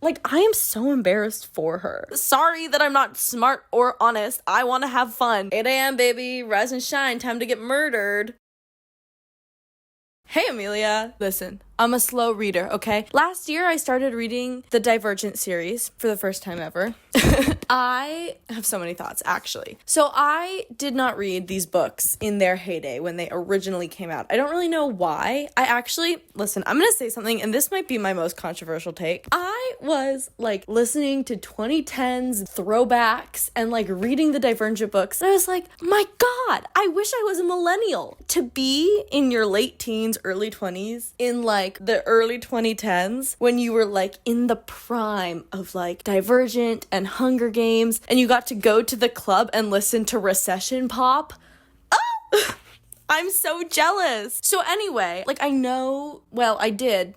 Like, I am so embarrassed for her. Sorry that I'm not smart or honest. I want to have fun. 8 a.m., baby. Rise and shine. Time to get murdered. Hey, Amelia. Listen, I'm a slow reader, okay? Last year, I started reading the Divergent series for the first time ever. I have so many thoughts, actually. So I did not read these books in their heyday when they originally came out. I don't really know why. Listen, I'm gonna say something, and this might be my most controversial take. I was, like, listening to 2010s throwbacks and, like, reading the Divergent books, and I was like, my God, I wish I was a millennial. To be in your late teens, early 20s, in, like, the early 2010s, when you were, like, in the prime of, like, Divergent and Hunger Games, and you got to go to the club and listen to Recession Pop. Oh! I'm so jealous. So anyway, like, I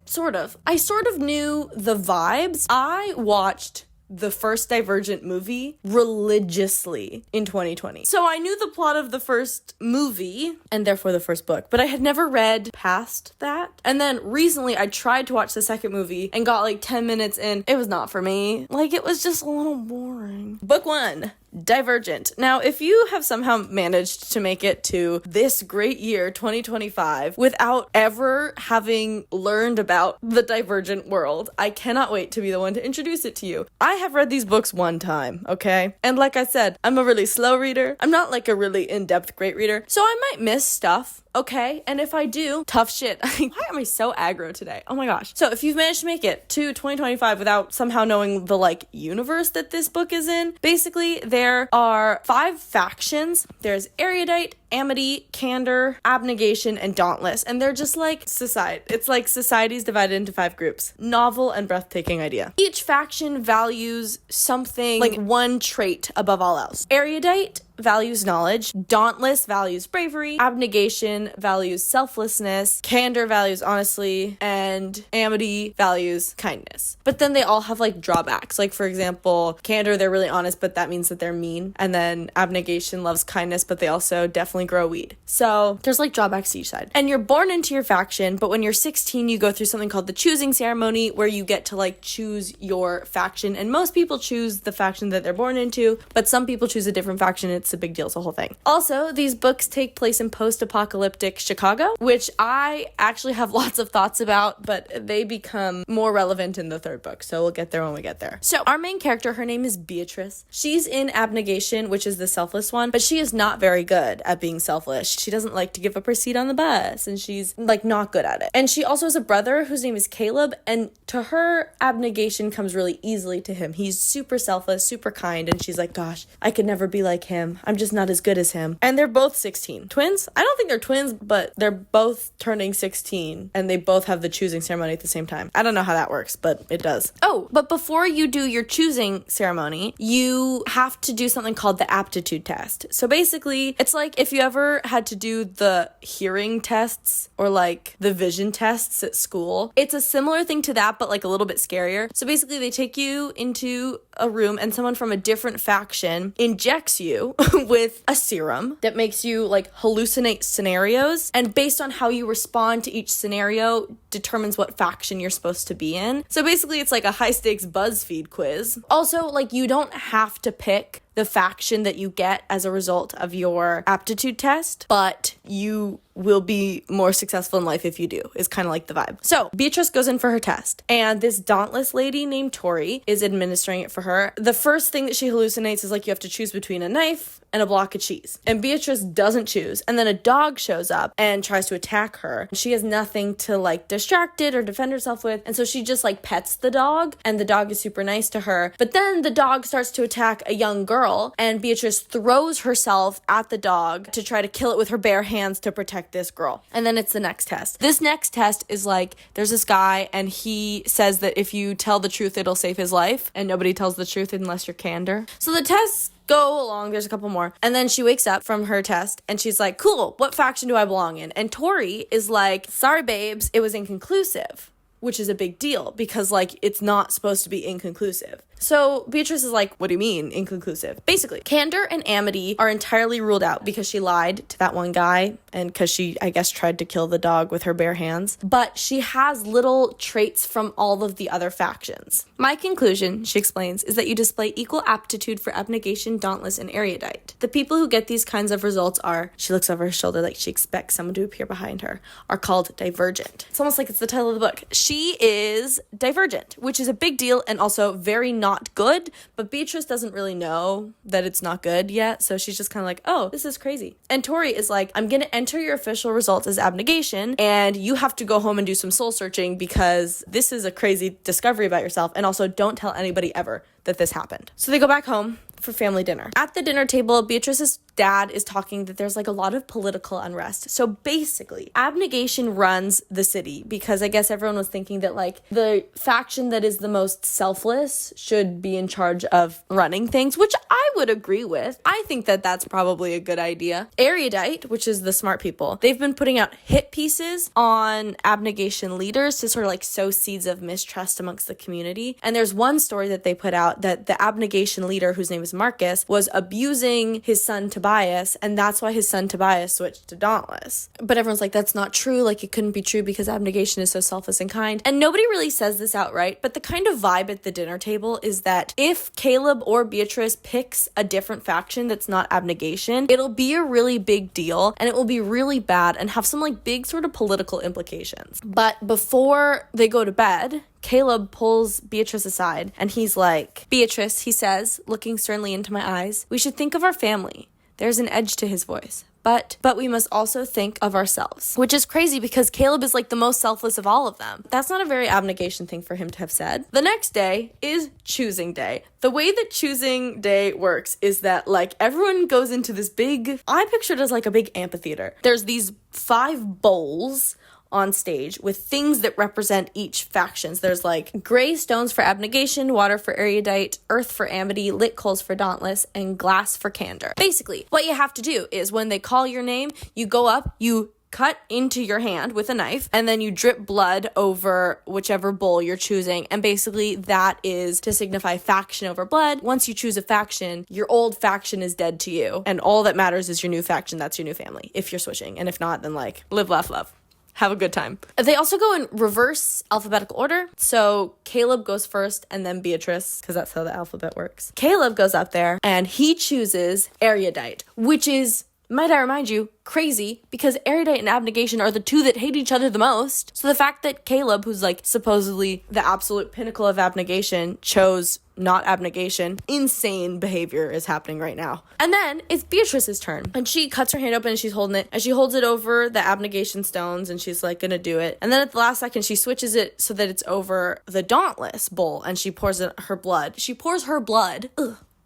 sort of knew the vibes. I watched the first Divergent movie religiously in 2020. So I knew the plot of the first movie and therefore the first book, but I had never read past that. And then recently I tried to watch the second movie and got like 10 minutes in. It was not for me. Like, it was just a little boring. Book 1. Divergent. Now, if you have somehow managed to make it to this great year, 2025, without ever having learned about the Divergent world, I cannot wait to be the one to introduce it to you. I have read these books one time, okay? And like I said, I'm a really slow reader. I'm not like a really in-depth great reader, so I might miss stuff. Okay, and if I do, tough shit. Why am I so aggro today? Oh my gosh. So if you've managed to make it to 2025 without somehow knowing the, like, universe that this book is in, basically there are 5 factions. There's erudite, amity, candor, abnegation, and dauntless. And they're just like society. It's like society's divided into 5 groups. Novel and breathtaking idea. Each faction values something, like one trait above all else. Erudite values knowledge, dauntless values bravery, abnegation values selflessness, candor values honesty, and amity values kindness. But then they all have like drawbacks. Like, for example, candor, they're really honest, but that means that they're mean. And then abnegation loves kindness, but they also definitely grow weed. So there's like drawbacks to each side. And you're born into your faction, but when you're 16, you go through something called the choosing ceremony, where you get to like choose your faction. And most people choose the faction that they're born into, but some people choose a different faction. It's a big deal. It's a whole thing. Also, these books take place in post-apocalyptic Chicago, which I actually have lots of thoughts about, but they become more relevant in the 3rd book. So we'll get there when we get there. So our main character, her name is Beatrice. She's in abnegation, which is the selfless one, but she is not very good at being selfless. She doesn't like to give up her seat on the bus, and she's like not good at it. And she also has a brother whose name is Caleb, and to her, abnegation comes really easily to him. He's super selfless, super kind, and she's like, gosh, I could never be like him. I'm just not as good as him. And they're both 16. Twins? I don't think they're twins, but they're both turning 16, and they both have the choosing ceremony at the same time. I don't know how that works, but it does. Oh, but before you do your choosing ceremony, you have to do something called the aptitude test. So basically, it's like if you ever had to do the hearing tests or like the vision tests at school. It's a similar thing to that, but like a little bit scarier. So basically, they take you into a room and someone from a different faction injects you with a serum that makes you like hallucinate scenarios, and based on how you respond to each scenario determines what faction you're supposed to be in. So basically, it's like a high stakes BuzzFeed quiz. Also, like, you don't have to pick the faction that you get as a result of your aptitude test, but you will be more successful in life if you do, is kind of like the vibe. So Beatrice goes in for her test, and this dauntless lady named Tori is administering it for her. The first thing that she hallucinates is like you have to choose between a knife and a block of cheese. And Beatrice doesn't choose. And then a dog shows up and tries to attack her. She has nothing to like distract it or defend herself with. And so she just like pets the dog, and the dog is super nice to her. But then the dog starts to attack a young girl, and Beatrice throws herself at the dog to try to kill it with her bare hands to protect this girl. And then it's the next test. This next test is like, there's this guy and he says that if you tell the truth, it'll save his life. And nobody tells the truth unless you're candor. So the tests go along. There's a couple more. And then she wakes up from her test and she's like, cool, what faction do I belong in? And Tori is like, sorry, babes, it was inconclusive. Which is a big deal because, like, it's not supposed to be inconclusive. So Beatrice is like, what do you mean inconclusive? Basically, candor and amity are entirely ruled out because she lied to that one guy and because she, I guess, tried to kill the dog with her bare hands. But she has little traits from all of the other factions. My conclusion, she explains, is that you display equal aptitude for abnegation, dauntless, and erudite. The people who get these kinds of results are, she looks over her shoulder like she expects someone to appear behind her, are called divergent. It's almost like it's the title of the book. She is divergent, which is a big deal and also very not good, but Beatrice doesn't really know that it's not good yet, so she's just kind of like, oh, this is crazy. And Tori is like, I'm gonna enter your official results as abnegation, and you have to go home and do some soul searching because this is a crazy discovery about yourself, and also don't tell anybody ever that this happened. So they go back home for family dinner. At the dinner table, Beatrice's dad is talking that there's like a lot of political unrest. So basically, abnegation runs the city because I guess everyone was thinking that like the faction that is the most selfless should be in charge of running things, which I would agree with. I think that that's probably a good idea. Erudite, which is the smart people, they've been putting out hit pieces on abnegation leaders to sort of like sow seeds of mistrust amongst the community. And there's one story that they put out that the abnegation leader, whose name is Marcus, was abusing his son Tobias, and that's why his son Tobias switched to dauntless. But everyone's like, that's not true, like it couldn't be true because abnegation is so selfless and kind. And nobody really says this outright, but the kind of vibe at the dinner table is that if Caleb or Beatrice picks a different faction that's not abnegation, it'll be a really big deal and it will be really bad and have some like big sort of political implications. But before they go to bed, Caleb pulls Beatrice aside and he's like, Beatrice, he says, looking sternly into my eyes, we should think of our family. There's an edge to his voice. But we must also think of ourselves, which is crazy because Caleb is like the most selfless of all of them. That's not a very abnegation thing for him to have said. The next day is choosing day. The way that choosing day works is that like everyone goes into this big, I picture it as like a big amphitheater. There's these 5 bowls on stage with things that represent each factions. There's like gray stones for abnegation, water for erudite, earth for amity, lit coals for dauntless, and glass for candor. Basically, what you have to do is when they call your name, you go up, you cut into your hand with a knife, and then you drip blood over whichever bowl you're choosing. And basically that is to signify faction over blood. Once you choose a faction, your old faction is dead to you. And all that matters is your new faction. That's your new family. If you're switching. And if not, then like live, laugh, love. Have a good time. They also go in reverse alphabetical order. So Caleb goes first and then Beatrice, because that's how the alphabet works. Caleb goes up there and he chooses erudite, which is, might I remind you, crazy because erudite and abnegation are the two that hate each other the most. So the fact that Caleb, who's like supposedly the absolute pinnacle of abnegation, chose not abnegation, insane behavior is happening right now. And then it's Beatrice's turn and she cuts her hand open and she's holding it and she holds it over the abnegation stones and she's like gonna do it. And then at the last second she switches it so that it's over the dauntless bowl and she pours her blood. She pours her blood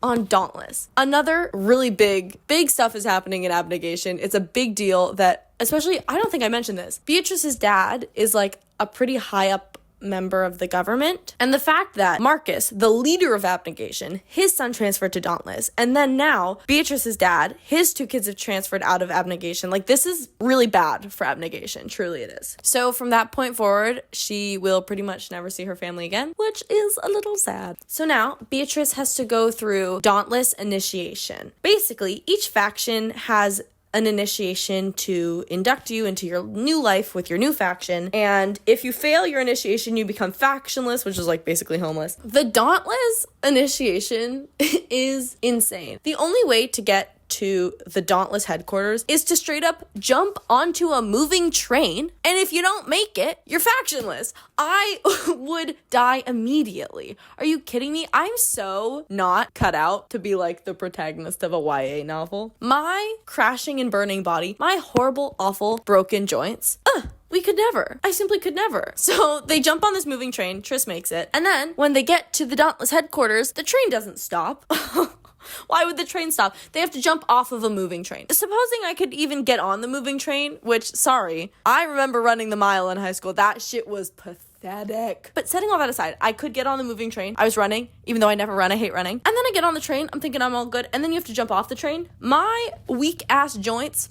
on dauntless. Another really big stuff is happening in abnegation. It's a big deal that, especially, I don't think I mentioned this, Beatrice's dad is like a pretty high up member of the government. And the fact that Marcus, the leader of abnegation, his son transferred to dauntless, and then now Beatrice's dad, his 2 kids have transferred out of abnegation. Like this is really bad for abnegation. Truly it is. So from that point forward, she will pretty much never see her family again, which is a little sad. So now Beatrice has to go through dauntless initiation. Basically, each faction has an initiation to induct you into your new life with your new faction. And if you fail your initiation, you become factionless, which is like basically homeless. The dauntless initiation is insane. The only way to get to the dauntless headquarters is to straight up jump onto a moving train, and if you don't make it, you're factionless. I would die immediately. Are you kidding me? I'm so not cut out to be like the protagonist of a YA novel. My crashing and burning body, my horrible, awful, broken joints, we could never. I simply could never. So they jump on this moving train, Triss makes it, and then when they get to the dauntless headquarters, the train doesn't stop. Why would the train stop? They have to jump off of a moving train. Supposing I could even get on the moving train, which, sorry, I remember running the mile in high school. That shit was pathetic. But setting all that aside, I could get on the moving train. I was running, even though I never run. I hate running. And then I get on the train. I'm thinking I'm all good. And then you have to jump off the train. My weak ass joints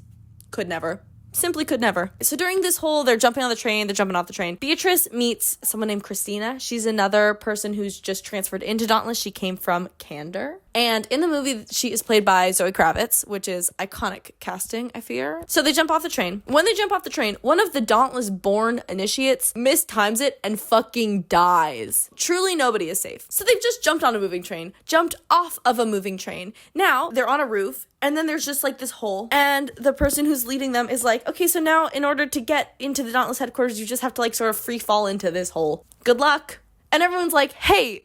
could never. Simply could never. So during this whole, they're jumping on the train, they're jumping off the train, Beatrice meets someone named Christina. She's another person who's just transferred into Dauntless. She came from Candor. And in the movie, she is played by Zoe Kravitz, which is iconic casting, I fear. So they jump off the train. When they jump off the train, one of the Dauntless-born initiates mistimes it and fucking dies. Truly nobody is safe. So they've just jumped on a moving train, jumped off of a moving train. Now they're on a roof, and then there's just like this hole, and the person who's leading them is like, okay, so now in order to get into the Dauntless headquarters, you just have to like sort of free fall into this hole. Good luck. And everyone's like, hey,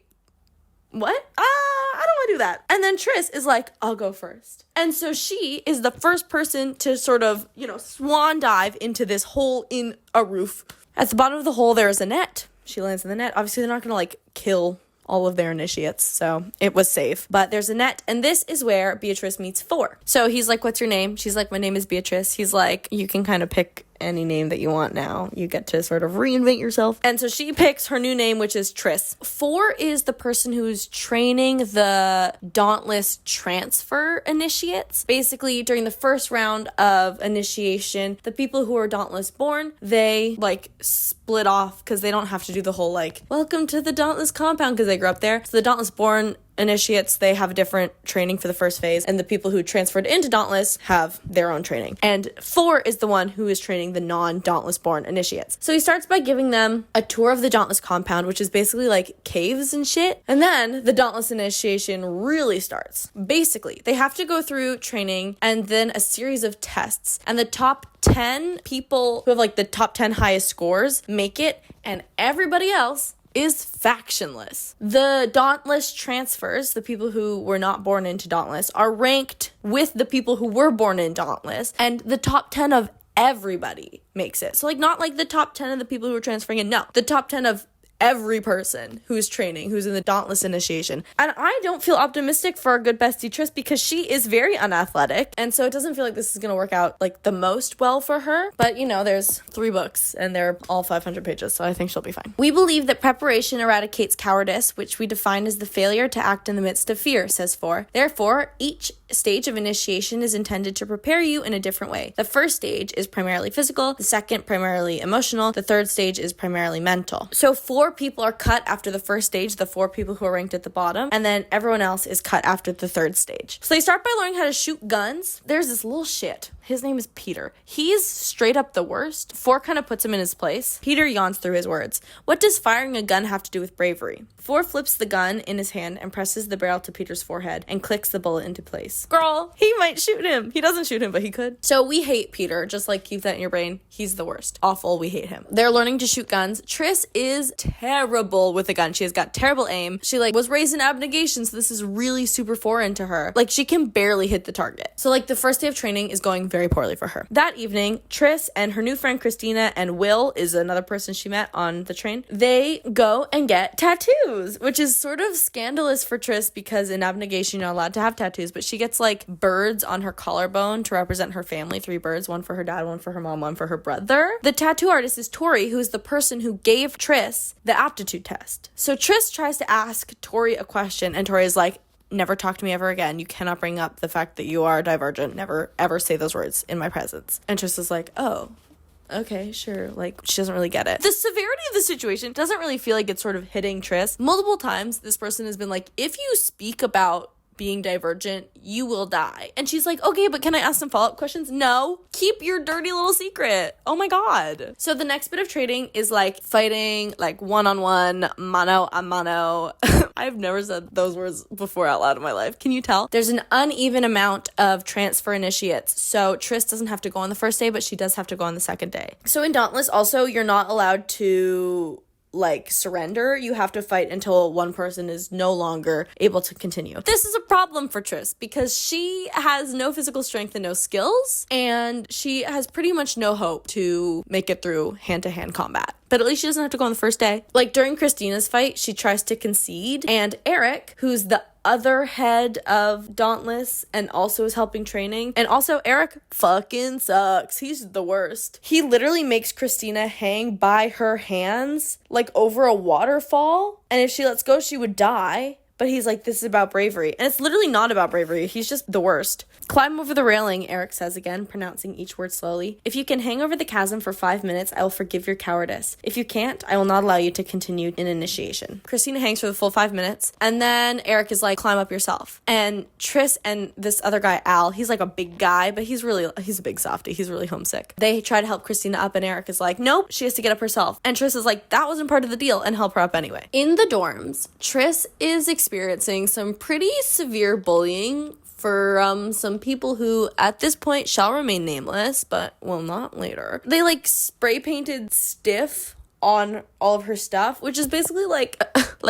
what? I don't want to do that. And then Triss is like, I'll go first. And so she is the first person to sort of, swan dive into this hole in a roof. At the bottom of the hole, there is a net. She lands in the net. Obviously, they're not going to like kill all of their initiates, so it was safe. But there's a net, and this is where Beatrice meets Four. So he's like, what's your name? She's like, my name is Beatrice. He's like, you can kind of pick any name that you want now. You get to sort of reinvent yourself. And so she picks her new name, which is Triss. Four is the person who's training the Dauntless transfer initiates. Basically, during the first round of initiation, the people who are Dauntless born, they like split off because they don't have to do the whole like, welcome to the Dauntless compound because they grew up there. So the Dauntless born initiates, they have a different training for the first phase, and the people who transferred into Dauntless have their own training. And Four is the one who is training the non-Dauntless born initiates. So he starts by giving them a tour of the Dauntless compound, which is basically like caves and shit. And then the Dauntless initiation really starts. Basically, they have to go through training and then a series of tests. And the top 10 people who have like the top 10 highest scores make it, and everybody else is factionless. The Dauntless transfers, the people who were not born into Dauntless, are ranked with the people who were born in Dauntless, and the top 10 of everybody makes it. So like not like the top 10 of the people who are transferring in, no, the top 10 of every person who's training, who's in the Dauntless initiation. And I don't feel optimistic for our good bestie Triss because she is very unathletic. And so it doesn't feel like this is going to work out like the most well for her. But there's 3 books and they're all 500 pages. So I think she'll be fine. We believe that preparation eradicates cowardice, which we define as the failure to act in the midst of fear, says Four. Therefore, each stage of initiation is intended to prepare you in a different way. The first stage is primarily physical, the second primarily emotional, the third stage is primarily mental. So 4 people are cut after the first stage, the 4 people who are ranked at the bottom, and then everyone else is cut after the third stage. So they start by learning how to shoot guns. There's this little shit. His name is Peter. He's straight up the worst. Four kind of puts him in his place. Peter yawns through his words. What does firing a gun have to do with bravery? Four flips the gun in his hand and presses the barrel to Peter's forehead and clicks the bullet into place. Girl, he might shoot him. He doesn't shoot him, but he could. So we hate Peter. Just like keep that in your brain. He's the worst. Awful. We hate him. They're learning to shoot guns. Triss is terrible with a gun. She has got terrible aim. She was raised in abnegation, so this is really super foreign to her. She can barely hit the target. So the first day of training is going very poorly for her. That evening, Triss and her new friend Christina and Will is another person she met on the train. They go and get tattoos, which is sort of scandalous for Triss because in abnegation you're not allowed to have tattoos, but she gets birds on her collarbone to represent her family, 3 birds, one for her dad, one for her mom, one for her brother. The tattoo artist is Tori, who is the person who gave Triss the aptitude test. So Triss tries to ask Tori a question and Tori is like, never talk to me ever again. You cannot bring up the fact that you are divergent. Never, ever say those words in my presence. And Triss is like, oh, okay, sure. She doesn't really get it. The severity of the situation doesn't really feel like it's sort of hitting Triss. Multiple times, this person has been like, if you speak about being divergent, you will die. And she's like, okay, but can I ask some follow-up questions? No. Keep your dirty little secret. Oh my god. So the next bit of training is fighting, one-on-one, mano a mano. I've never said those words before out loud in my life. Can you tell? There's an uneven amount of transfer initiates. So Triss doesn't have to go on the first day, but she does have to go on the second day. So in Dauntless, also, you're not allowed to surrender. You have to fight until one person is no longer able to continue. This is a problem for Triss because she has no physical strength and no skills, and she has pretty much no hope to make it through hand-to-hand combat. But at least she doesn't have to go on the first day. During Christina's fight, she tries to concede, and Eric, who's the other head of Dauntless and also is helping training, and also Eric fucking sucks. He's the worst. He literally makes Christina hang by her hands over a waterfall, and if she lets go she would die, but he's like, this is about bravery. And it's literally not about bravery. He's just the worst. Climb over the railing, Eric says again, pronouncing each word slowly. If you can hang over the chasm for 5 minutes, I will forgive your cowardice. If you can't, I will not allow you to continue in initiation. Christina hangs for the full 5 minutes, and then Eric is like, climb up yourself. And Tris and this other guy, Al, he's like a big guy, but he's a big softie. He's really homesick. They try to help Christina up, and Eric is like, nope, she has to get up herself. And Tris is like, that wasn't part of the deal, and help her up anyway. In the dorms, Tris is experiencing some pretty severe bullying from some people who at this point shall remain nameless, but will not later. They like spray painted stiff on all of her stuff, which is basically like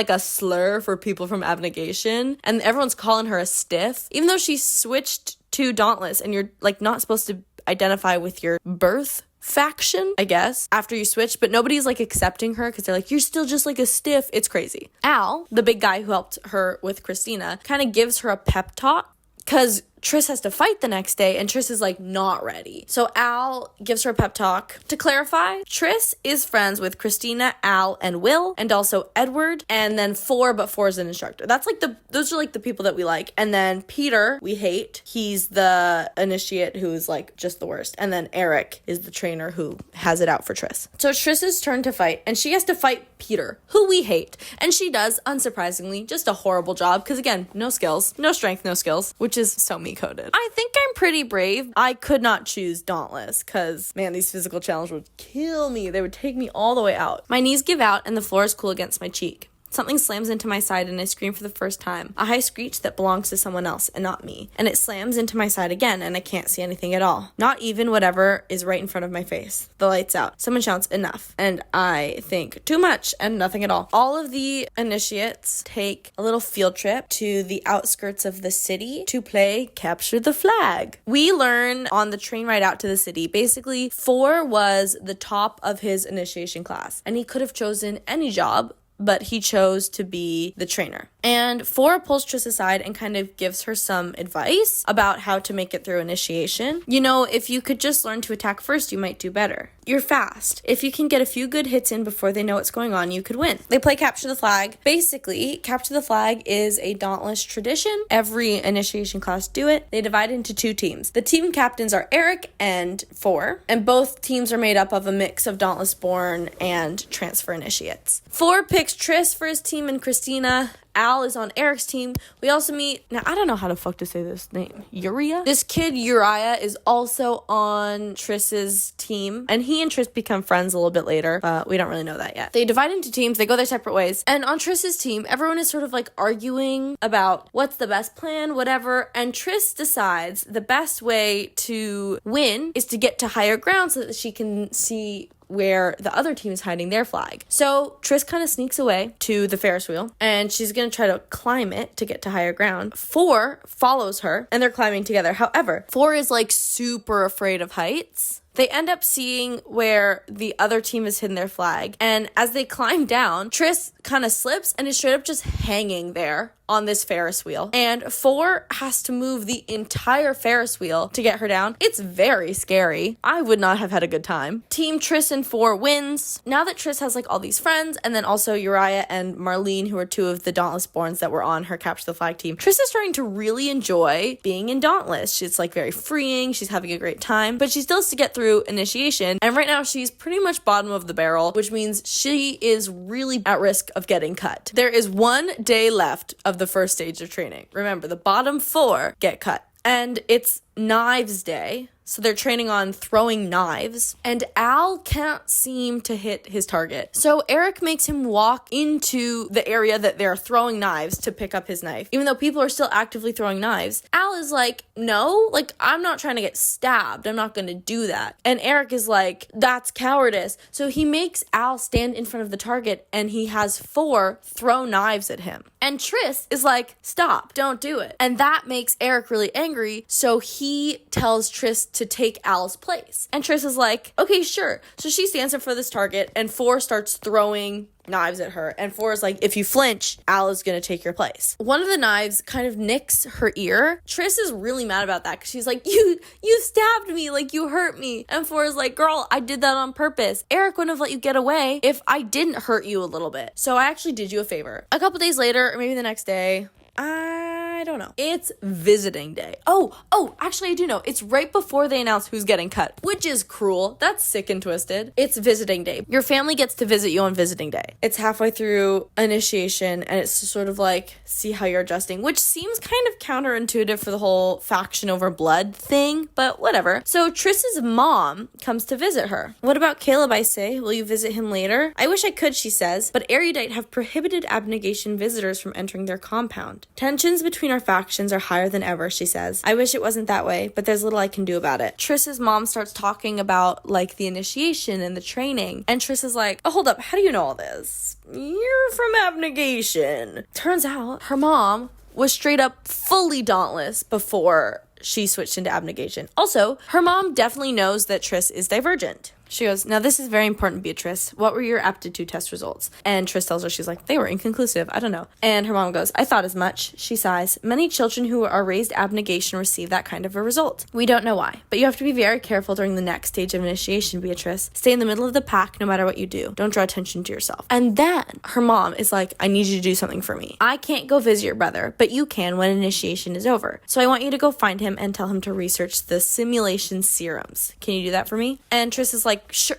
a slur for people from abnegation, and everyone's calling her a stiff, even though she switched to Dauntless, and you're like not supposed to identify with your birth faction, I guess, after you switch, but nobody's like accepting her because they're like, you're still just like a stiff. It's crazy. Al, the big guy who helped her with Christina, kind of gives her a pep talk because Tris has to fight the next day, and Tris is like not ready. So Al gives her a pep talk. To clarify, Tris is friends with Christina, Al, and Will, and also Edward, and then Four, but Four is an instructor. Those are like the people that we like. And then Peter, we hate. He's the initiate who's like just the worst. And then Eric is the trainer who has it out for Tris. So it's Tris's turn to fight, and she has to fight Peter, who we hate. And she does, unsurprisingly, just a horrible job, because again, no skills, no strength, no skills, which is so me coded. I think I'm pretty brave. I could not choose Dauntless because, man, these physical challenges would kill me. They would take me all the way out. My knees give out and the floor is cool against my cheek. Something slams into my side and I scream for the first time. A high screech that belongs to someone else and not me. And it slams into my side again and I can't see anything at all. Not even whatever is right in front of my face. The light's out. Someone shouts, enough. And I think, too much and nothing at all. All of the initiates take a little field trip to the outskirts of the city to play Capture the Flag. We learn on the train ride out to the city, basically, Four was the top of his initiation class. And he could have chosen any job, but he chose to be the trainer. And Four pulls Tris aside and kind of gives her some advice about how to make it through initiation. You know, if you could just learn to attack first, you might do better. You're fast. If you can get a few good hits in before they know what's going on, you could win. They play Capture the Flag. Basically, Capture the Flag is a Dauntless tradition. Every initiation class do it. They divide into 2 teams. The team captains are Eric and Four, and both teams are made up of a mix of Dauntless born and transfer initiates. Four picks Tris for his team and Christina. Al is on Eric's team. We also meet, now I don't know how the fuck to say this name, Uriah? This kid Uriah is also on Tris's team, and he and Tris become friends a little bit later, but we don't really know that yet. They divide into teams, they go their separate ways, and on Tris's team, everyone is sort of like arguing about what's the best plan, whatever, and Tris decides the best way to win is to get to higher ground so that she can see where the other team is hiding their flag. So Tris kind of sneaks away to the Ferris wheel and she's going to try to climb it to get to higher ground. Four follows her and they're climbing together. However, Four is like super afraid of heights. They end up seeing where the other team has hidden their flag. And as they climb down, Tris kind of slips and is straight up just hanging there on this Ferris wheel. And Four has to move the entire Ferris wheel to get her down. It's very scary. I would not have had a good time. Team Tris and Four wins. Now that Tris has like all these friends, and then also Uriah and Marlene, who are 2 of the Dauntless Borns that were on her Capture the Flag team, Tris is starting to really enjoy being in Dauntless. She's like very freeing. She's having a great time, but she still has to get through initiation. And right now she's pretty much bottom of the barrel, which means she is really at risk of getting cut. There is 1 day left of the first stage of training. Remember, the bottom 4 get cut. And it's Knives Day, so they're training on throwing knives, and Al can't seem to hit his target. So Eric makes him walk into the area that they're throwing knives to pick up his knife. Even though people are still actively throwing knives, Al is like, no, like, I'm not trying to get stabbed. I'm not going to do that. And Eric is like, that's cowardice. So he makes Al stand in front of the target, and he has Four throw knives at him. And Tris is like, stop, don't do it. And that makes Eric really angry, so he tells Tris to take Al's place. And Tris is like, okay, sure. So she stands up for this target, and Four starts throwing knives at her. And 4 is like, if you flinch, Al is going to take your place. One of the knives kind of nicks her ear. Tris is really mad about that because she's like, you stabbed me, like you hurt me. And 4 is like, girl, I did that on purpose. Eric wouldn't have let you get away if I didn't hurt you a little bit. So I actually did you a favor. A couple days later, or maybe the next day, I don't know. It's visiting day. Oh, actually I do know. It's right before they announce who's getting cut, which is cruel. That's sick and twisted. It's visiting day. Your family gets to visit you on visiting day. It's halfway through initiation and it's sort of like, see how you're adjusting, which seems kind of counterintuitive for the whole faction over blood thing, but whatever. So Triss's mom comes to visit her. What about Caleb, I say? Will you visit him later? I wish I could, she says, but Erudite have prohibited abnegation visitors from entering their compound. Tensions between our factions are higher than ever, she says. I wish it wasn't that way, but there's little I can do about it. Triss's mom starts talking about, like, the initiation and the training, and Triss is like, oh, hold up, how do you know all this? You're from abnegation. Turns out her mom was straight up fully dauntless before she switched into abnegation. Also, her mom definitely knows that Triss is divergent. She goes, now this is very important, Beatrice. What were your aptitude test results? And Triss tells her, she's like, they were inconclusive. I don't know. And her mom goes, I thought as much. She sighs. Many children who are raised abnegation receive that kind of a result. We don't know why, but you have to be very careful during the next stage of initiation, Beatrice. Stay in the middle of the pack no matter what you do. Don't draw attention to yourself. And then her mom is like, I need you to do something for me. I can't go visit your brother, but you can when initiation is over. So I want you to go find him and tell him to research the simulation serums. Can you do that for me? And Triss is like, sure.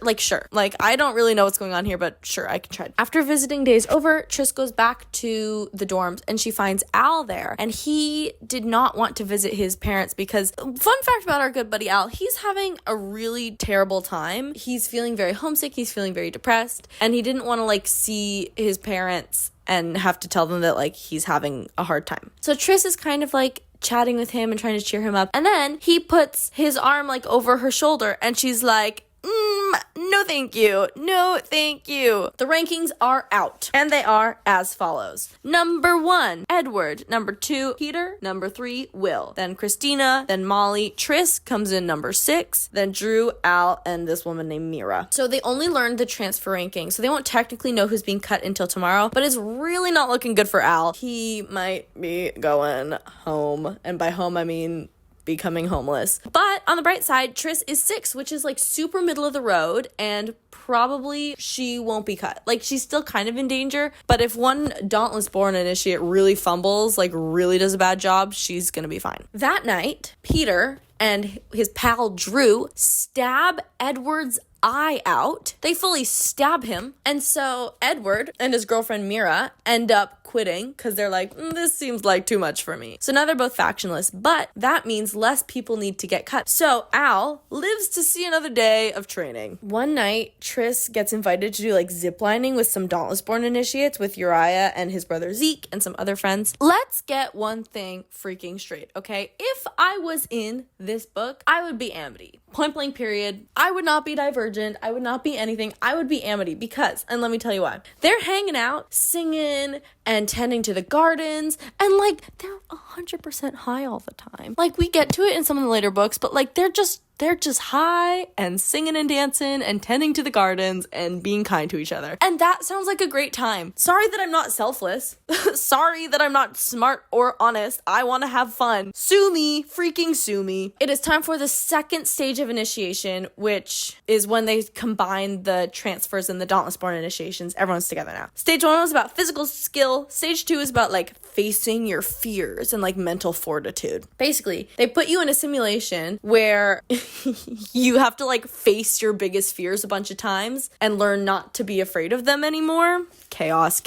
Like, I don't really know what's going on here, but sure, I can try. After visiting day is over, Triss goes back to the dorms and she finds Al there. And he did not want to visit his parents because, fun fact about our good buddy Al, he's having a really terrible time. He's feeling very homesick. He's feeling very depressed. And he didn't want to, like, see his parents and have to tell them that, like, he's having a hard time. So Triss is kind of, like, chatting with him and trying to cheer him up. And then he puts his arm, like, over her shoulder and she's like, no thank you. No thank you. The rankings are out. And they are as follows. Number 1, Edward. Number 2, Peter. Number 3, Will. Then Christina. Then Molly. Triss comes in number 6. Then Drew, Al, and this woman named Mira. So they only learned the transfer ranking. So they won't technically know who's being cut until tomorrow. But it's really not looking good for Al. He might be going home. And by home, I mean becoming homeless. But on the bright side, Triss is 6, which is like super middle of the road, and probably she won't be cut. Like, she's still kind of in danger, but if one Dauntless Born initiate really fumbles, like really does a bad job, she's gonna be fine. That night, Peter and his pal Drew stab Edward's eye out. They fully stab him. And so Edward and his girlfriend Mira end up quitting because they're like, this seems like too much for me. So now they're both factionless, but that means less people need to get cut. So Al lives to see another day of training. One night, Triss gets invited to do like ziplining with some Dauntless Born initiates with Uriah and his brother Zeke and some other friends. Let's get one thing freaking straight, okay? If I was in this book, I would be Amity. Point blank period. I would not be Divergent. I would not be anything. I would be Amity because, and let me tell you why, they're hanging out, singing, and tending to the gardens, and like, they're 100% high all the time. Like, we get to it in some of the later books, but like, they're just high and singing and dancing and tending to the gardens and being kind to each other. And that sounds like a great time. Sorry that I'm not selfless. Sorry that I'm not smart or honest. I want to have fun. Sue me. Freaking sue me. It is time for the second stage of initiation, which is when they combine the transfers and the Dauntless Born initiations. Everyone's together now. Stage 1 was about physical skill. Stage 2 is about like facing your fears and like mental fortitude. Basically, they put you in a simulation where you have to like face your biggest fears a bunch of times and learn not to be afraid of them anymore. Chaos.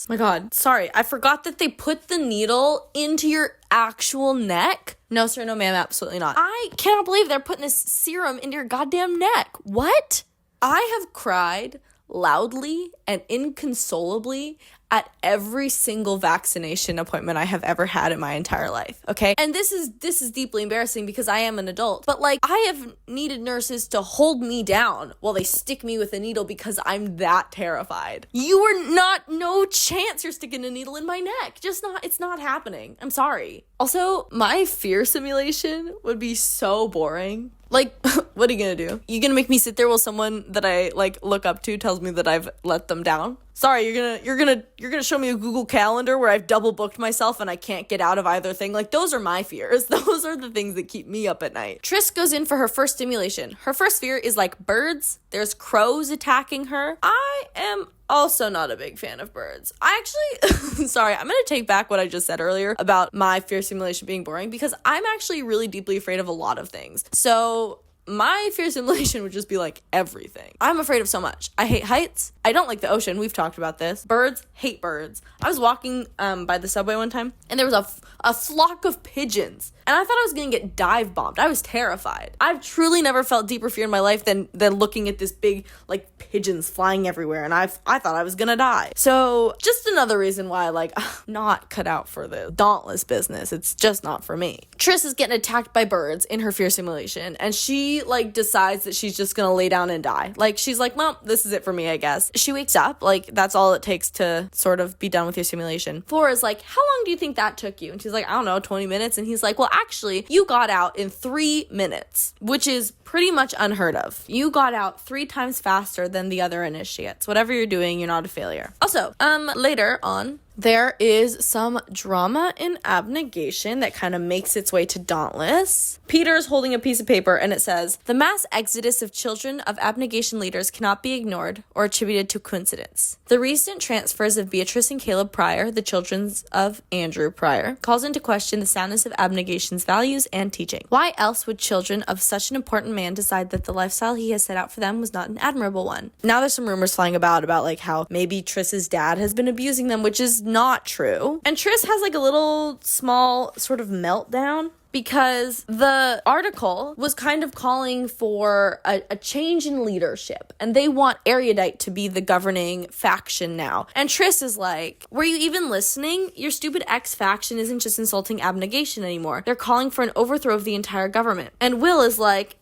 My God. Sorry. I forgot that they put the needle into your actual neck. No, sir. No, ma'am. Absolutely not. I cannot believe they're putting this serum into your goddamn neck. What? I have cried loudly and inconsolably at every single vaccination appointment I have ever had in my entire life, okay? And this is deeply embarrassing because I am an adult, but like, I have needed nurses to hold me down while they stick me with a needle because I'm that terrified. No chance you're sticking a needle in my neck. It's not happening. I'm sorry. Also, my fear simulation would be so boring. Like, what are you gonna do? You gonna make me sit there while someone that I like look up to tells me that I've let them down? Sorry, you're gonna show me a Google Calendar where I've double booked myself and I can't get out of either thing. Like, those are my fears. Those are the things that keep me up at night. Tris goes in for her first stimulation. Her first fear is like birds. There's crows attacking her. I am also not a big fan of birds. I actually, sorry, I'm going to take back what I just said earlier about my fear simulation being boring, because I'm actually really deeply afraid of a lot of things. So my fear simulation would just be like everything. I'm afraid of so much. I hate heights. I don't like the ocean. We've talked about this. Birds, hate birds. I was walking by the subway one time and there was a flock of pigeons. And I thought I was going to get dive bombed. I was terrified. I've truly never felt deeper fear in my life than looking at this big, like, pigeons flying everywhere. And I thought I was going to die. So just another reason why, like, not cut out for the dauntless business. It's just not for me. Tris is getting attacked by birds in her fear simulation. And she, like, decides that she's just going to lay down and die. Like, she's like, well, this is it for me, I guess. She wakes up. Like, that's all it takes to sort of be done with your simulation. Flora is like, how long do you think that took you? And she's like, I don't know, 20 minutes. And he's like, well, actually, you got out in 3 minutes, which is pretty much unheard of. You got out 3 times faster than the other initiates. Whatever you're doing, you're not a failure. Also, later on, there is some drama in abnegation that kind of makes its way to Dauntless. Peter is holding a piece of paper and it says, the mass exodus of children of abnegation leaders cannot be ignored or attributed to coincidence. The recent transfers of Beatrice and Caleb Pryor, the children of Andrew Pryor, calls into question the soundness of abnegation's values and teaching. Why else would children of such an important man decide that the lifestyle he has set out for them was not an admirable one? Now there's some rumors flying about like how maybe Tris's dad has been abusing them, which is not true. And Tris has like a little small sort of meltdown because the article was kind of calling for a change in leadership and they want Erudite to be the governing faction now. And Tris is like, were you even listening? Your stupid X faction isn't just insulting abnegation anymore. They're calling for an overthrow of the entire government. And Will is like,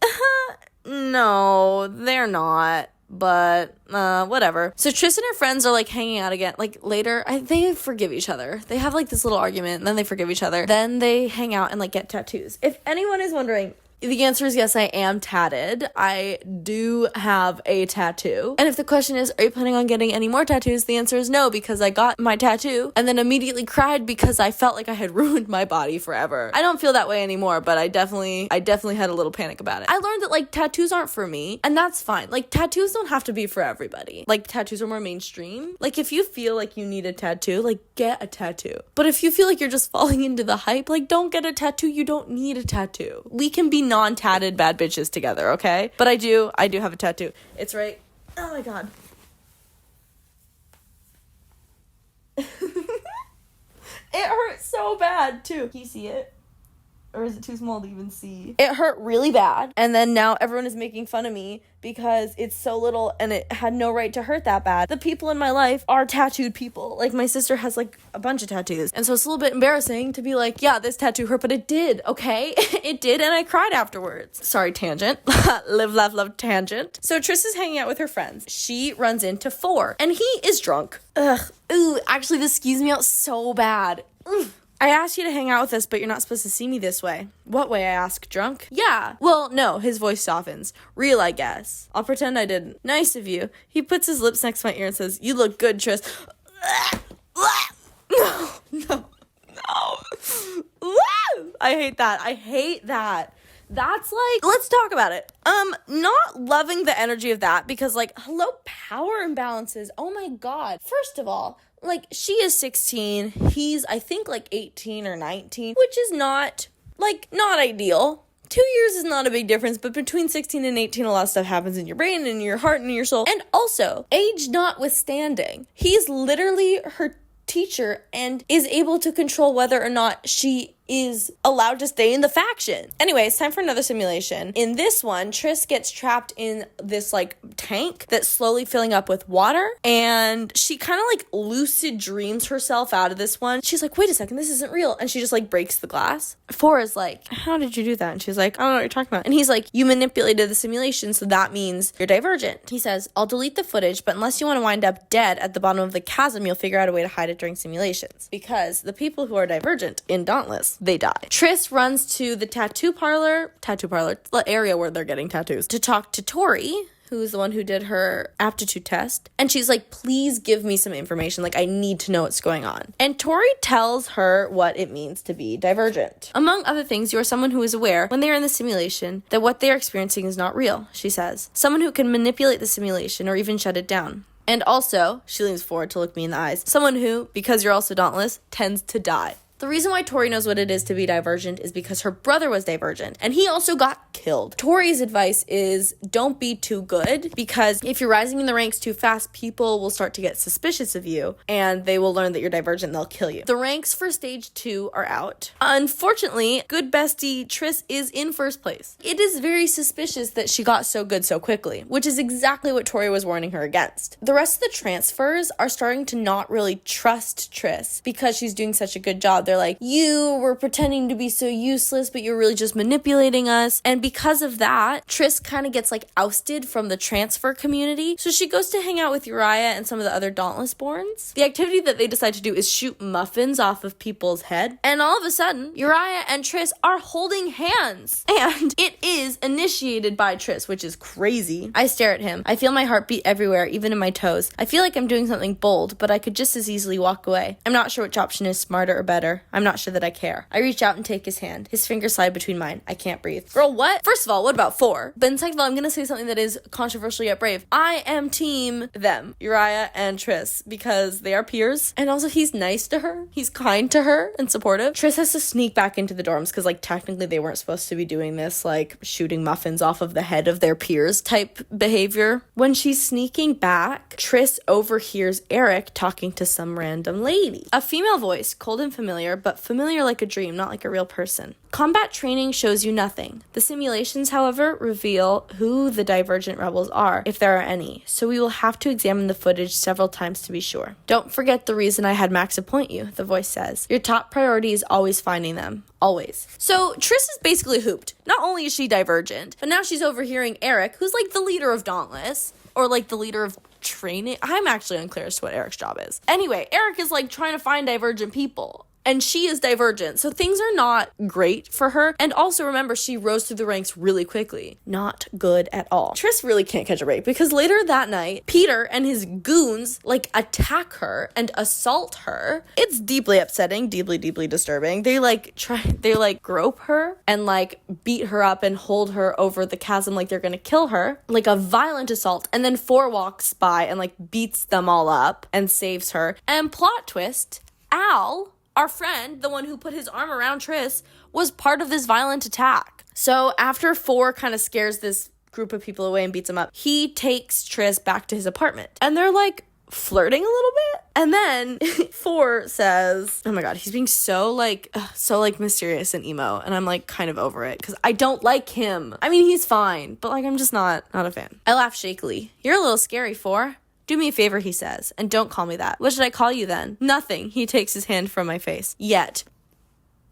no, they're not. But whatever. So Tris and her friends are like hanging out again. Like later, they forgive each other. They have like this little argument and then they forgive each other. Then they hang out and like get tattoos. If anyone is wondering, the answer is yes, I am tatted. I do have a tattoo. And if the question is, are you planning on getting any more tattoos? The answer is no, because I got my tattoo and then immediately cried because I felt like I had ruined my body forever. I don't feel that way anymore, but I definitely had a little panic about it. I learned that like tattoos aren't for me, and that's fine. Like tattoos don't have to be for everybody. Like tattoos are more mainstream. Like if you feel like you need a tattoo, like get a tattoo. But if you feel like you're just falling into the hype, like don't get a tattoo. You don't need a tattoo. We can be non-tatted bad bitches together, okay? But I do have a tattoo. It's right. Oh my god. It hurts so bad too. Can you see it? Or is it too small to even see? It hurt really bad. And then now everyone is making fun of me because it's so little and it had no right to hurt that bad. The people in my life are tattooed people. Like my sister has like a bunch of tattoos. And so it's a little bit embarrassing to be like, yeah, this tattoo hurt, but it did, okay? It did, and I cried afterwards. Sorry, tangent. Live, laugh, love, tangent. So Tris is hanging out with her friends. She runs into 4 and he is drunk. Ugh. Ooh, actually this skews me out so bad. Ugh. I asked you to hang out with us, but you're not supposed to see me this way. What way, I ask, drunk? Yeah. Well, no, his voice softens. Real, I guess. I'll pretend I didn't. Nice of you. He puts his lips next to my ear and says, you look good, Tris. No. I hate that. That's like, let's talk about it. Not loving the energy of that because like, hello, power imbalances. Oh my God. First of all, like, she is 16, he's, I think, like, 18 or 19, which is not ideal. 2 years is not a big difference, but between 16 and 18, a lot of stuff happens in your brain and in your heart and in your soul. And also, age notwithstanding, he's literally her teacher and is able to control whether or not she is allowed to stay in the faction. Anyway, it's time for another simulation. In this one, Tris gets trapped in this like tank that's slowly filling up with water, and she kind of like lucid dreams herself out of this one. She's like, wait a second, this isn't real. And she just like breaks the glass. 4 is like, how did you do that? And she's like, I don't know what you're talking about. And he's like, you manipulated the simulation, so that means you're divergent. He says, I'll delete the footage, but unless you want to wind up dead at the bottom of the chasm, you'll figure out a way to hide it during simulations. Because the people who are divergent in Dauntless, they die. Tris runs to the tattoo parlor, the area where they're getting tattoos, to talk to Tori, who's the one who did her aptitude test, and she's like, please give me some information. Like, I need to know what's going on. And Tori tells her what it means to be divergent. Among other things, you are someone who is aware when they are in the simulation that what they are experiencing is not real, she says. Someone who can manipulate the simulation or even shut it down. And also, she leans forward to look me in the eyes, someone who, because you're also dauntless, tends to die. The reason why Tori knows what it is to be divergent is because her brother was divergent, and he also got killed. Tori's advice is don't be too good, because if you're rising in the ranks too fast, people will start to get suspicious of you, and they will learn that you're divergent and they'll kill you. The ranks for stage 2 are out. Unfortunately, good bestie Triss is in first place. It is very suspicious that she got so good so quickly, which is exactly what Tori was warning her against. The rest of the transfers are starting to not really trust Triss because she's doing such a good job. They're like, you were pretending to be so useless, but you're really just manipulating us. And because of that, Triss kind of gets like ousted from the transfer community. So she goes to hang out with Uriah and some of the other Dauntless Borns. The activity that they decide to do is shoot muffins off of people's head. And all of a sudden, Uriah and Triss are holding hands. And it is initiated by Triss, which is crazy. I stare at him. I feel my heart beat everywhere, even in my toes. I feel like I'm doing something bold, but I could just as easily walk away. I'm not sure which option is smarter or better. I'm not sure that I care. I reach out and take his hand. His fingers slide between mine. I can't breathe. Girl, what? First of all, what about 4? But second of all, I'm gonna say something that is controversial yet brave. I am team them, Uriah and Triss, because they are peers. And also he's nice to her. He's kind to her and supportive. Triss has to sneak back into the dorms because like technically they weren't supposed to be doing this, like shooting muffins off of the head of their peers type behavior. When she's sneaking back, Triss overhears Eric talking to some random lady. A female voice, cold and familiar, but familiar like a dream, not like a real person. Combat training shows you nothing. The simulations, however, reveal who the divergent rebels are, if there are any, so we will have to examine the footage several times to be sure. Don't forget the reason I had Max appoint you, the voice says. Your top priority is always finding them. Always. So Triss is basically hooped. Not only is she divergent, but now she's overhearing Eric, who's like the leader of Dauntless, or like the leader of training. I'm actually unclear as to what Eric's job is. Anyway, Eric is like trying to find divergent people. And she is divergent, so things are not great for her. And also remember, she rose through the ranks really quickly. Not good at all. Triss really can't catch a break because later that night, Peter and his goons like attack her and assault her. It's deeply upsetting, deeply, deeply disturbing. They grope her and like beat her up and hold her over the chasm like they're gonna kill her. Like a violent assault. And then 4 walks by and like beats them all up and saves her. And plot twist, Al, our friend, the one who put his arm around Triss, was part of this violent attack. So after 4 kind of scares this group of people away and beats them up, he takes Triss back to his apartment. And they're like flirting a little bit. And then 4 says, oh my god, he's being so mysterious and emo. And I'm like kind of over it because I don't like him. I mean, he's fine, but like I'm just not a fan. I laugh shakily. You're a little scary, 4. Do me a favor, he says, and don't call me that. What should I call you then? Nothing. He takes his hand from my face. Yet.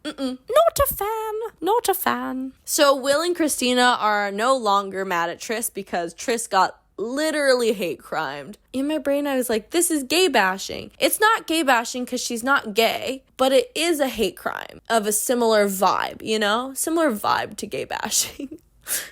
Not a fan. So Will and Christina are no longer mad at Triss because Triss got literally hate crimed. In my brain, I was like, this is gay bashing. It's not gay bashing because she's not gay, but it is a hate crime of a similar vibe, you know? Similar vibe to gay bashing.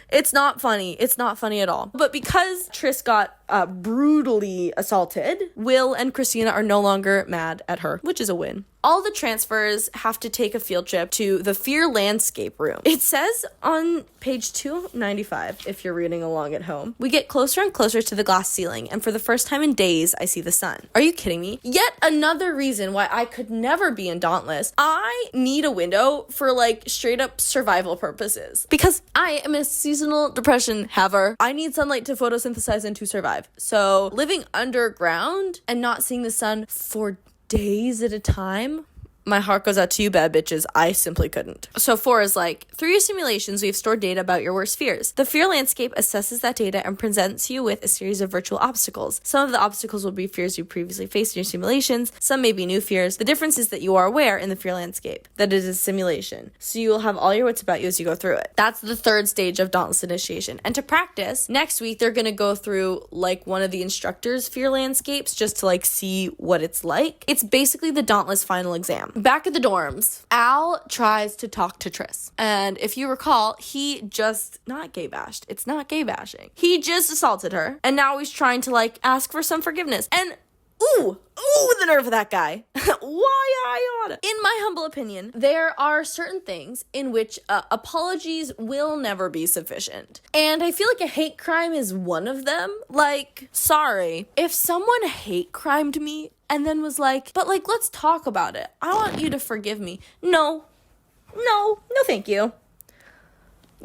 It's not funny. It's not funny at all. But because Triss got brutally assaulted, Will and Christina are no longer mad at her, which is a win. All the transfers have to take a field trip to the Fear Landscape Room. It says on page 295, if you're reading along at home, we get closer and closer to the glass ceiling, and for the first time in days, I see the sun. Are you kidding me? Yet another reason why I could never be in Dauntless. I need a window for like straight up survival purposes because I am a seasonal depression haver. I need sunlight to photosynthesize and to survive. So living underground and not seeing the sun for days at a time, my heart goes out to you, bad bitches. I simply couldn't. So 4 is like, through your simulations, we've stored data about your worst fears. The fear landscape assesses that data and presents you with a series of virtual obstacles. Some of the obstacles will be fears you previously faced in your simulations. Some may be new fears. The difference is that you are aware in the fear landscape that it is a simulation. So you will have all your wits about you as you go through it. That's the 3rd stage of Dauntless initiation. And to practice, next week, they're going to go through like one of the instructor's fear landscapes just to like see what it's like. It's basically the Dauntless final exam. Back at the dorms, Al tries to talk to Tris. And if you recall, he just, not gay bashed. It's not gay bashing. He just assaulted her. And now he's trying to like ask for some forgiveness. And ooh, the nerve of that guy. Why I oughta. In my humble opinion, there are certain things in which apologies will never be sufficient. And I feel like a hate crime is one of them. Like, sorry. If someone hate crimed me and then was like, but like, let's talk about it. I want you to forgive me. No, thank you.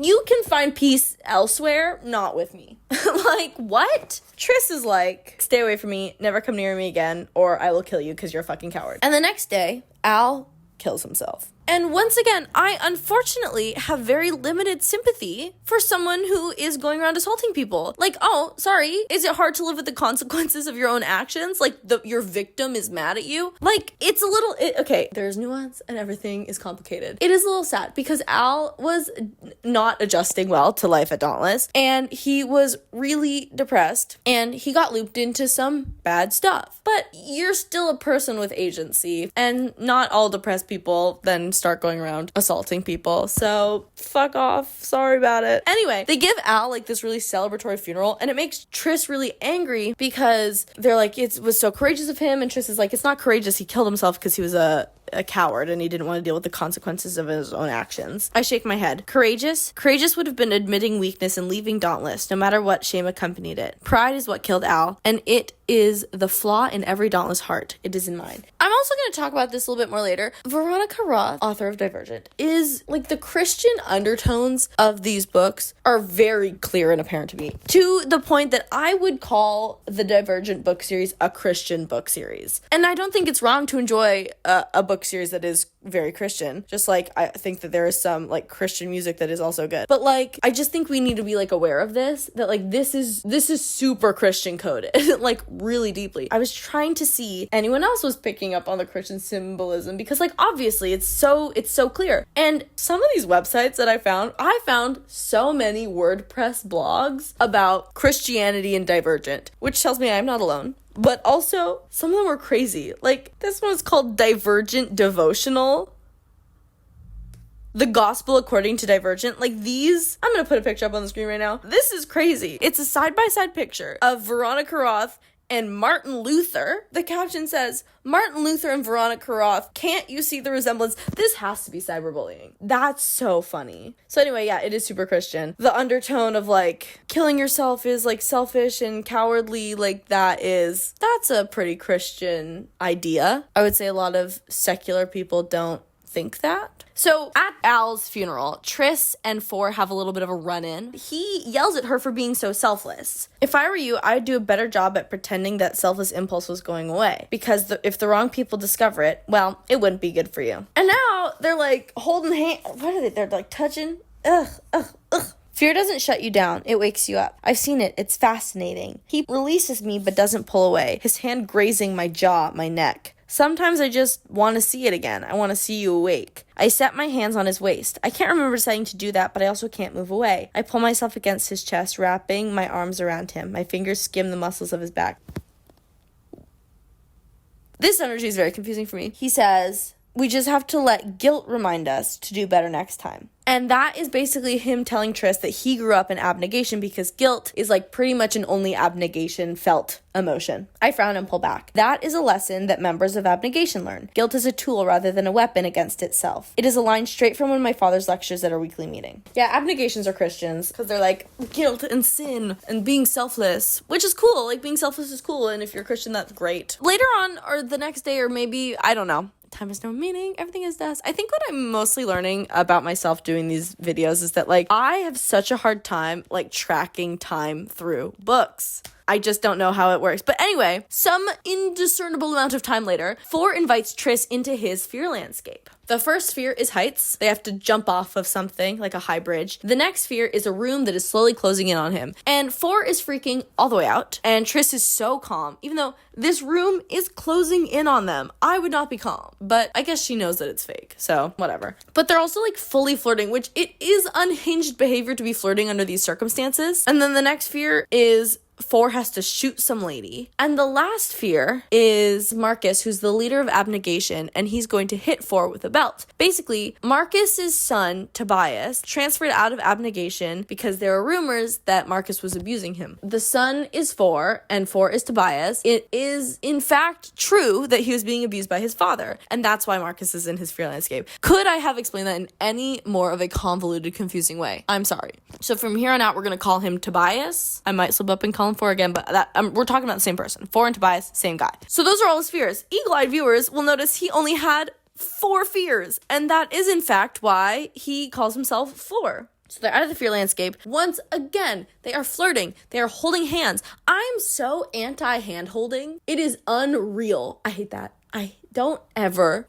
You can find peace elsewhere, not with me. Like, what? Tris is like, stay away from me, never come near me again, or I will kill you because you're a fucking coward. And the next day, Al kills himself. And once again, I unfortunately have very limited sympathy for someone who is going around assaulting people. Like, oh, sorry, is it hard to live with the consequences of your own actions? Like, your victim is mad at you? Like, it's a little, okay, there's nuance and everything is complicated. It is a little sad because Al was not adjusting well to life at Dauntless, and he was really depressed, and he got looped into some bad stuff. But you're still a person with agency, and not all depressed people then start going around assaulting people. So fuck off. Sorry about it. Anyway, they give Al like this really celebratory funeral, and it makes Tris really angry because they're like, it was so courageous of him, and Tris is like, it's not courageous. He killed himself because he was a coward and he didn't want to deal with the consequences of his own actions. I shake my head. Courageous would have been admitting weakness and leaving Dauntless, no matter what shame accompanied it. Pride is what killed Al, and it is the flaw in every Dauntless heart. It is in mine. I'm also going to talk about this a little bit more later. Veronica Roth, author of Divergent, is like the Christian undertones of these books are very clear and apparent to me, to the point that I would call the Divergent book series a Christian book series. And I don't think it's wrong to enjoy a book series that is very Christian, just like I think that there is some like Christian music that is also good, but like I just think we need to be like aware of this, that like this is super Christian coded like really deeply. I was trying to see anyone else was picking up on the Christian symbolism, because like obviously it's so clear. And some of these websites that I found so many WordPress blogs about Christianity and Divergent, which tells me I'm not alone. But also, some of them were crazy. Like, this one was called Divergent Devotional. The Gospel According to Divergent. Like, these, I'm going to put a picture up on the screen right now. This is crazy. It's a side-by-side picture of Veronica Roth and Martin Luther. The caption says, Martin Luther and Veronica Roth, can't you see the resemblance? This has to be cyberbullying. That's so funny. So anyway, yeah, it is super Christian. The undertone of like killing yourself is like selfish and cowardly, like that's a pretty Christian idea. I would say a lot of secular people don't think that. So at Al's funeral, Tris and Four have a little bit of a run-in. He yells at her for being so selfless. If I were you, I'd do a better job at pretending that selfless impulse was going away, because if the wrong people discover it, well, it wouldn't be good for you. And now they're like holding hands. What are they? They're like touching. Ugh. Fear doesn't shut you down, it wakes you up. I've seen it, it's fascinating. He releases me but doesn't pull away, his hand grazing my jaw, my neck. Sometimes I just want to see it again. I want to see you awake. I set my hands on his waist. I can't remember deciding to do that, but I also can't move away. I pull myself against his chest, wrapping my arms around him. My fingers skim the muscles of his back. This energy is very confusing for me. He says, we just have to let guilt remind us to do better next time. And that is basically him telling Tris that he grew up in abnegation, because guilt is like pretty much an only abnegation felt emotion. I frown and pull back. That is a lesson that members of abnegation learn. Guilt is a tool rather than a weapon against itself. It is a line straight from one of my father's lectures at our weekly meeting. Yeah, abnegations are Christians because they're like guilt and sin and being selfless, which is cool. Like being selfless is cool. And if you're a Christian, that's great. Later on, or the next day, or maybe, I don't know. Time has no meaning. Everything is dust. I think what I'm mostly learning about myself doing these videos is that like I have such a hard time like tracking time through books. I just don't know how it works. But anyway, some indiscernible amount of time later, Four invites Tris into his fear landscape. The first fear is heights. They have to jump off of something, like a high bridge. The next fear is a room that is slowly closing in on him. And Four is freaking all the way out. And Tris is so calm, even though this room is closing in on them. I would not be calm. But I guess she knows that it's fake, so whatever. But they're also like fully flirting, which it is unhinged behavior to be flirting under these circumstances. And then the next fear is 4 has to shoot some lady. And the last fear is Marcus, who's the leader of abnegation, and he's going to hit 4 with a belt. Basically, Marcus's son, Tobias, transferred out of abnegation because there were rumors that Marcus was abusing him. The son is 4, and 4 is Tobias. It is, in fact, true that he was being abused by his father, and that's why Marcus is in his fear landscape. Could I have explained that in any more of a convoluted, confusing way? I'm sorry. So from here on out, we're going to call him Tobias. I might slip up and call him 4 again, but we're talking about the same person. 4 and Tobias, same guy. So those are all his fears. Eagle-eyed viewers will notice he only had 4 fears, and that is, in fact, why he calls himself 4. So they're out of the fear landscape. Once again, they are flirting. They are holding hands. I'm so anti-hand holding. It is unreal. I hate that. Don't ever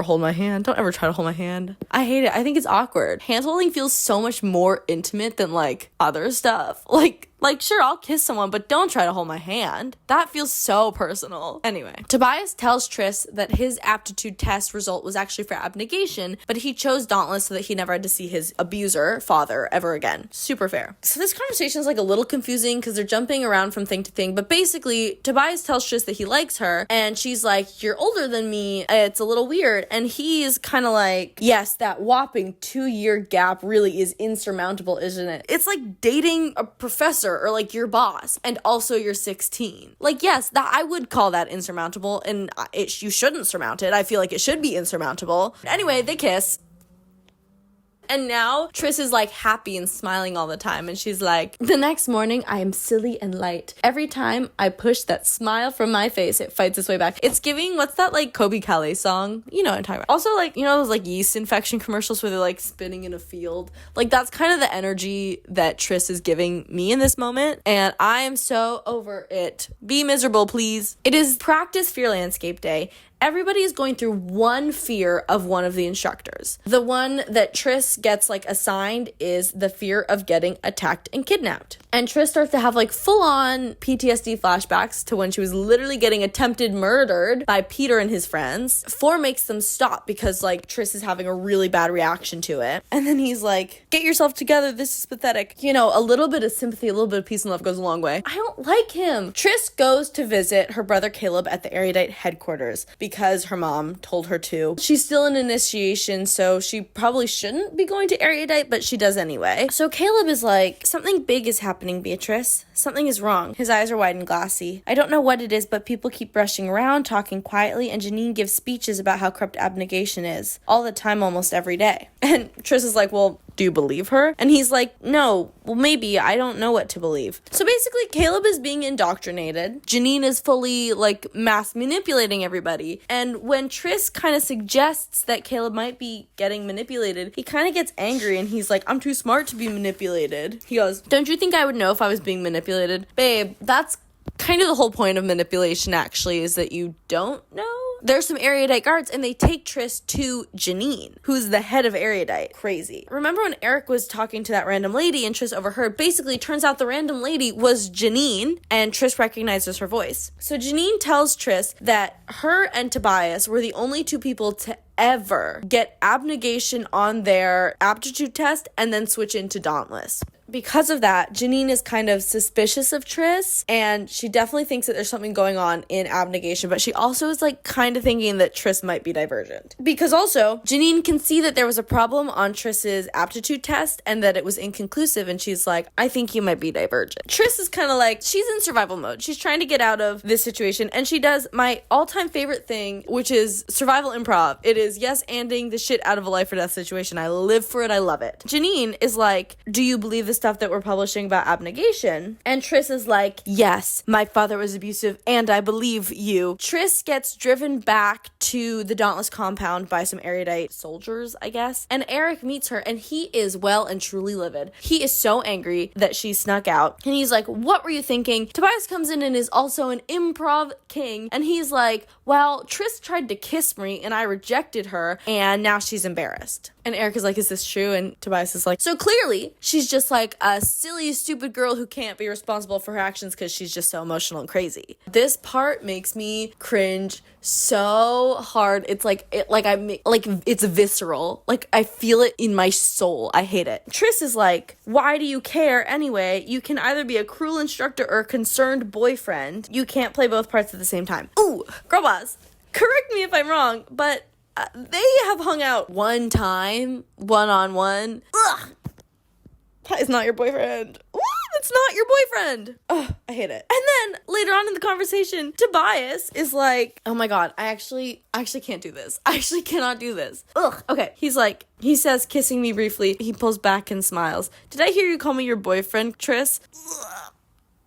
hold my hand. Don't ever try to hold my hand. I hate it. I think it's awkward. Hand holding feels so much more intimate than like other stuff. Like, sure, I'll kiss someone, but don't try to hold my hand. That feels so personal. Anyway, Tobias tells Tris that his aptitude test result was actually for abnegation, but he chose Dauntless so that he never had to see his abuser, father, ever again. Super fair. So this conversation is like a little confusing because they're jumping around from thing to thing, but basically, Tobias tells Tris that he likes her, and she's like, you're older than me. It's a little weird. And he's kind of like, yes, that whopping 2-year gap really is insurmountable, isn't it? It's like dating a professor or like your boss, and also you're 16. Like, yes, that I would call that insurmountable, and you shouldn't surmount it. I feel like it should be insurmountable. Anyway, they kiss. And now Tris is like happy and smiling all the time. And she's like, the next morning I am silly and light. Every time I push that smile from my face, it fights its way back. It's giving, what's that like Kobe Calais song? You know what I'm talking about. Also, like, you know those like yeast infection commercials where they're like spinning in a field? Like, that's kind of the energy that Tris is giving me in this moment. And I am so over it. Be miserable, please. It is practice fear landscape day. Everybody is going through one fear of one of the instructors. The one that Tris gets like assigned is the fear of getting attacked and kidnapped. And Tris starts to have like full-on PTSD flashbacks to when she was literally getting attempted murdered by Peter and his friends. 4 makes them stop because like Tris is having a really bad reaction to it. And then he's like, get yourself together, this is pathetic. You know, a little bit of sympathy, a little bit of peace and love goes a long way. I don't like him. Tris goes to visit her brother Caleb at the Erudite headquarters because her mom told her to. She's still in initiation, so she probably shouldn't be going to Erudite, but she does anyway. So Caleb is like, something big is happening, Beatrice. Something is wrong. His eyes are wide and glassy. I don't know what it is, but people keep rushing around, talking quietly, and Janine gives speeches about how corrupt abnegation is. All the time, almost every day. And Tris is like, well, do you believe her? And he's like, no, well, maybe. I don't know what to believe. So basically, Caleb is being indoctrinated. Janine is fully, like, mass manipulating everybody. And when Tris kind of suggests that Caleb might be getting manipulated, he kind of gets angry and he's like, I'm too smart to be manipulated. He goes, don't you think I would know if I was being manipulated? Babe, that's kind of the whole point of manipulation, actually, is that you don't know. There's some Erudite guards, and they take Tris to Janine, who's the head of Erudite. Crazy. Remember when Eric was talking to that random lady and Tris overheard? Basically, turns out the random lady was Janine, and Tris recognizes her voice. So Janine tells Tris that her and Tobias were the only 2 people to ever get abnegation on their aptitude test and then switch into Dauntless. Because of that, Janine is kind of suspicious of Tris, and she definitely thinks that there's something going on in abnegation, but she also is like kind of thinking that Tris might be divergent. Because also, Janine can see that there was a problem on Tris's aptitude test and that it was inconclusive, and she's like, I think you might be divergent. Tris is kind of like, she's in survival mode. She's trying to get out of this situation, and she does my all-time favorite thing, which is survival improv. It is yes-anding the shit out of a life or death situation. I live for it. I love it. Janine is like, do you believe the stuff that we're publishing about abnegation? And Tris is like, yes, my father was abusive and I believe you. Tris gets driven back to the Dauntless compound by some Erudite soldiers, I guess. And Eric meets her and he is well and truly livid. He is so angry that she snuck out. And he's like, what were you thinking? Tobias comes in and is also an improv king. And he's like, well, Tris tried to kiss me and I rejected her and now she's embarrassed. And Eric is like, is this true? And Tobias is like, so clearly she's just like, like a silly, stupid girl who can't be responsible for her actions because she's just so emotional and crazy. This part makes me cringe so hard. It's it's visceral. Like, I feel it in my soul. I hate it. Tris is like, why do you care anyway? You can either be a cruel instructor or a concerned boyfriend. You can't play both parts at the same time. Ooh, girl boss, correct me if I'm wrong, but they have hung out one time, one-on-one. Ugh. That is not your boyfriend. Ooh, that's not your boyfriend. Ugh, I hate it. And then later on in the conversation, Tobias is like, oh my God, I actually can't do this. I actually cannot do this. Ugh. Okay. He says, kissing me briefly. He pulls back and smiles. Did I hear you call me your boyfriend, Tris? Ugh.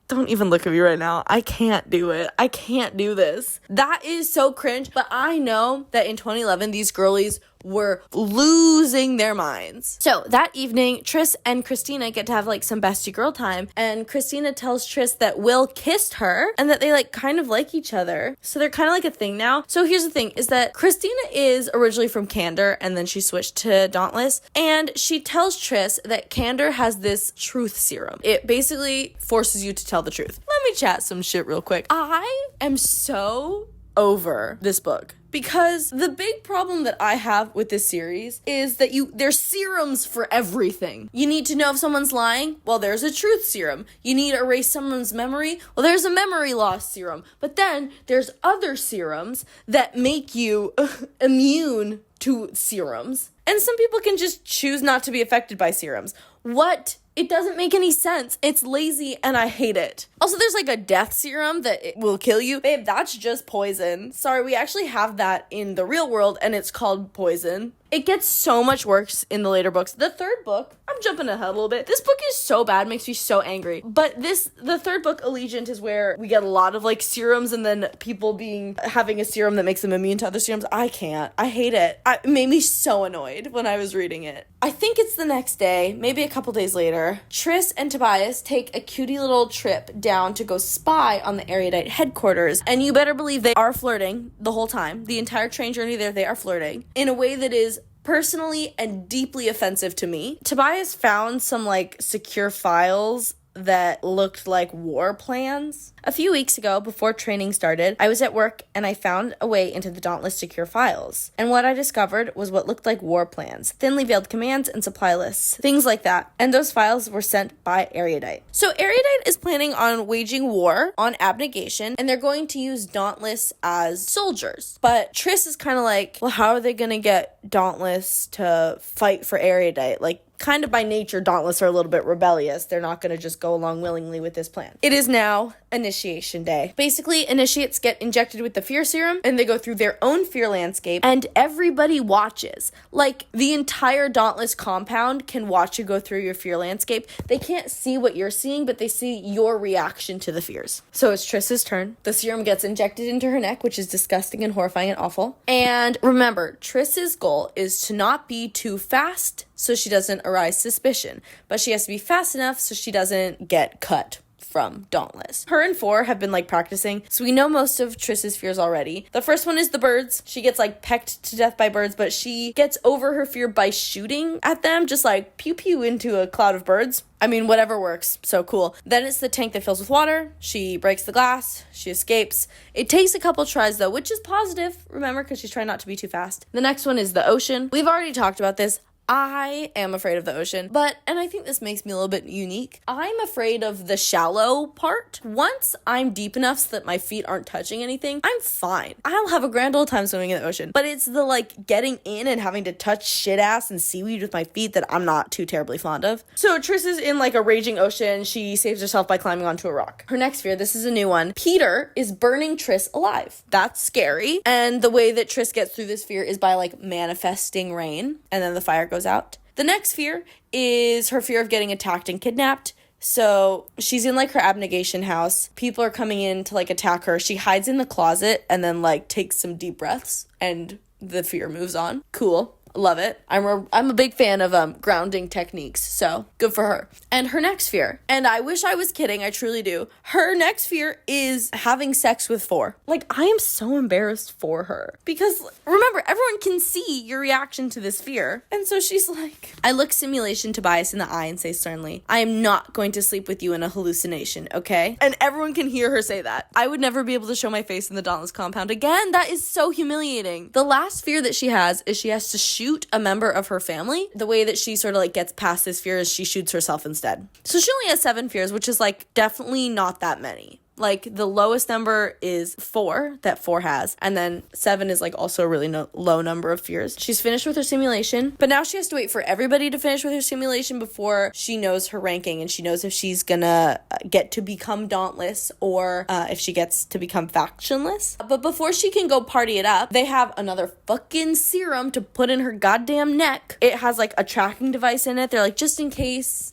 Don't even look at me right now. I can't do it. I can't do this. That is so cringe. But I know that in 2011, these girlies were losing their minds. So that evening, Tris and Christina get to have like some bestie girl time, and Christina tells Tris that Will kissed her and that they like kind of like each other. So they're kind of like a thing now. So here's the thing, is that Christina is originally from Candor and then she switched to Dauntless, and she tells Tris that Candor has this truth serum. It basically forces you to tell the truth. Let me chat some shit real quick. I am so over this book. Because the big problem that I have with this series is that there's serums for everything. You need to know if someone's lying? Well, there's a truth serum. You need to erase someone's memory? Well, there's a memory loss serum. But then there's other serums that make you immune to serums. And some people can just choose not to be affected by serums. What? It doesn't make any sense. It's lazy and I hate it. Also, there's like a death serum that it will kill you. Babe, that's just poison. Sorry, we actually have that in the real world and it's called poison. It gets so much worse in the later books. The third book, I'm jumping ahead a little bit. This book is so bad, makes me so angry. But the third book, Allegiant, is where we get a lot of like serums and then people having a serum that makes them immune to other serums. I can't. I hate it. It made me so annoyed when I was reading it. I think it's the next day, maybe a couple days later. Tris and Tobias take a cutie little trip down to go spy on the Erudite headquarters. And you better believe they are flirting the whole time. The entire train journey there, they are flirting in a way that is personally and deeply offensive to me. Tobias found some like secure files that looked like war plans. A few weeks ago, before training started, I was at work and I found a way into the Dauntless secure files. And what I discovered was what looked like war plans, thinly veiled commands and supply lists, things like that. And those files were sent by Erudite. So Erudite is planning on waging war on abnegation, and they're going to use Dauntless as soldiers. But Tris is kind of like, well, how are they going to get Dauntless to fight for Erudite? Like, kind of by nature, Dauntless are a little bit rebellious. They're not going to just go along willingly with this plan. It is now initiation day. Basically, initiates get injected with the fear serum, and they go through their own fear landscape, and everybody watches. Like, the entire Dauntless compound can watch you go through your fear landscape. They can't see what you're seeing, but they see your reaction to the fears. So it's Tris's turn. The serum gets injected into her neck, which is disgusting and horrifying and awful. And remember, Tris's goal is to not be too fast so she doesn't arise suspicion, but she has to be fast enough so she doesn't get cut from Dauntless. Her and Four have been like practicing, so we know most of Tris's fears already. The first one is the birds. She gets like pecked to death by birds, but she gets over her fear by shooting at them, just like pew pew into a cloud of birds. I mean, whatever works. So cool. Then it's the tank that fills with water. She breaks the glass. She escapes. It takes a couple tries though, which is positive, remember, because she's trying not to be too fast. The next one is the ocean. We've already talked about this. I am afraid of the ocean, and I think this makes me a little bit unique, I'm afraid of the shallow part. Once I'm deep enough so that my feet aren't touching anything, I'm fine. I'll have a grand old time swimming in the ocean, but it's the like getting in and having to touch shit ass and seaweed with my feet that I'm not too terribly fond of. So Tris is in like a raging ocean. She saves herself by climbing onto a rock. Her next fear, this is a new one. Peter is burning Tris alive. That's scary. And the way that Tris gets through this fear is by like manifesting rain, and then the fire goes out. The next fear is her fear of getting attacked and kidnapped. So she's in like her abnegation house. People are coming in to like attack her. She hides in the closet and then like takes some deep breaths and the fear moves on. Cool. Love it. I'm a big fan of grounding techniques, so good for her. And her next fear, and I wish I was kidding, I truly do. Her next fear is having sex with 4. Like, I am so embarrassed for her because remember, everyone can see your reaction to this fear. And so she's like, I look simulation Tobias in the eye and say sternly, I am not going to sleep with you in a hallucination, okay? And everyone can hear her say that. I would never be able to show my face in the Dauntless compound again. That is so humiliating. The last fear that she has is she has to shoot a member of her family. The way that she sort of like gets past this fear is she shoots herself instead. So she only has 7 fears, which is like definitely not that many. Like, the lowest number is 4, that 4 has, and then 7 is, like, also a really low number of fears. She's finished with her simulation, but now she has to wait for everybody to finish with her simulation before she knows her ranking, and she knows if she's gonna get to become Dauntless or if she gets to become factionless. But before she can go party it up, they have another fucking serum to put in her goddamn neck. It has, like, a tracking device in it. They're like, just in case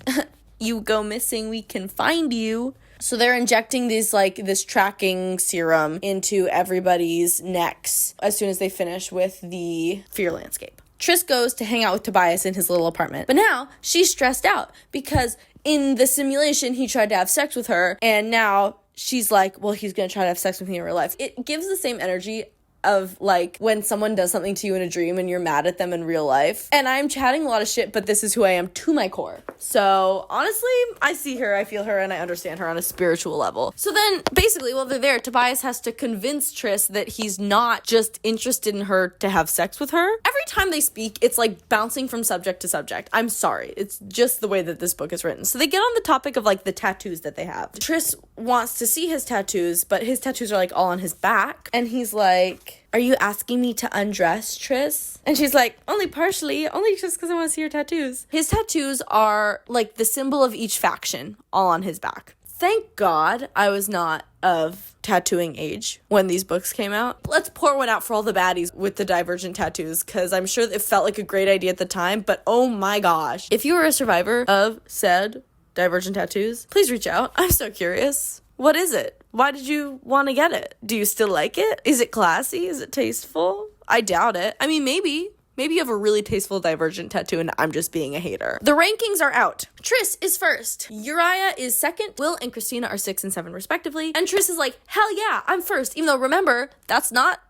you go missing, we can find you. So they're injecting this tracking serum into everybody's necks as soon as they finish with the fear landscape. Triss goes to hang out with Tobias in his little apartment. But now she's stressed out because in the simulation he tried to have sex with her, and now she's like, well, he's going to try to have sex with me in real life. It gives the same energy of like when someone does something to you in a dream and you're mad at them in real life. And I'm chatting a lot of shit, but this is who I am to my core. So honestly, I see her, I feel her, and I understand her on a spiritual level. So then basically while they're there, Tobias has to convince Triss that he's not just interested in her to have sex with her. Every time they speak, it's like bouncing from subject to subject. I'm sorry. It's just the way that this book is written. So they get on the topic of like the tattoos that they have. Triss wants to see his tattoos, but his tattoos are like all on his back. And he's like, are you asking me to undress, Triss? And she's like, only partially, only just because I want to see your tattoos. His tattoos are like the symbol of each faction, all on his back. Thank God I was not of tattooing age when these books came out. Let's pour one out for all the baddies with the Divergent tattoos, because I'm sure it felt like a great idea at the time, but oh my gosh. If you were a survivor of said Divergent tattoos, please reach out. I'm so curious. What is it? Why did you want to get it? Do you still like it? Is it classy? Is it tasteful? I doubt it. I mean, maybe you have a really tasteful Divergent tattoo and I'm just being a hater. The rankings are out. Triss is first. Uriah is second. Will and Christina are 6 and 7 respectively. And Triss is like, hell yeah, I'm first. Even though, remember, that's not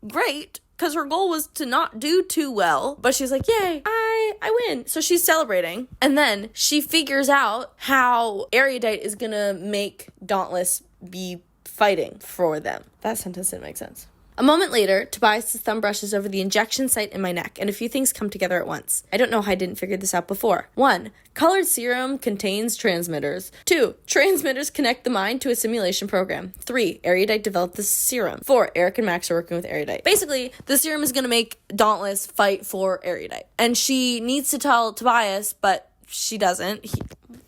great, because her goal was to not do too well. But she's like, yay, I win. So she's celebrating. And then she figures out how Erudite is gonna make Dauntless be fighting for them. That sentence didn't make sense. A moment later, Tobias' thumb brushes over the injection site in my neck, and a few things come together at once. I don't know how I didn't figure this out before. 1. Colored serum contains transmitters. 2. Transmitters connect the mind to a simulation program. 3. Erudite developed the serum. 4. Eric and Max are working with Erudite. Basically, the serum is going to make Dauntless fight for Erudite. And she needs to tell Tobias, but she doesn't.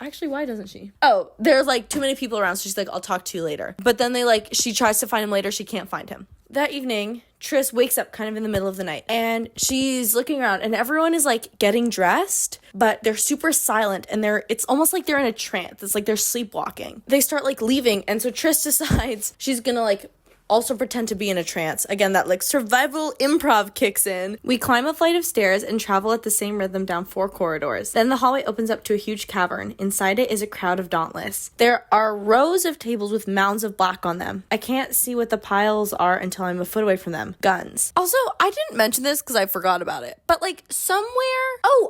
Actually, why doesn't she? Oh, there's like too many people around, so she's like, I'll talk to you later. But then she tries to find him later, she can't find him. That evening, Triss wakes up kind of in the middle of the night, and she's looking around, and everyone is like getting dressed, but they're super silent, and it's almost like they're in a trance. It's like they're sleepwalking. They start like leaving, and so Triss decides she's gonna like also pretend to be in a trance. Again, that like survival improv kicks in. We climb a flight of stairs and travel at the same rhythm down 4 corridors. Then the hallway opens up to a huge cavern. Inside it is a crowd of Dauntless. There are rows of tables with mounds of black on them. I can't see what the piles are until I'm a foot away from them. Guns. Also, I didn't mention this because I forgot about it, but like somewhere,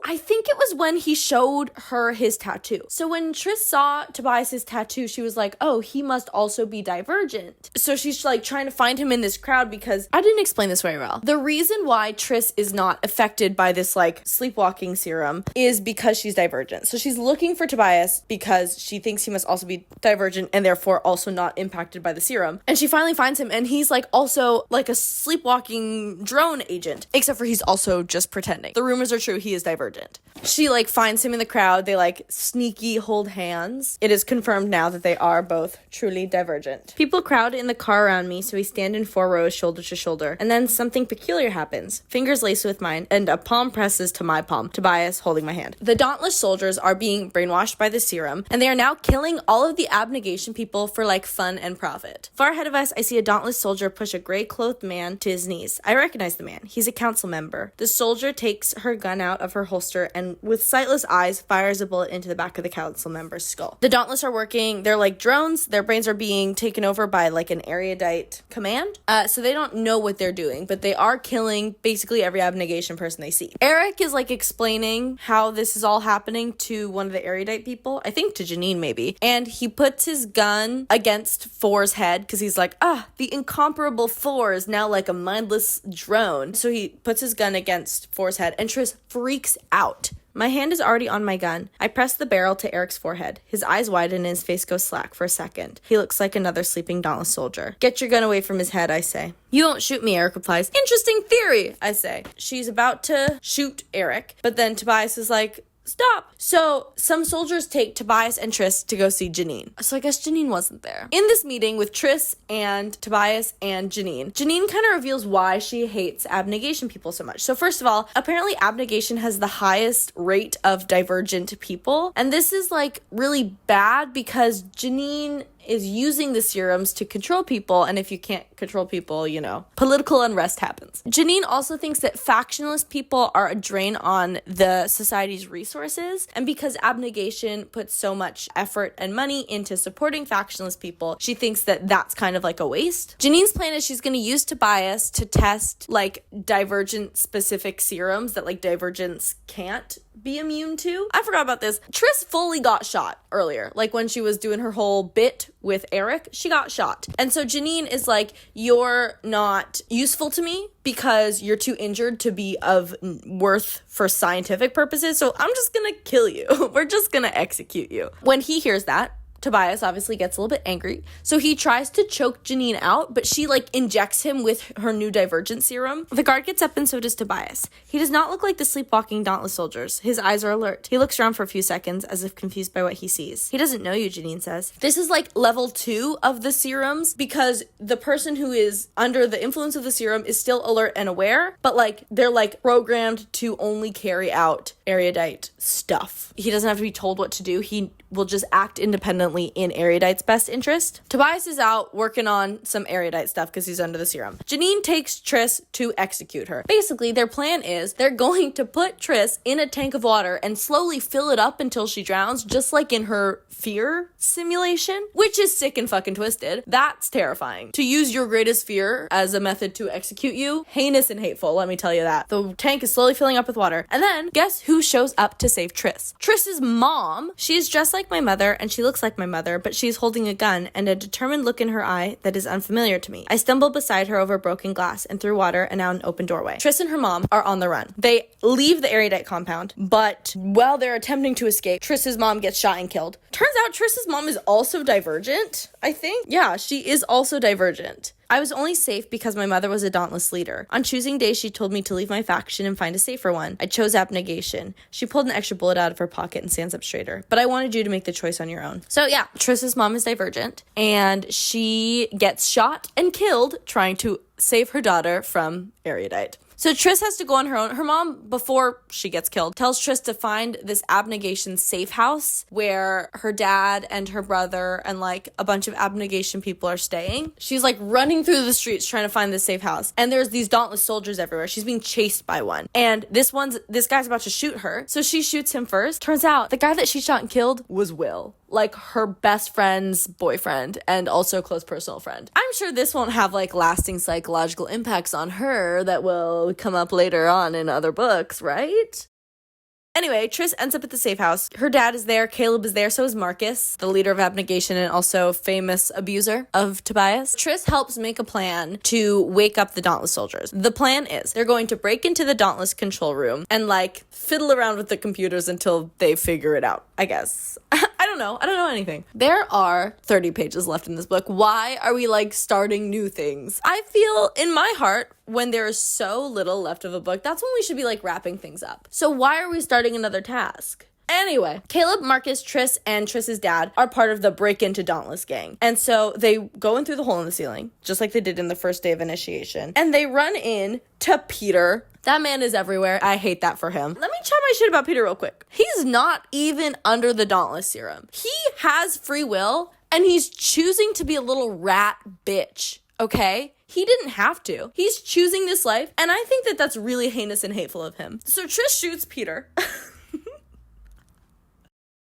I think it was when he showed her his tattoo. So when Triss saw Tobias's tattoo, she was like, oh, he must also be Divergent. So she's like trying to find him in this crowd, because I didn't explain this very well. The reason why Triss is not affected by this like sleepwalking serum is because she's Divergent. So she's looking for Tobias because she thinks he must also be Divergent and therefore also not impacted by the serum. And she finally finds him, and he's like also like a sleepwalking drone agent, except for he's also just pretending. The rumors are true, he is Divergent. She like finds him in the crowd. They like sneaky hold hands. It is confirmed now that they are both truly Divergent. People crowd in the car around me, me, so we stand in 4 rows, shoulder to shoulder. And then something peculiar happens. Fingers laced with mine, and a palm presses to my palm, Tobias holding my hand. The dauntless soldiers are being brainwashed by the serum, and they are now killing all of the abnegation people for like fun and profit. Far ahead of us, I see a dauntless soldier push a gray-clothed man to his knees. I recognize the man. He's a council member. The soldier takes her gun out of her holster and with sightless eyes fires a bullet into the back of the council member's skull. The dauntless are working. They're like drones. Their brains are being taken over by like an erudite command. So they don't know what they're doing, but they are killing basically every abnegation person they see. Eric is like explaining how this is all happening to one of the erudite people. I think to Janine maybe. And he puts his gun against Four's head because he's like, the incomparable Four is now like a mindless drone. So he puts his gun against Four's head and Triss freaks out. My hand is already on my gun. I press the barrel to Eric's forehead. His eyes widen and his face goes slack for a second. He looks like another sleeping dauntless soldier. Get your gun away from his head, I say. You won't shoot me, Eric replies. Interesting theory, I say. She's about to shoot Eric, but then Tobias is like, stop. So some soldiers take Tobias and Triss to go see Janine. So I guess Janine wasn't there. In this meeting with Triss and Tobias and Janine kind of reveals why she hates abnegation people so much. So first of all, apparently abnegation has the highest rate of divergent people. And this is like really bad because Janine is using the serums to control people, and if you can't control people, political unrest happens. Janine also thinks that factionalist people are a drain on the society's resources, and because abnegation puts so much effort and money into supporting factionalist people, she thinks that that's kind of like a waste. Janine's plan is she's going to use Tobias to test like divergent specific serums that like divergents can't be immune to. I forgot about this. Triss fully got shot earlier. Like when she was doing her whole bit with Eric, she got shot. And so Janine is like, you're not useful to me because you're too injured to be of worth for scientific purposes. So I'm just gonna kill you. We're just gonna execute you. When he hears that, Tobias obviously gets a little bit angry, so he tries to choke Janine out, but she like injects him with her new divergent serum. The guard gets up and so does Tobias. He does not look like the sleepwalking dauntless soldiers. His eyes are alert. He looks around for a few seconds as if confused by what he sees. He doesn't know you, Janine says. This is like level 2 of the serums because the person who is under the influence of the serum is still alert and aware, but like they're like programmed to only carry out erudite stuff. He doesn't have to be told what to do. He will just act independently in erudite's best interest. Tobias is out working on some erudite stuff because he's under the serum. Janine takes Triss to execute her. Basically, their plan is they're going to put Triss in a tank of water and slowly fill it up until she drowns, just like in her fear simulation, which is sick and fucking twisted. That's terrifying. To use your greatest fear as a method to execute you, heinous and hateful, let me tell you that. The tank is slowly filling up with water. And then, guess who shows up to save Triss? Triss's mom. She is dressed like my mother, and she looks like my mother, but she's holding a gun and a determined look in her eye that is unfamiliar to me. I stumble beside her over broken glass and through water and out an open doorway. Triss and her mom are on the run. They leave the erudite compound, but while they're attempting to escape, Triss's mom gets shot and killed. Turns out Triss's mom is also divergent, I think. Yeah, she is also divergent. I was only safe because my mother was a dauntless leader. On choosing day, she told me to leave my faction and find a safer one. I chose abnegation. She pulled an extra bullet out of her pocket and stands up straighter. But I wanted you to make the choice on your own. So yeah, Triss's mom is divergent, and she gets shot and killed trying to save her daughter from erudite. So Triss has to go on her own. Her mom, before she gets killed, tells Triss to find this abnegation safe house where her dad and her brother and like a bunch of abnegation people are staying. She's like running through the streets trying to find this safe house. And there's these dauntless soldiers everywhere. She's being chased by one. And this guy's about to shoot her. So she shoots him first. Turns out the guy that she shot and killed was Will. Like her best friend's boyfriend and also a close personal friend. I'm sure this won't have like lasting psychological impacts on her that will come up later on in other books, right? Anyway, Triss ends up at the safe house. Her dad is there, Caleb is there, so is Marcus, the leader of abnegation and also famous abuser of Tobias. Triss helps make a plan to wake up the dauntless soldiers. The plan is they're going to break into the dauntless control room and like fiddle around with the computers until they figure it out, I guess. I don't know anything. There are 30 pages left in this book. Why are we like starting new things? I feel in my heart when there is so little left of a book, that's when we should be like wrapping things up. So why are we starting another task? Anyway, Caleb, Marcus, Triss, and Triss's dad are part of the Break Into Dauntless gang. And so they go in through the hole in the ceiling, just like they did in the first day of initiation. And they run in to Peter. That man is everywhere. I hate that for him. Let me chat my shit about Peter real quick. He's not even under the Dauntless serum. He has free will, and he's choosing to be a little rat bitch, okay? He didn't have to. He's choosing this life, and I think that that's really heinous and hateful of him. So Triss shoots Peter.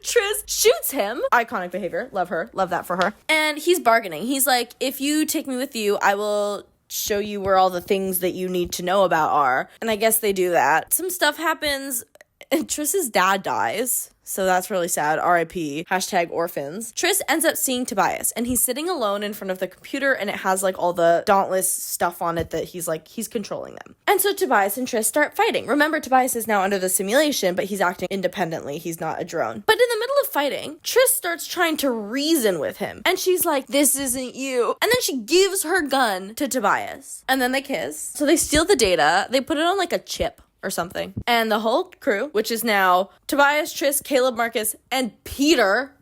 Triss shoots him. Iconic behavior. Love her. Love that for her. And he's bargaining. He's like, if you take me with you, I will show you where all the things that you need to know about are. And I guess they do that. Some stuff happens, and Triss's dad dies. So that's really sad. R.I.P. #orphans. Triss ends up seeing Tobias, and he's sitting alone in front of the computer, and it has like all the Dauntless stuff on it that he's controlling them. And so Tobias and Triss start fighting. Remember, Tobias is now under the simulation, but he's acting independently. He's not a drone. But in the middle of fighting, Triss starts trying to reason with him, and she's like, this isn't you. And then she gives her gun to Tobias, and then they kiss. So they steal the data. They put it on like a chip or something. And the whole crew, which is now Tobias, Triss, Caleb, Marcus, and Peter.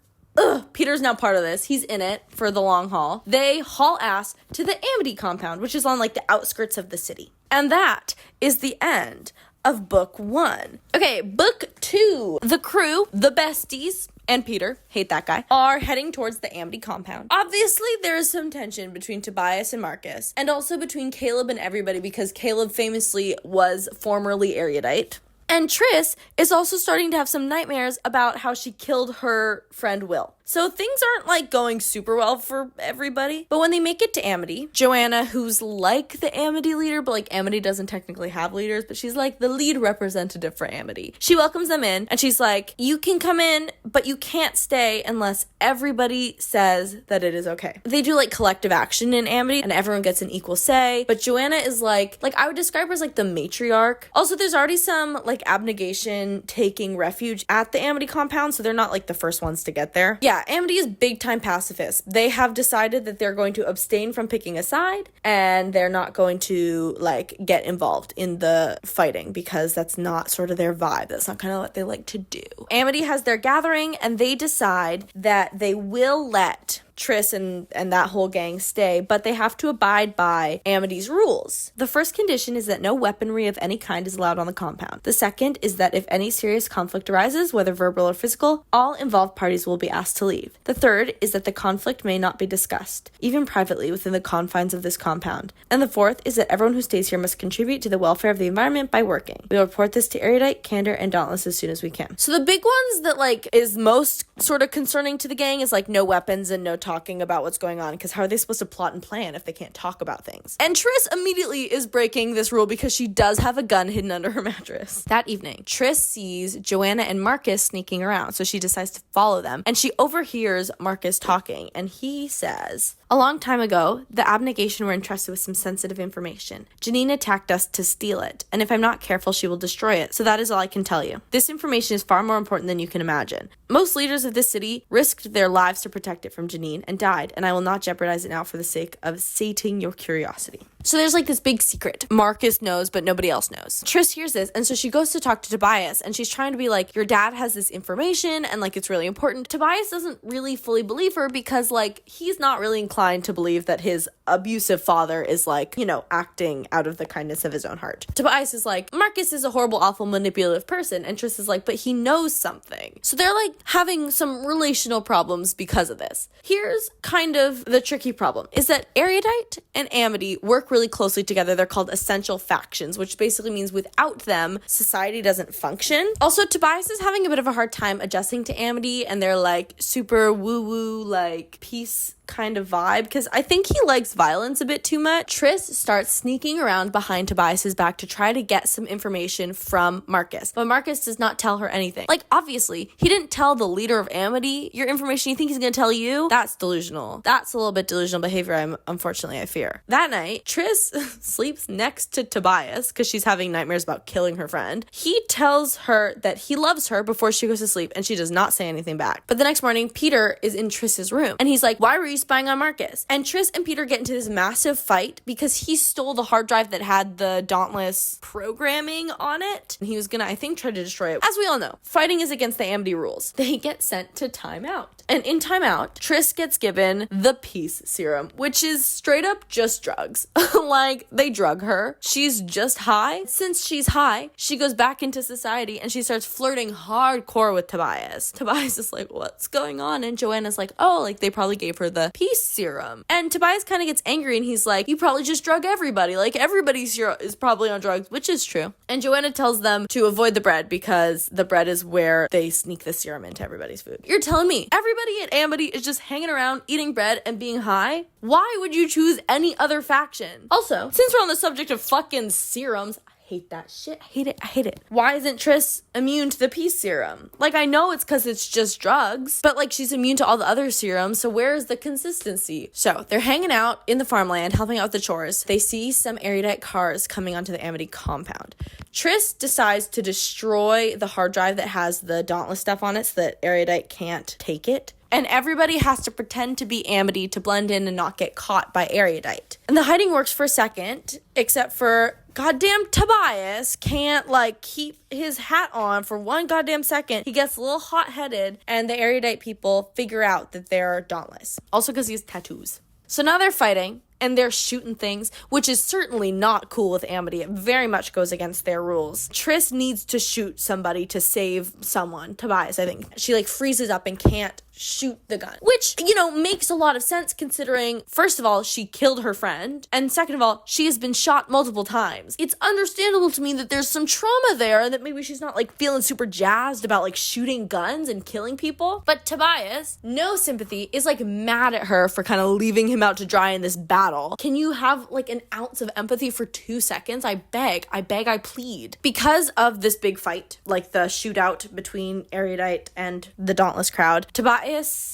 Peter's now part of this. He's in it for the long haul. They haul ass to the Amity compound, which is on like the outskirts of the city. And that is the end of book 1. Okay, book 2. The crew, the besties, and Peter, hate that guy, are heading towards the Amity compound. Obviously, there is some tension between Tobias and Marcus, and also between Caleb and everybody, because Caleb famously was formerly erudite. And Triss is also starting to have some nightmares about how she killed her friend Will. So things aren't like going super well for everybody. But when they make it to Amity, Joanna, who's like the Amity leader, but like Amity doesn't technically have leaders, but she's like the lead representative for Amity. She welcomes them in, and she's like, you can come in, but you can't stay unless everybody says that it is okay. They do like collective action in Amity, and everyone gets an equal say. But Joanna is like I would describe her as like the matriarch. Also, there's already some like abnegation taking refuge at the Amity compound, so they're not like the first ones to get there. Yeah, Amity is big time pacifists. They have decided that they're going to abstain from picking a side, and they're not going to like get involved in the fighting because that's not sort of their vibe. That's not kind of what they like to do. Amity has their gathering, and they decide that they will let Triss and that whole gang stay, but they have to abide by Amity's rules. The first condition is that no weaponry of any kind is allowed on the compound. The second is that if any serious conflict arises, whether verbal or physical, all involved parties will be asked to leave. The third is that the conflict may not be discussed, even privately, within the confines of this compound. And the fourth is that everyone who stays here must contribute to the welfare of the environment by working. We will report this to Erudite, Candor, and Dauntless as soon as we can. So the big ones that like is most sort of concerning to the gang is like no weapons and no talking about what's going on, because how are they supposed to plot and plan if they can't talk about things? And Triss immediately is breaking this rule because she does have a gun hidden under her mattress. That evening, Triss sees Joanna and Marcus sneaking around, so she decides to follow them, and she overhears Marcus talking, and he says, a long time ago, the abnegation were entrusted with some sensitive information. Janine attacked us to steal it, and if I'm not careful, she will destroy it, so that is all I can tell you. This information is far more important than you can imagine. Most leaders of this city risked their lives to protect it from Janine and died, and I will not jeopardize it now for the sake of sating your curiosity. So there's like this big secret. Marcus knows, but nobody else knows. Triss hears this, and so she goes to talk to Tobias, and she's trying to be like, your dad has this information, and like it's really important. Tobias doesn't really fully believe her because like he's not really inclined to believe that his abusive father is like, you know, acting out of the kindness of his own heart. Tobias is like, Marcus is a horrible, awful, manipulative person, and Triss is like, but he knows something. So they're like having some relational problems because of this. Here's kind of the tricky problem, is that Erudite and Amity work really closely together. They're called essential factions, which basically means without them, society doesn't function. Also, Tobias is having a bit of a hard time adjusting to Amity, and they're like super woo-woo, like peace kind of vibe, because I think he likes violence a bit too much. Triss starts sneaking around behind Tobias's back to try to get some information from Marcus, but Marcus does not tell her anything. Like, obviously, he didn't tell the leader of Amity your information. You think he's gonna tell you? That's delusional. That's a little bit delusional behavior, unfortunately, I fear. That night, Triss sleeps next to Tobias because she's having nightmares about killing her friend. He tells her that he loves her before she goes to sleep, and she does not say anything back. But the next morning, Peter is in Triss's room, and he's like, why were you she's spying on Marcus. And Triss and Peter get into this massive fight because he stole the hard drive that had the Dauntless programming on it. And he was gonna, I think, try to destroy it. As we all know, fighting is against the Amity rules. They get sent to timeout. And in timeout, Triss gets given the peace serum, which is straight up just drugs. Like, they drug her. She's just high. Since she's high, she goes back into society and she starts flirting hardcore with Tobias. Tobias is like, what's going on? And Joanna's like, oh, like they probably gave her the peace serum. And Tobias kind of gets angry and he's like, you probably just drug everybody. Like, everybody is probably on drugs, which is true. And Joanna tells them to avoid the bread because the bread is where they sneak the serum into everybody's food. You're telling me everybody at Amity is just hanging around, eating bread, and being high? Why would you choose any other faction? Also, since we're on the subject of fucking serums, I hate that shit. I hate it. Why isn't Triss immune to the peace serum? Like, I know it's because it's just drugs, but like she's immune to all the other serums, so where's the consistency? So they're hanging out in the farmland, helping out with the chores. They see some erudite cars coming onto the Amity compound. Triss decides to destroy the hard drive that has the Dauntless stuff on it so that erudite can't take it. And everybody has to pretend to be Amity to blend in and not get caught by erudite. And the hiding works for a second, except for goddamn Tobias can't, like, keep his hat on for one goddamn second. He gets a little hot-headed, and the erudite people figure out that they're Dauntless. Also because he has tattoos. So now they're fighting, and they're shooting things, which is certainly not cool with Amity. It very much goes against their rules. Triss needs to shoot somebody to save someone. Tobias, I think. She, like, freezes up and can't shoot the gun, which, you know, makes a lot of sense considering, first of all, she killed her friend, and second of all, she has been shot multiple times. It's understandable to me that there's some trauma there and that maybe she's not, like, feeling super jazzed about, like, shooting guns and killing people. But Tobias, no sympathy, is, like, mad at her for kind of leaving him out to dry in this battle. Can you have, like, an ounce of empathy for 2 seconds? I beg, I plead. Because of this big fight, like the shootout between erudite and the Dauntless crowd, Tobias,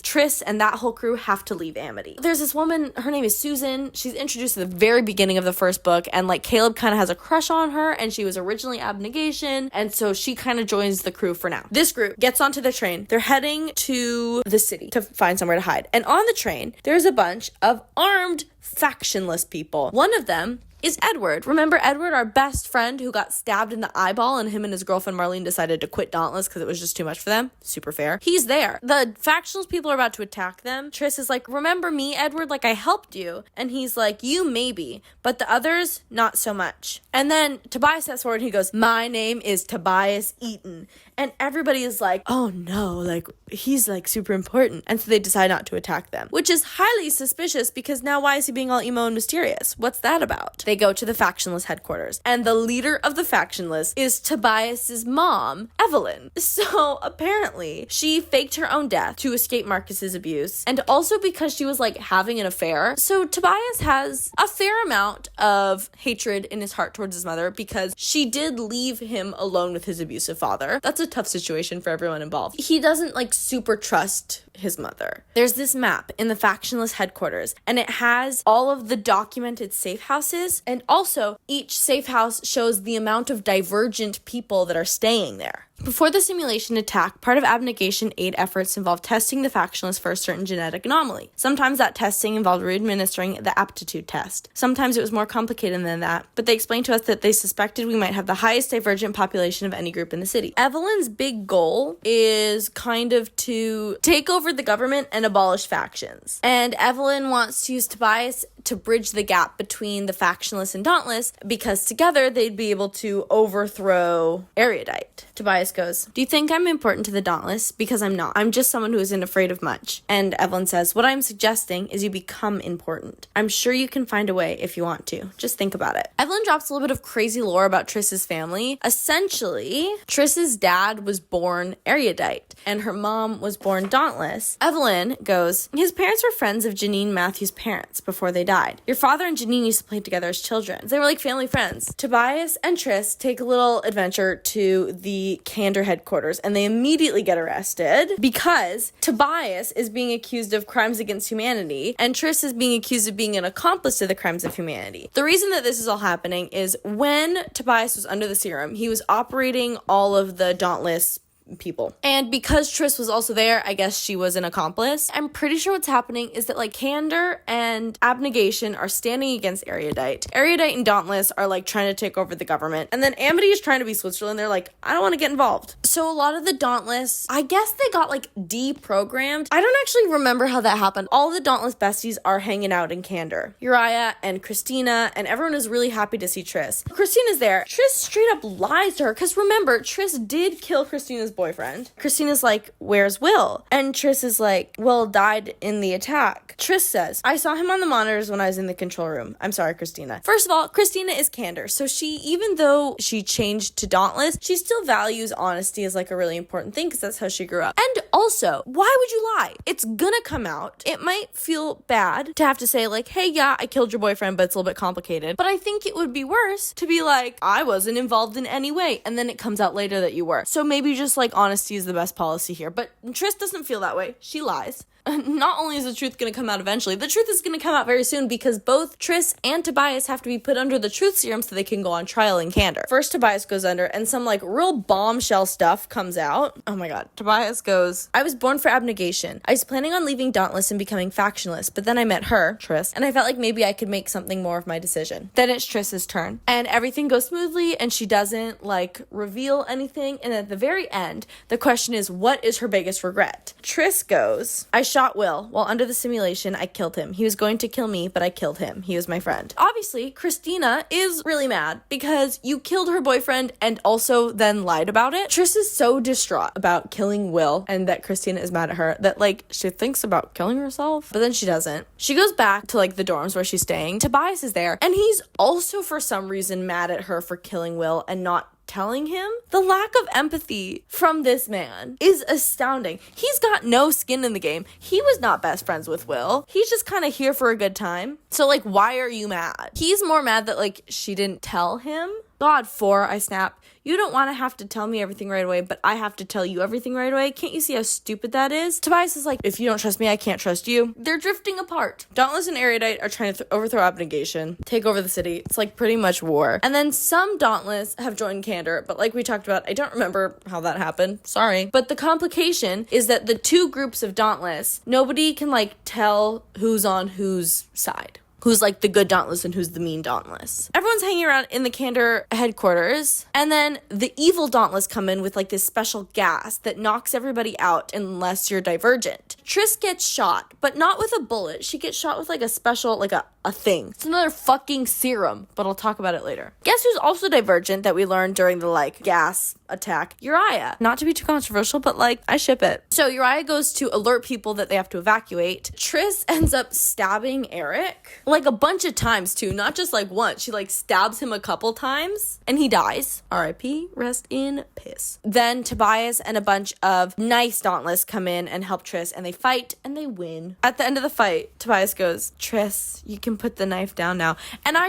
Triss, and that whole crew have to leave Amity. There's this woman, her name is Susan. She's introduced at the very beginning of the first book, and like Caleb kind of has a crush on her, and she was originally Abnegation, and so she kind of joins the crew for now. This group gets onto the train. They're heading to the city to find somewhere to hide. And on the train, there's a bunch of armed, factionless people. One of them is Edward. Remember Edward, our best friend who got stabbed in the eyeball and him and his girlfriend Marlene decided to quit Dauntless because it was just too much for them? Super fair. He's there. The factionless people are about to attack them. Triss is like, remember me, Edward? Like, I helped you. And he's like, you maybe, but the others, not so much. And then Tobias steps forward and he goes, my name is Tobias Eaton. And everybody is like, oh no, like, he's like super important. And so they decide not to attack them, which is highly suspicious because now why is he being all emo and mysterious? What's that about? They go to the factionless headquarters, and the leader of the factionless is Tobias's mom, Evelyn. So apparently she faked her own death to escape Marcus's abuse, and also because she was like having an affair. So Tobias has a fair amount of hatred in his heart towards his mother because she did leave him alone with his abusive father. That's a tough situation for everyone involved. He doesn't like super trust his mother. There's this map in the factionless headquarters, and it has all of the documented safe houses, and also each safe house shows the amount of divergent people that are staying there. Before the simulation attack, part of abnegation aid efforts involved testing the factionalists for a certain genetic anomaly. Sometimes that testing involved re-administering the aptitude test. Sometimes it was more complicated than that, but they explained to us that they suspected we might have the highest divergent population of any group in the city. Evelyn's big goal is kind of to take over the government and abolish factions. And Evelyn wants to use Tobias to bridge the gap between the factionalists and Dauntless because together they'd be able to overthrow erudite. Tobias goes, do you think I'm important to the Dauntless? Because I'm not. I'm just someone who isn't afraid of much. And Evelyn says, what I'm suggesting is you become important. I'm sure you can find a way if you want to. Just think about it. Evelyn drops a little bit of crazy lore about Triss's family. Essentially, Triss's dad was born erudite and her mom was born Dauntless. Evelyn goes, his parents were friends of Janine Matthews' parents before they died. Your father and Janine used to play together as children. They were like family friends. Tobias and Triss take a little adventure to the Candor headquarters, and they immediately get arrested because Tobias is being accused of crimes against humanity, and Triss is being accused of being an accomplice to the crimes of humanity. The reason that this is all happening is when Tobias was under the serum, he was operating all of the Dauntless people. And because Triss was also there, I guess she was an accomplice. I'm pretty sure what's happening is that like Candor and Abnegation are standing against Erudite. Erudite and Dauntless are like trying to take over the government. And then Amity is trying to be Switzerland. They're like, I don't want to get involved. So a lot of the Dauntless, I guess they got like deprogrammed. I don't actually remember how that happened. All the Dauntless besties are hanging out in Candor. Uriah and Christina, and everyone is really happy to see Triss. Christina's there. Triss straight up lies to her, because remember, Triss did kill Christina's boyfriend. Christina's like, where's Will? And Triss is like, Will died in the attack. Triss says, I saw him on the monitors when I was in the control room. I'm sorry, Christina. First of all, Christina is Candor, so she, even though she changed to Dauntless, she still values honesty as like a really important thing, because that's how she grew up. And also, why would you lie? It's gonna come out. It might feel bad to have to say like, hey, yeah, I killed your boyfriend, but it's a little bit complicated. But I think it would be worse to be like, I wasn't involved in any way, and then it comes out later that you were. So maybe just like honesty is the best policy here. But Triss doesn't feel that way. She lies. Not only is the truth going to come out eventually, the truth is going to come out very soon, because both Triss and Tobias have to be put under the truth serum so they can go on trial in Candor. First, Tobias goes under, and some like real bombshell stuff comes out. Oh my god. Tobias goes, I was born for abnegation. I was planning on leaving Dauntless and becoming factionless, but then I met her, Triss, and I felt like maybe I could make something more of my decision. Then it's Triss's turn, and everything goes smoothly, and she doesn't like reveal anything, and at the very end, the question is, what is her biggest regret? Triss goes, I shot Will. While under the simulation, I killed him. He was going to kill me, but I killed him. He was my friend. Obviously, Christina is really mad because you killed her boyfriend and also then lied about it. Triss is so distraught about killing Will and that Christina is mad at her that like she thinks about killing herself, but then she doesn't. She goes back to like the dorms where she's staying. Tobias is there, and he's also for some reason mad at her for killing Will and not telling him. The lack of empathy from this man is astounding. He's got no skin in the game. He was not best friends with Will. He's just kind of here for a good time. So like, why are you mad? He's more mad that like she didn't tell him. God, 4, I snap. You don't want to have to tell me everything right away, but I have to tell you everything right away. Can't you see how stupid that is? Tobias is like, if you don't trust me, I can't trust you. They're drifting apart. Dauntless and Erudite are trying to overthrow Abnegation, take over the city. It's like pretty much war. And then some Dauntless have joined Candor, but like we talked about, I don't remember how that happened. Sorry. But the complication is that the two groups of Dauntless, nobody can like tell who's on whose side. Who's like the good Dauntless and who's the mean Dauntless. Everyone's hanging around in the Candor headquarters, and then the evil Dauntless come in with like this special gas that knocks everybody out unless you're Divergent. Triss gets shot, but not with a bullet. She gets shot with like a special, like a thing. It's another fucking serum, but I'll talk about it later. Guess who's also Divergent that we learned during the like gas attack? Uriah. Not to be too controversial, but like I ship it. So Uriah goes to alert people that they have to evacuate. Triss ends up stabbing Eric like a bunch of times too, not just like once. She like stabs him a couple times and he dies. R.I.P. Rest in piss. Then Tobias and a bunch of nice Dauntless come in and help Triss, and they fight and they win. At the end of the fight, Tobias goes, Triss, you can put the knife down now. And I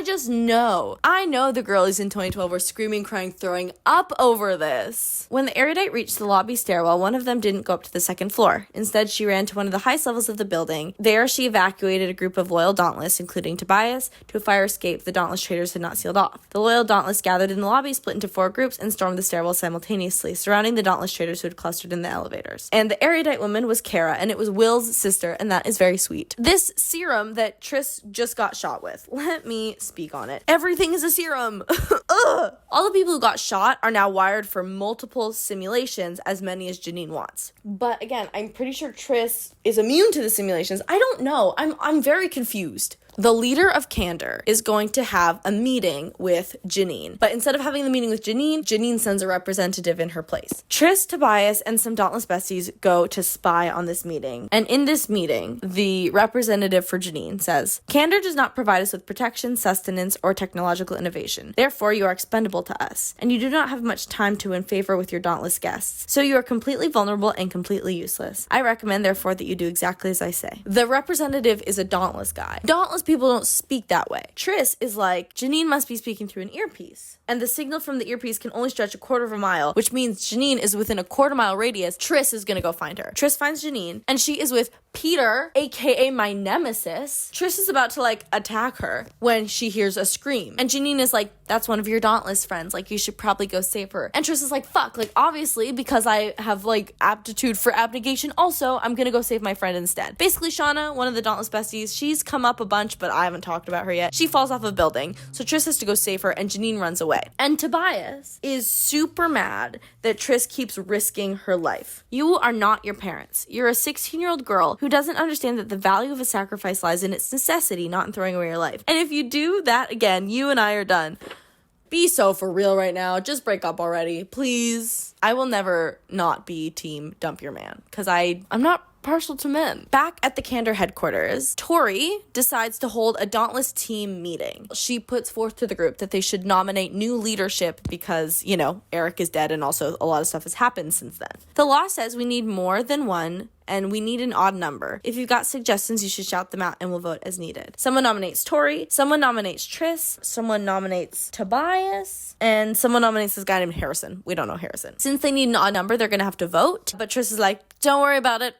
know the girlies in 2012 were screaming, crying, throwing up over this. When the Erudite reached the lobby stairwell, one of them didn't go up to the second floor. Instead, she ran to one of the highest levels of the building. There, she evacuated a group of loyal Dauntless, including Tobias, to a fire escape the Dauntless traitors had not sealed off. The loyal Dauntless gathered in the lobby, split into 4 groups, and stormed the stairwell simultaneously, surrounding the Dauntless traitors who had clustered in the elevators. And the Erudite woman was Kara, and it was Will's sister, and that is very sweet. This serum that Triss just got shot with, let me speak on it. Everything is a serum. Ugh. All the people who got shot are now wired for multiple simulations, as many as Janine wants. But again, I'm pretty sure Triss is immune to the simulations. I don't know. I'm very confused. The leader of Candor is going to have a meeting with Janine. But instead of having the meeting with Janine, Janine sends a representative in her place. Triss, Tobias, and some Dauntless besties go to spy on this meeting. And in this meeting, the representative for Janine says, Candor does not provide us with protection, sustenance, or technological innovation. Therefore, you are expendable to us, and you do not have much time to win favor with your Dauntless guests. So you are completely vulnerable and completely useless. I recommend, therefore, that you do exactly as I say. The representative is a Dauntless guy. Dauntless people don't speak that way. Triss is like, Janine must be speaking through an earpiece. And the signal from the earpiece can only stretch a quarter of a mile, which means Janine is within a quarter-mile radius. Triss is gonna go find her. Triss finds Janine, and she is with Peter, aka my nemesis. Triss is about to like attack her when she hears a scream. And Janine is like, that's one of your Dauntless friends. Like, you should probably go save her. And Triss is like, fuck, like, obviously, because I have, like, aptitude for abnegation, also, I'm gonna go save my friend instead. Basically, Shauna, one of the Dauntless besties, she's come up a bunch, but I haven't talked about her yet. She falls off a building, so Triss has to go save her, and Janine runs away. And Tobias is super mad that Triss keeps risking her life. You are not your parents. You're a 16-year-old girl who doesn't understand that the value of a sacrifice lies in its necessity, not in throwing away your life. And if you do that again, you and I are done. Be so for real right now. Just break up already, please. I will never not be team dump your man, because I'm not partial to men. Back at the Candor headquarters, Tori decides to hold a Dauntless team meeting. She puts forth to the group that they should nominate new leadership because, you know, Eric is dead and also a lot of stuff has happened since then. The law says we need more than one, and we need an odd number. If you've got suggestions, you should shout them out and we'll vote as needed. Someone nominates Tori, someone nominates Triss, someone nominates Tobias, and someone nominates this guy named Harrison. We don't know Harrison. Since they need an odd number, they're gonna have to vote, but Triss is like, don't worry about it.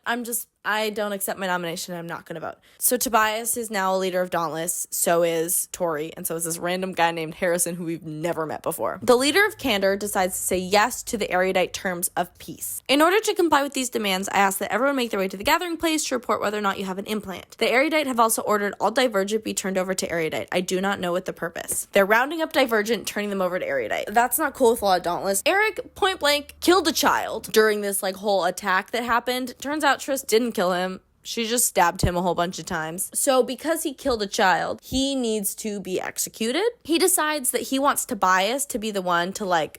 I don't accept my nomination. I'm not going to vote. So Tobias is now a leader of Dauntless. So is Tori. And so is this random guy named Harrison who we've never met before. The leader of Candor decides to say yes to the erudite terms of peace. In order to comply with these demands, I ask that everyone make their way to the gathering place to report whether or not you have an implant. The erudite have also ordered all Divergent be turned over to erudite. I do not know what the purpose. They're rounding up Divergent, turning them over to erudite. That's not cool with a lot of Dauntless. Eric, point blank, killed a child during this whole attack that happened. Turns out Triss didn't kill him. She just stabbed him a whole bunch of times. So because he killed a child, he needs to be executed. He decides that he wants Tobias to be the one to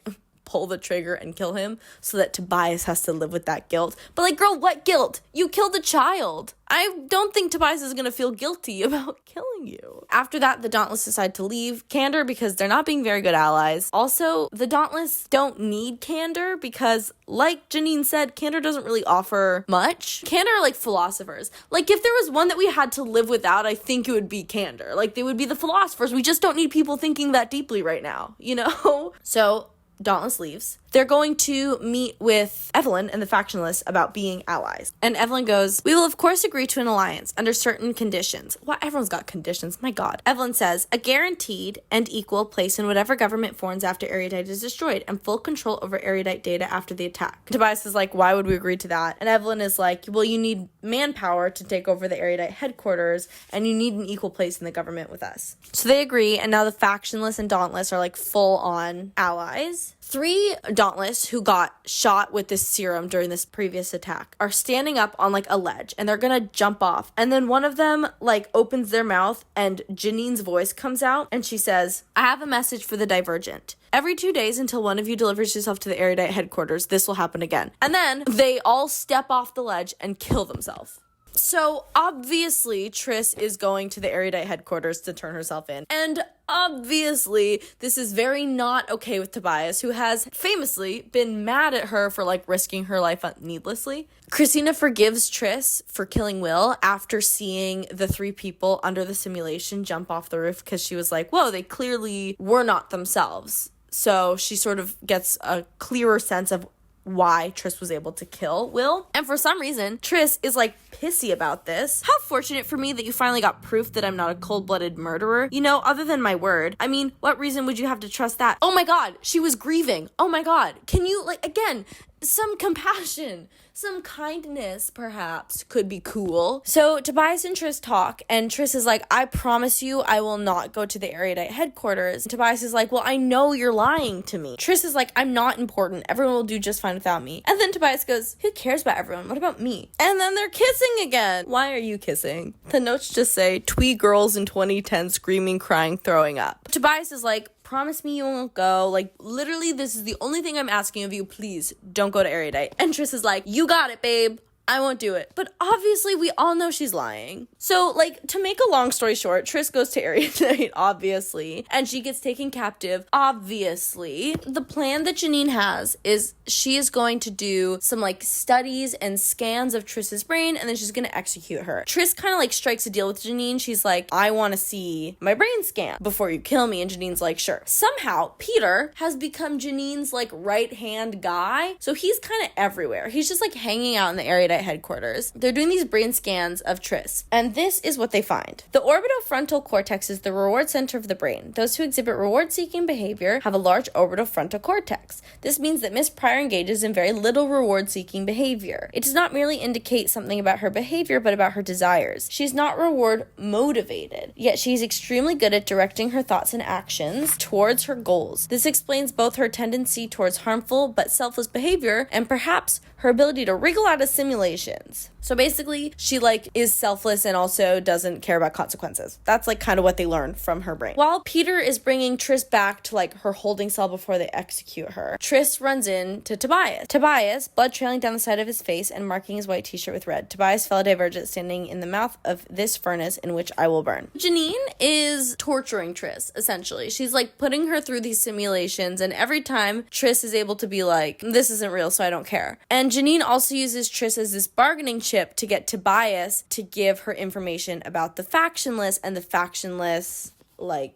pull the trigger and kill him so that Tobias has to live with that guilt. But girl, what guilt? You killed a child. I don't think Tobias is going to feel guilty about killing you. After that, the Dauntless decide to leave Candor because they're not being very good allies. Also, the Dauntless don't need Candor because, like Janine said, Candor doesn't really offer much. Candor are like philosophers. If there was one that we had to live without, I think it would be Candor. They would be the philosophers. We just don't need people thinking that deeply right now, you know? So Dauntless leaves. They're going to meet with Evelyn and the factionalists about being allies. And Evelyn goes, we will of course agree to an alliance under certain conditions. Why, everyone's got conditions, my god. Evelyn says, a guaranteed and equal place in whatever government forms after erudite is destroyed, and full control over erudite data after the attack. Tobias is like, why would we agree to that? And Evelyn is like, well, you need manpower to take over the erudite headquarters, and you need an equal place in the government with us. So they agree, and now the factionless and Dauntless are full-on allies. 3 Dauntless who got shot with this serum during this previous attack are standing up on a ledge, and they're gonna jump off. And then one of them opens their mouth, and Janine's voice comes out, and she says, I have a message for the Divergent. Every 2 days until one of you delivers yourself to the erudite headquarters, this will happen again. And then they all step off the ledge and kill themselves. So obviously Triss is going to the erudite headquarters to turn herself in. And obviously this is very not okay with Tobias, who has famously been mad at her for risking her life needlessly. Christina forgives Triss for killing Will after seeing the 3 people under the simulation jump off the roof, because she was like, whoa, they clearly were not themselves. So she sort of gets a clearer sense of why Triss was able to kill Will. And for some reason, Triss is pissy about this. How fortunate for me that you finally got proof that I'm not a cold-blooded murderer. You know, other than my word. I mean, what reason would you have to trust that? Oh my god, she was grieving. Oh my god. Can you, again, some compassion, some kindness, perhaps, could be cool. So Tobias and Triss talk, and Triss is like, I promise you I will not go to the erudite headquarters. And Tobias is like, well, I know you're lying to me. Triss is like, I'm not important. Everyone will do just fine without me. And then Tobias goes, who cares about everyone? What about me? And then they're kissing again. Why are you kissing? The notes just say, twee girls in 2010 screaming, crying, throwing up. Tobias is like, promise me you won't go. Literally, this is the only thing I'm asking of you. Please don't go to erudite. And Triss is like, you got it, babe. I won't do it. But obviously, we all know she's lying. So, to make a long story short, Triss goes to erudite, obviously, and she gets taken captive, obviously. The plan that Janine has is she is going to do some, studies and scans of Triss's brain, and then she's going to execute her. Triss kind of, strikes a deal with Janine. She's like, I want to see my brain scan before you kill me, and Janine's like, sure. Somehow, Peter has become Janine's, right-hand guy, so he's kind of everywhere. He's just, hanging out in the erudite at headquarters. They're doing these brain scans of Triss, and this is what they find. The orbitofrontal cortex is the reward center of the brain. Those who exhibit reward-seeking behavior have a large orbitofrontal cortex. This means that Miss Pryor engages in very little reward-seeking behavior. It does not merely indicate something about her behavior, but about her desires. She's not reward-motivated, yet she's extremely good at directing her thoughts and actions towards her goals. This explains both her tendency towards harmful but selfless behavior and perhaps her ability to wriggle out of simulations. So basically, she is selfless and also doesn't care about consequences. That's kind of what they learn from her brain. While Peter is bringing Triss back to her holding cell before they execute her, Triss runs into Tobias. Tobias, blood trailing down the side of his face and marking his white t-shirt with red. Tobias, fellow Divergent, standing in the mouth of this furnace in which I will burn. Janine is torturing Triss, essentially. She's putting her through these simulations, and every time Triss is able to be this isn't real, so I don't care. And Janine also uses Triss as this bargaining chip to get Tobias to give her information about the factionless and the factionless,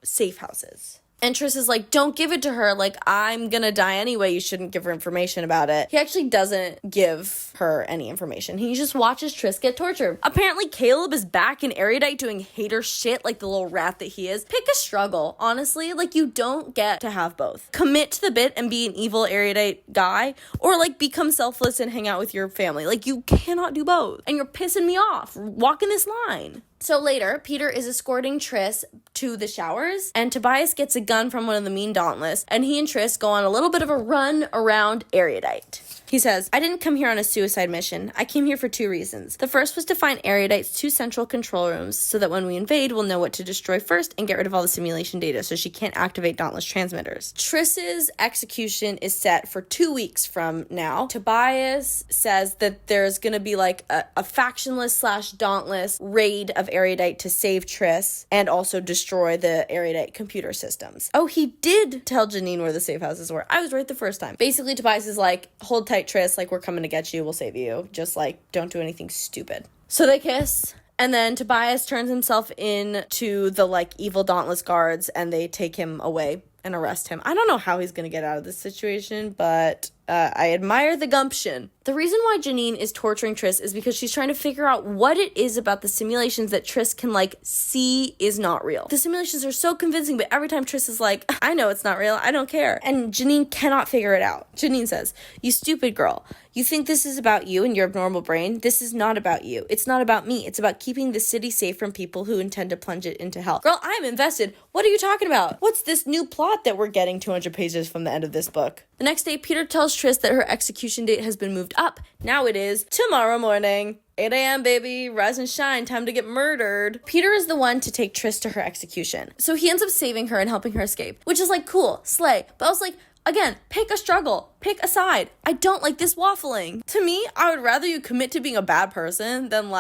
safe houses. And Triss is don't give it to her. I'm gonna die anyway. You shouldn't give her information about it. He actually doesn't give her any information. He just watches Triss get tortured. Apparently, Caleb is back in Erudite doing hater shit like the little rat that he is. Pick a struggle, honestly. You don't get to have both. Commit to the bit and be an evil Erudite guy, or become selfless and hang out with your family. You cannot do both. And you're pissing me off walking this line. So later, Peter is escorting Triss to the showers, and Tobias gets a gun from one of the mean Dauntless, and he and Triss go on a little bit of a run around Erudite. He says, I didn't come here on a suicide mission. I came here for 2 reasons. The first was to find Erudite's 2 central control rooms so that when we invade, we'll know what to destroy first and get rid of all the simulation data so she can't activate Dauntless transmitters. Triss's execution is set for 2 weeks from now. Tobias says that there's going to be a factionless / Dauntless raid of Erudite to save Triss and also destroy the Erudite computer systems. Oh, he did tell Janine where the safe houses were. I was right the first time. Basically, Tobias is hold tight, Triss, we're coming to get you, we'll save you. Just don't do anything stupid. So they kiss, and then Tobias turns himself in to the evil Dauntless guards, and they take him away and arrest him. I don't know how he's gonna get out of this situation, but I admire the gumption. The reason why Janine is torturing Triss is because she's trying to figure out what it is about the simulations that Triss can see is not real. The simulations are so convincing, but every time Triss is I know it's not real, I don't care. And Janine cannot figure it out. Janine says, you stupid girl. You think this is about you and your abnormal brain? This is not about you. It's not about me. It's about keeping the city safe from people who intend to plunge it into hell. Girl, I am invested. What are you talking about? What's this new plot that we're getting 200 pages from the end of this book? The next day, Peter tells Triss that her execution date has been moved up. Now it is tomorrow morning. 8 a.m., baby. Rise and shine. Time to get murdered. Peter is the one to take Triss to her execution. So he ends up saving her and helping her escape, which is cool, slay. But I was again, pick a struggle. Pick a side. I don't like this waffling. To me, I would rather you commit to being a bad person than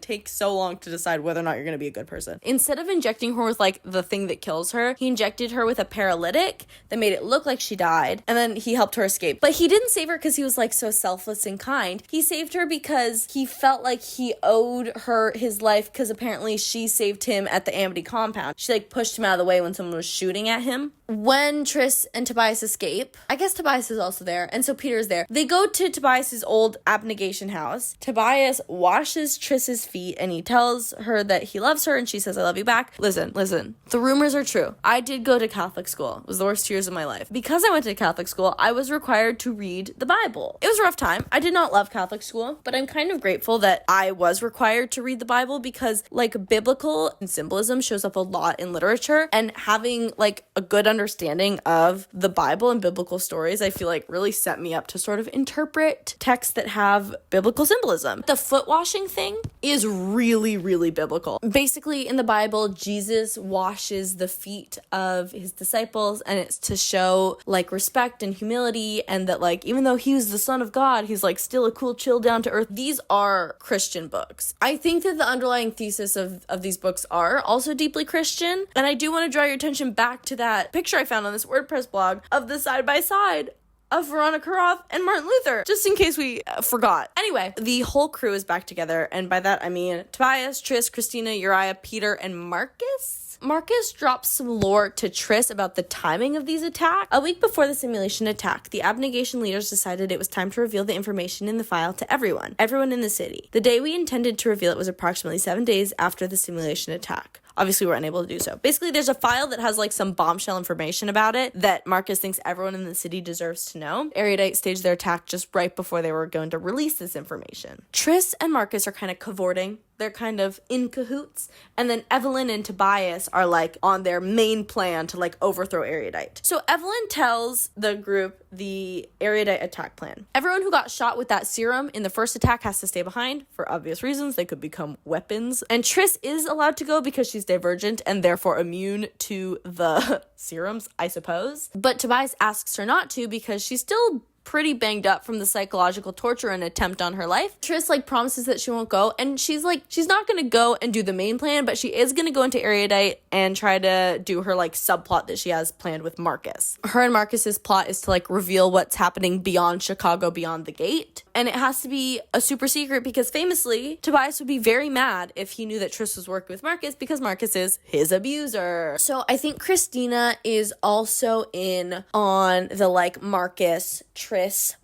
take so long to decide whether or not you're going to be a good person. Instead of injecting her with the thing that kills her, he injected her with a paralytic that made it look like she died, and then he helped her escape. But he didn't save her because he was so selfless and kind. He saved her because he felt like he owed her his life because apparently she saved him at the Amity compound. She pushed him out of the way when someone was shooting at him. When Triss and Tobias escape, I guess Tobias is also there, and so Peter's there. They go to Tobias's old abnegation house. Tobias washes Triss's feet, and he tells her that he loves her, and she says, I love you back. Listen. The rumors are true. I did go to Catholic school. It was the worst 2 years of my life. Because I went to Catholic school, I was required to read the Bible. It was a rough time. I did not love Catholic school, but I'm kind of grateful that I was required to read the Bible because, biblical symbolism shows up a lot in literature, and having, a good understanding of the Bible and biblical stories, I feel really set me up to sort of interpret texts that have biblical symbolism. The foot washing thing is really, really biblical. Basically, in the Bible, Jesus washes the feet of his disciples, and it's to show respect and humility, and that even though he was the son of God, he's still a cool, chill, down to earth. These are Christian books. I think that the underlying thesis of these books are also deeply Christian, and I do want to draw your attention back to that picture I found on this WordPress blog of the side by side of Veronica Roth and Martin Luther, just in case we forgot. Anyway, the whole crew is back together, and by that I mean Tobias, Tris, Christina, Uriah, Peter, and Marcus. Marcus drops some lore to Tris about the timing of these attacks. A week before the simulation attack, the abnegation leaders decided it was time to reveal the information in the file to everyone in the city. The day we intended to reveal it was approximately 7 days after the simulation attack. Obviously, we're unable to do so. Basically, there's a file that has like some bombshell information about it that Marcus thinks everyone in the city deserves to know. Erudite staged their attack just right before they were going to release this information. Tris and Marcus are kind of cavorting. They're kind of in cahoots. And then Evelyn and Tobias are like on their main plan to like overthrow Erudite. So Evelyn tells the group the Erudite attack plan. Everyone who got shot with that serum in the first attack has to stay behind for obvious reasons. They could become weapons. And Tris is allowed to go because she's divergent and therefore immune to the serums, I suppose. But Tobias asks her not to because she's still pretty banged up from the psychological torture and attempt on her life. Tris like promises that she won't go, and she's not gonna go and do the main plan, but she is gonna go into Erudite and try to do her like subplot that she has planned with Marcus. Her and Marcus's plot is to like reveal what's happening beyond Chicago, beyond the gate, and it has to be a super secret because famously Tobias would be very mad if he knew that Tris was working with Marcus because Marcus is his abuser. So I think Christina is also in on the like Marcus Tris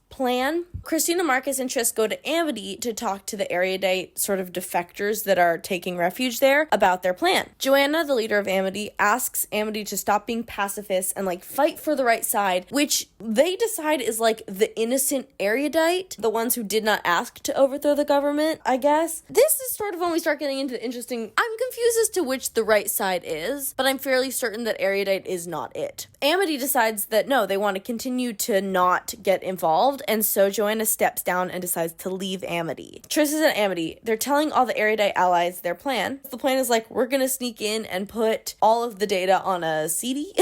plan. Christina, Marcus, and Tris go to Amity to talk to the erudite sort of defectors that are taking refuge there about their plan. Joanna, the leader of Amity, asks Amity to stop being pacifists and like fight for the right side, which they decide is like the innocent erudite, the ones who did not ask to overthrow the government, I guess. This is sort of when we start getting into the interesting. I'm confused as to which the right side is, but I'm fairly certain that erudite is not it. Amity decides that no, they want to continue to not get involved, and so Joanna steps down and decides to leave Amity. Tris is at Amity. They're telling all the erudite allies their plan. The plan is like, we're gonna sneak in and put all of the data on a CD.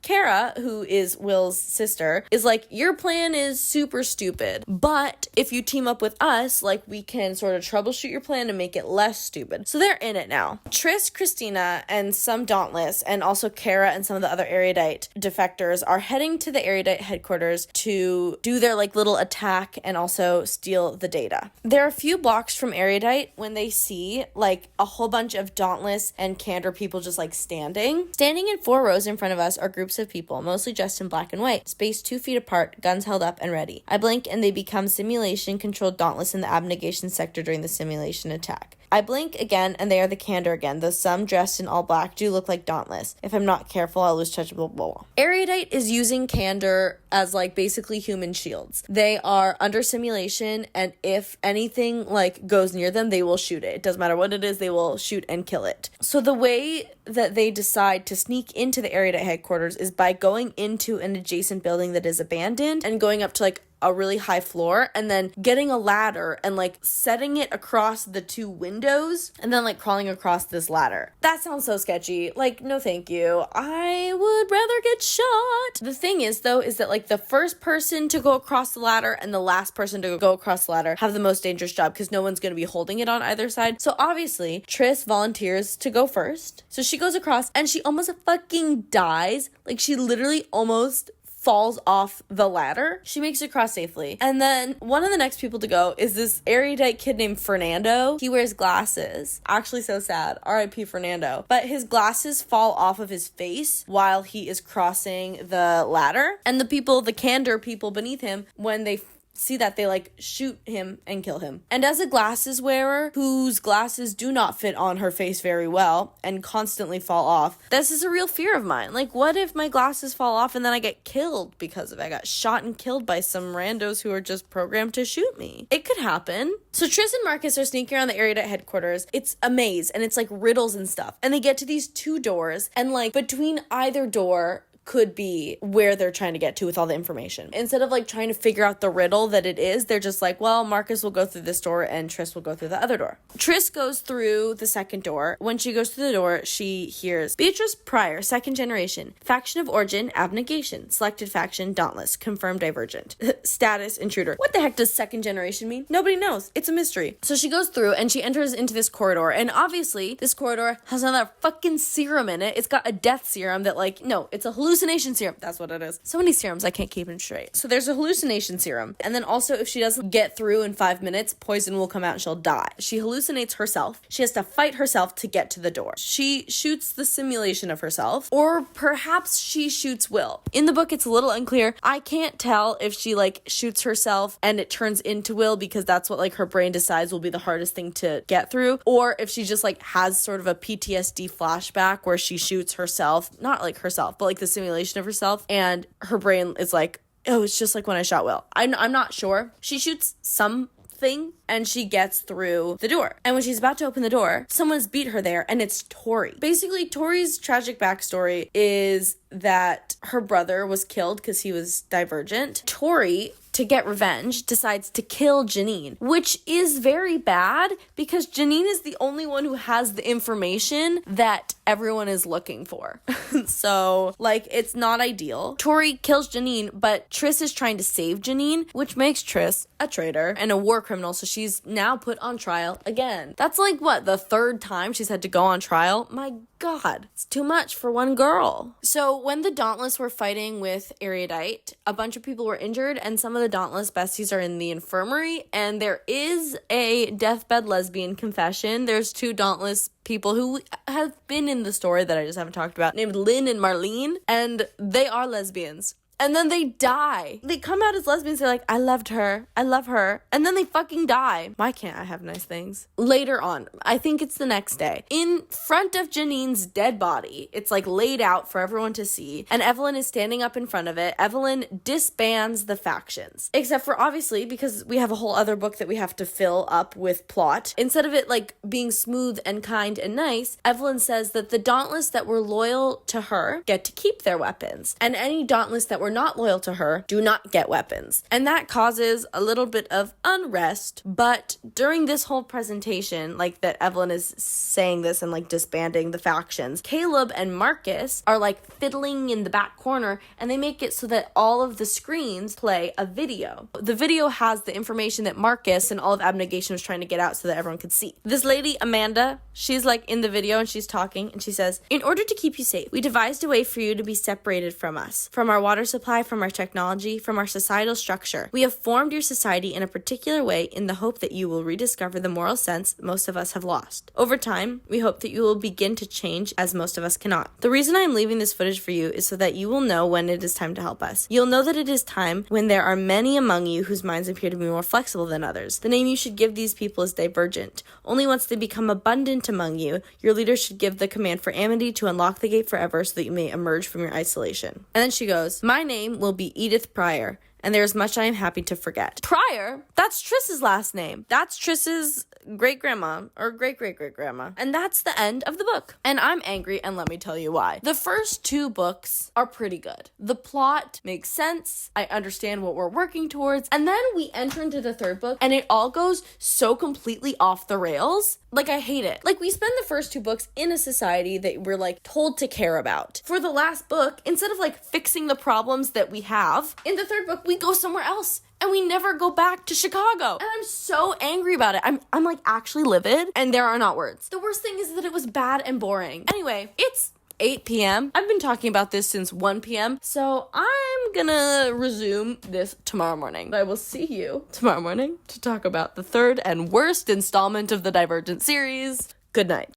Kara, who is Will's sister, is like, your plan is super stupid, but if you team up with us, like, we can sort of troubleshoot your plan and make it less stupid. So they're in it now. Tris, Christina, and some Dauntless, and also Kara and some of the other erudite defectors are heading to the erudite headquarters to do their like little attack and also steal the data. They're a few blocks from erudite when they see like a whole bunch of Dauntless and Candor people just like standing in 4 rows in front of us are groups of people, mostly dressed in black and white, spaced 2 feet apart, guns held up and ready. I blink and they become simulation controlled Dauntless in the abnegation sector during the simulation attack. I blink again, and they are the Candor again, though some dressed in all black do look like Dauntless. If I'm not careful, I'll lose touch, blah, blah, blah. Erudite is using Candor as, like, basically human shields. They are under simulation, and if anything, like, goes near them, they will shoot it. It doesn't matter what it is, they will shoot and kill it. So the way that they decide to sneak into the erudite headquarters is by going into an adjacent building that is abandoned and going up to, like, a really high floor and then getting a ladder and like setting it across the 2 windows and then like crawling across this ladder. That sounds so sketchy. Like, no thank you. I would rather get shot. The thing is though, is that like the first person to go across the ladder and the last person to go across the ladder have the most dangerous job because no one's going to be holding it on either side. So obviously Tris volunteers to go first. So she goes across and she almost fucking dies. Like she literally almost falls off the ladder. She makes it across safely. And then one of the next people to go is this erudite kid named Fernando. He wears glasses. Actually so sad. R.I.P. Fernando. But his glasses fall off of his face while he is crossing the ladder. And the Candor people beneath him, when they see that, they like shoot him and kill him. And as a glasses wearer whose glasses do not fit on her face very well and constantly fall off, this is a real fear of mine. Like, what if my glasses fall off and then I get killed because of it? I got shot and killed by some randos who are just programmed to shoot me. It could happen. So Tris and Marcus are sneaking around the erudite headquarters. It's a maze and it's like riddles and stuff. And they get to these 2 doors and like between either door could be where they're trying to get to with all the information. Instead of like trying to figure out the riddle that it is, they're just like, well, Marcus will go through this door and Tris will go through the other door. Tris goes through the second door. When she goes through the door, she hears Beatrice Pryor, 2nd generation, faction of origin, abnegation, selected faction, Dauntless, confirmed Divergent, status, intruder. What the heck does 2nd generation mean? Nobody knows. It's a mystery. So she goes through and she enters into this corridor, and obviously this corridor has another fucking serum in it. It's got a death serum that like, no, it's a hallucination hallucination serum. That's what it is. So many serums, I can't keep them straight. So there's a hallucination serum. And then also, if she doesn't get through in 5 minutes, poison will come out and she'll die. She hallucinates herself. She has to fight herself to get to the door. She shoots the simulation of herself, or perhaps she shoots Will. In the book, it's a little unclear. I can't tell if she like shoots herself and it turns into Will because that's what like her brain decides will be the hardest thing to get through, or if she just like has sort of a PTSD flashback where she shoots herself, not like herself, but like the simulation of herself, and her brain is like, oh, it's just like when I shot Will. I'm not sure. She shoots something and she gets through the door. And when she's about to open the door, someone's beat her there, and it's Tori. Basically, Tori's tragic backstory is that her brother was killed because he was Divergent. Tori, to get revenge, decides to kill Janine, which is very bad because Janine is the only one who has the information that everyone is looking for. So, like, it's not ideal. Tori kills Janine, but Triss is trying to save Janine, which makes Triss a traitor and a war criminal, so she's now put on trial again. That's like, what, the third time she's had to go on trial? My God, it's too much for one girl. So when the Dauntless were fighting with Erudite, a bunch of people were injured, and some of the Dauntless besties are in the infirmary, and there is a deathbed lesbian confession. There's 2 Dauntless people who have been in the story that I just haven't talked about, named Lynn and Marlene, and they are lesbians. And then they die. They come out as lesbians. They're like, I loved her. I love her. And then they fucking die. Why can't I have nice things? Later on, I think it's the next day, in front of Janine's dead body, it's like laid out for everyone to see, and Evelyn is standing up in front of it. Evelyn disbands the factions. Except for, obviously, because we have a whole other book that we have to fill up with plot. Instead of it like being smooth and kind and nice, Evelyn says that the Dauntless that were loyal to her get to keep their weapons. And any Dauntless that were not loyal to her do not get weapons. And that causes a little bit of unrest, but during this whole presentation, like that Evelyn is saying this and like disbanding the factions, Caleb and Marcus are like fiddling in the back corner, and they make it so that all of the screens play a video. The video has the information that Marcus and all of Abnegation was trying to get out so that everyone could see. This lady, Amanda, she's like in the video and she's talking, and she says, in order to keep you safe, we devised a way for you to be separated from us, from our water supply, from our technology, from our societal structure. We have formed your society in a particular way in the hope that you will rediscover the moral sense most of us have lost. Over time, we hope that you will begin to change as most of us cannot. The reason I am leaving this footage for you is so that you will know when it is time to help us. You'll know that it is time when there are many among you whose minds appear to be more flexible than others. The name you should give these people is Divergent. Only once they become abundant among you, your leaders should give the command for Amity to unlock the gate forever so that you may emerge from your isolation. And then she goes, my name will be Edith Pryor, and there is much I am happy to forget. Pryor? That's Triss's last name. That's Triss's great-grandma, or great-great-great-grandma. And that's the end of the book. And I'm angry, and let me tell you why. The first 2 books are pretty good. The plot makes sense. I understand what we're working towards. And then we enter into the 3rd book, and it all goes so completely off the rails. Like, I hate it. Like, we spend the first 2 books in a society that we're, like, told to care about. For the last book, instead of, like, fixing the problems that we have, in the 3rd book, we go somewhere else. And we never go back to Chicago. And I'm so angry about it. I'm like actually livid, and there are not words. The worst thing is that it was bad and boring. Anyway, it's 8 p.m. I've been talking about this since 1 p.m. So I'm gonna resume this tomorrow morning. I will see you tomorrow morning to talk about the 3rd and worst installment of the Divergent series. Good night.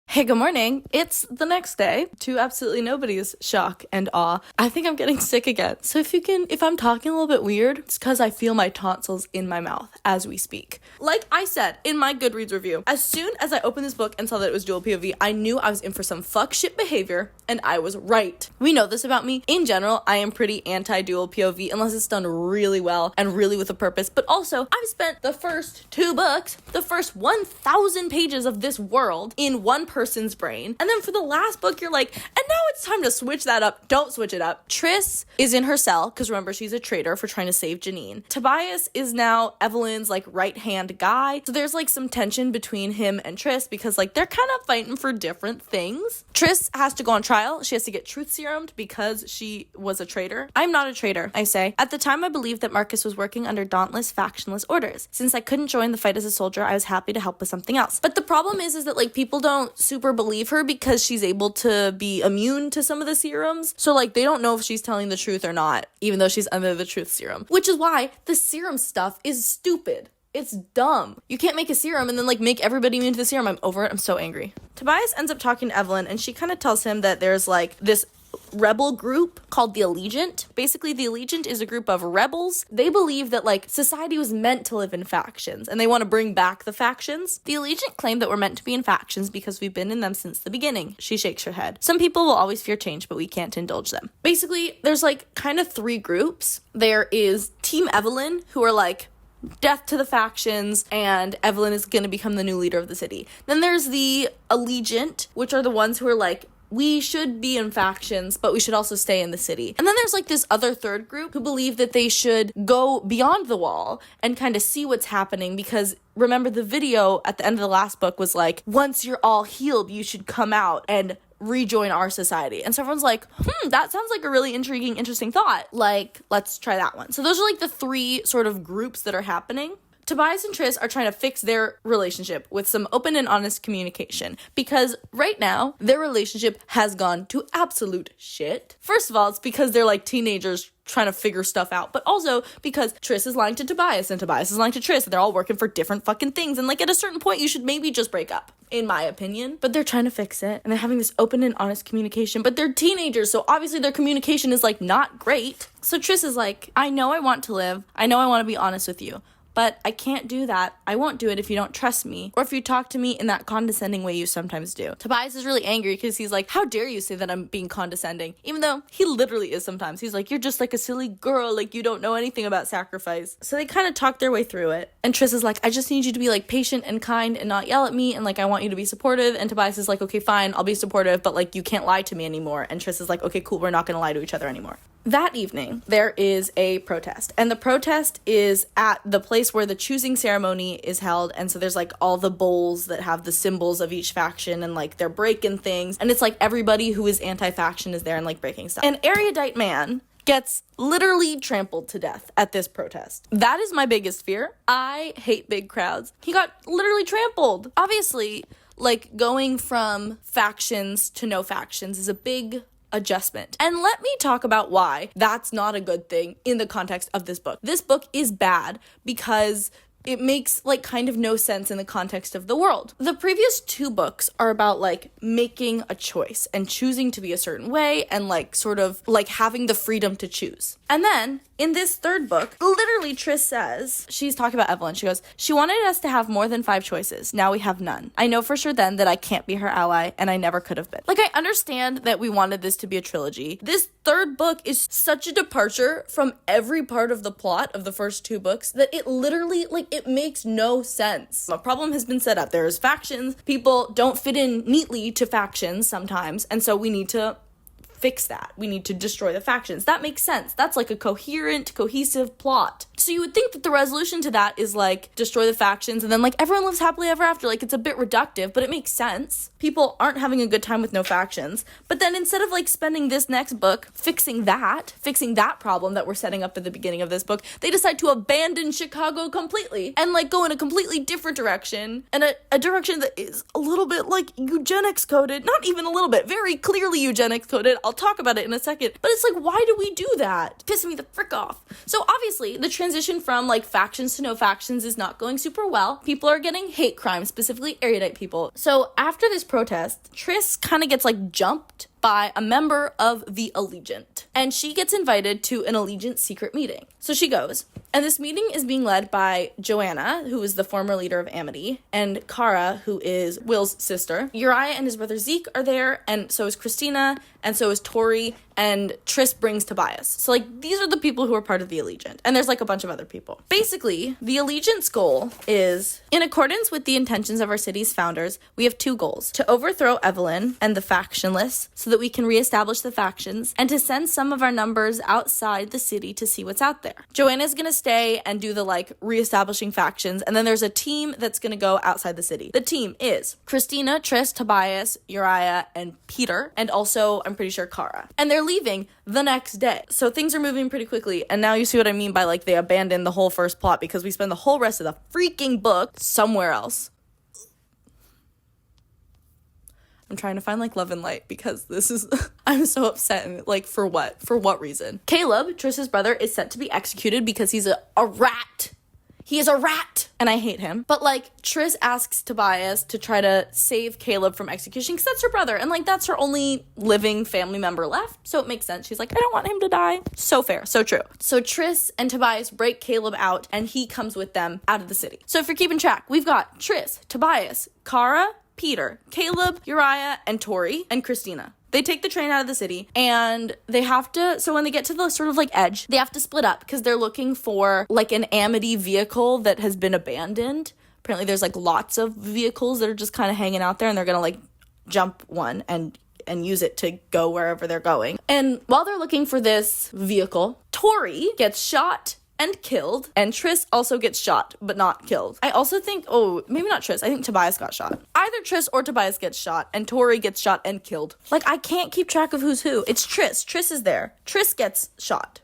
Hey, good morning. It's the next day, to absolutely nobody's shock and awe. I think I'm getting sick again. So if I'm talking a little bit weird, it's because I feel my tonsils in my mouth as we speak. Like I said in my Goodreads review, as soon as I opened this book and saw that it was dual POV, I knew I was in for some fuck shit behavior, and I was right. We know this about me. In general, I am pretty anti-dual POV unless it's done really well and really with a purpose. But also, I've spent the first 2 books, the first 1,000 pages of this world in one person's brain. And then for the last book, you're like, and now it's time to switch that up. Don't switch it up. Triss is in her cell, because remember, she's a traitor for trying to save Janine. Tobias is now Evelyn's, like, right-hand guy. So there's, like, some tension between him and Triss, because, like, they're kind of fighting for different things. Triss has to go on trial. She has to get truth serumed because she was a traitor. I'm not a traitor, I say. At the time, I believed that Marcus was working under dauntless, factionless orders. Since I couldn't join the fight as a soldier, I was happy to help with something else. But the problem is that, like, people don't super believe her because she's able to be immune to some of the serums. So, like, they don't know if she's telling the truth or not, even though she's under the truth serum. Which is why the serum stuff is stupid. It's dumb. You can't make a serum and then, like, make everybody immune to the serum. I'm over it. I'm so angry. Tobias ends up talking to Evelyn, and she kind of tells him that there's, like, this rebel group called the Allegiant. Basically, the Allegiant is a group of rebels. They believe that, like, society was meant to live in factions, and they want to bring back the factions. The Allegiant claim that we're meant to be in factions because we've been in them since the beginning. She shakes her head. Some people will always fear change, but we can't indulge them. Basically, there's, like, kind of three groups. There is Team Evelyn, who are, like, death to the factions, and Evelyn is going to become the new leader of the city. Then there's the Allegiant, which are the ones who are, like, we should be in factions, but we should also stay in the city. And then there's, like, this other third group who believe that they should go beyond the wall and kind of see what's happening, because remember, the video at the end of the last book was like, once you're all healed, you should come out and rejoin our society. And so everyone's like, that sounds like a really intriguing, interesting thought. Like, let's try that one. So those are, like, the three sort of groups that are happening. Tobias and Tris are trying to fix their relationship with some open and honest communication, because right now their relationship has gone to absolute shit. First of all, it's because they're, like, teenagers trying to figure stuff out, but also because Tris is lying to Tobias and Tobias is lying to Tris, and they're all working for different fucking things, and, like, at a certain point you should maybe just break up, in my opinion. But they're trying to fix it, and they're having this open and honest communication, but they're teenagers, so obviously their communication is, like, not great. So Tris is like, I know I want to live, I know I want to be honest with you, but I can't do that. I won't do it if you don't trust me, or if you talk to me in that condescending way you sometimes do. Tobias is really angry because he's like, how dare you say that I'm being condescending? Even though he literally is sometimes. He's like, you're just like a silly girl, like you don't know anything about sacrifice. So they kind of talk their way through it. And Tris is like, I just need you to be, like, patient and kind and not yell at me, and, like, I want you to be supportive. And Tobias is like, okay, fine, I'll be supportive, but, like, you can't lie to me anymore. And Tris is like, okay, cool, we're not gonna lie to each other anymore. That evening, there is a protest, and the protest is at the place where the choosing ceremony is held, and so there's, like, all the bowls that have the symbols of each faction, and, like, they're breaking things, and it's, like, everybody who is anti-faction is there and, like, breaking stuff. An erudite man gets literally trampled to death at this protest. That is my biggest fear. I hate big crowds. He got literally trampled. Obviously, like, going from factions to no factions is a big adjustment. And let me talk about why that's not a good thing in the context of this book. This book is bad because it makes, like, kind of no sense in the context of the world. The previous two books are about, like, making a choice and choosing to be a certain way and, like, sort of, like, having the freedom to choose. And then in this third book, literally Tris says, she's talking about Evelyn, she goes, she wanted us to have more than 5 choices. Now we have none. I know for sure then that I can't be her ally, and I never could have been. Like, I understand that we wanted this to be a trilogy. This third book is such a departure from every part of the plot of the first 2 books that it literally, like, it makes no sense. A problem has been set up. There's factions. People don't fit in neatly to factions sometimes, and so we need to fix that. We need to destroy the factions. That makes sense. That's, like, a coherent, cohesive plot. So you would think that the resolution to that is, like, destroy the factions and then, like, everyone lives happily ever after. Like, it's a bit reductive, but it makes sense. People aren't having a good time with no factions. But then instead of, like, spending this next book fixing that problem that we're setting up at the beginning of this book, they decide to abandon Chicago completely and, like, go in a completely different direction, and a direction that is a little bit, like, eugenics coded. Not even a little bit. Very clearly eugenics coded. I'll talk about it in a second. But it's like, why do we do that? Pissing me the frick off. So obviously, the transition from, like, factions to no factions is not going super well. People are getting hate crimes, specifically erudite people. So after this protest, Tris kind of gets, like, jumped by a member of the Allegiant. And she gets invited to an Allegiant secret meeting. So she goes. And this meeting is being led by Joanna, who is the former leader of Amity, and Kara, who is Will's sister. Uriah and his brother Zeke are there, and so is Christina, and so is Tori, and Tris brings Tobias. So, like, these are the people who are part of the Allegiant. And there's, like, a bunch of other people. Basically, the Allegiant's goal is, in accordance with the intentions of our city's founders, we have 2 goals. To overthrow Evelyn and the factionless so that we can reestablish the factions, and to send some of our numbers outside the city to see what's out there. Joanna's gonna stay and do the, like, reestablishing factions, and then there's a team that's gonna go outside the city. The team is Christina, Tris, Tobias, Uriah, and Peter, and also, I'm pretty sure, Kara. And they're leaving the next day. So things are moving pretty quickly, and now you see what I mean by, like, they abandoned the whole first plot because we spend the whole rest of the freaking book somewhere else. I'm trying to find, like, love and light because this is, I'm so upset. And, like, for what? For what reason? Caleb, Triss's brother, is set to be executed because he's a rat. He is a rat, and I hate him. But, like, Triss asks Tobias to try to save Caleb from execution because that's her brother, and, like, that's her only living family member left, so it makes sense. She's like, I don't want him to die. So fair, so true. So Triss and Tobias break Caleb out, and he comes with them out of the city. So if you're keeping track, we've got Triss, Tobias, Kara, Peter, Caleb, Uriah, and Tori, and Christina. They take the train out of the city, and they have to, so when they get to the sort of, like, edge, they have to split up because they're looking for, like, an Amity vehicle that has been abandoned. Apparently there's, like, lots of vehicles that are just kind of hanging out there, and they're gonna, like, jump one and use it to go wherever they're going. And while they're looking for this vehicle, Tori gets shot and killed, and Triss also gets shot, but not killed. I also think, maybe not Triss, I think Tobias got shot. Either Triss or Tobias gets shot, and Tori gets shot and killed. Like, I can't keep track of who's who. It's Triss. Triss is there. Triss gets shot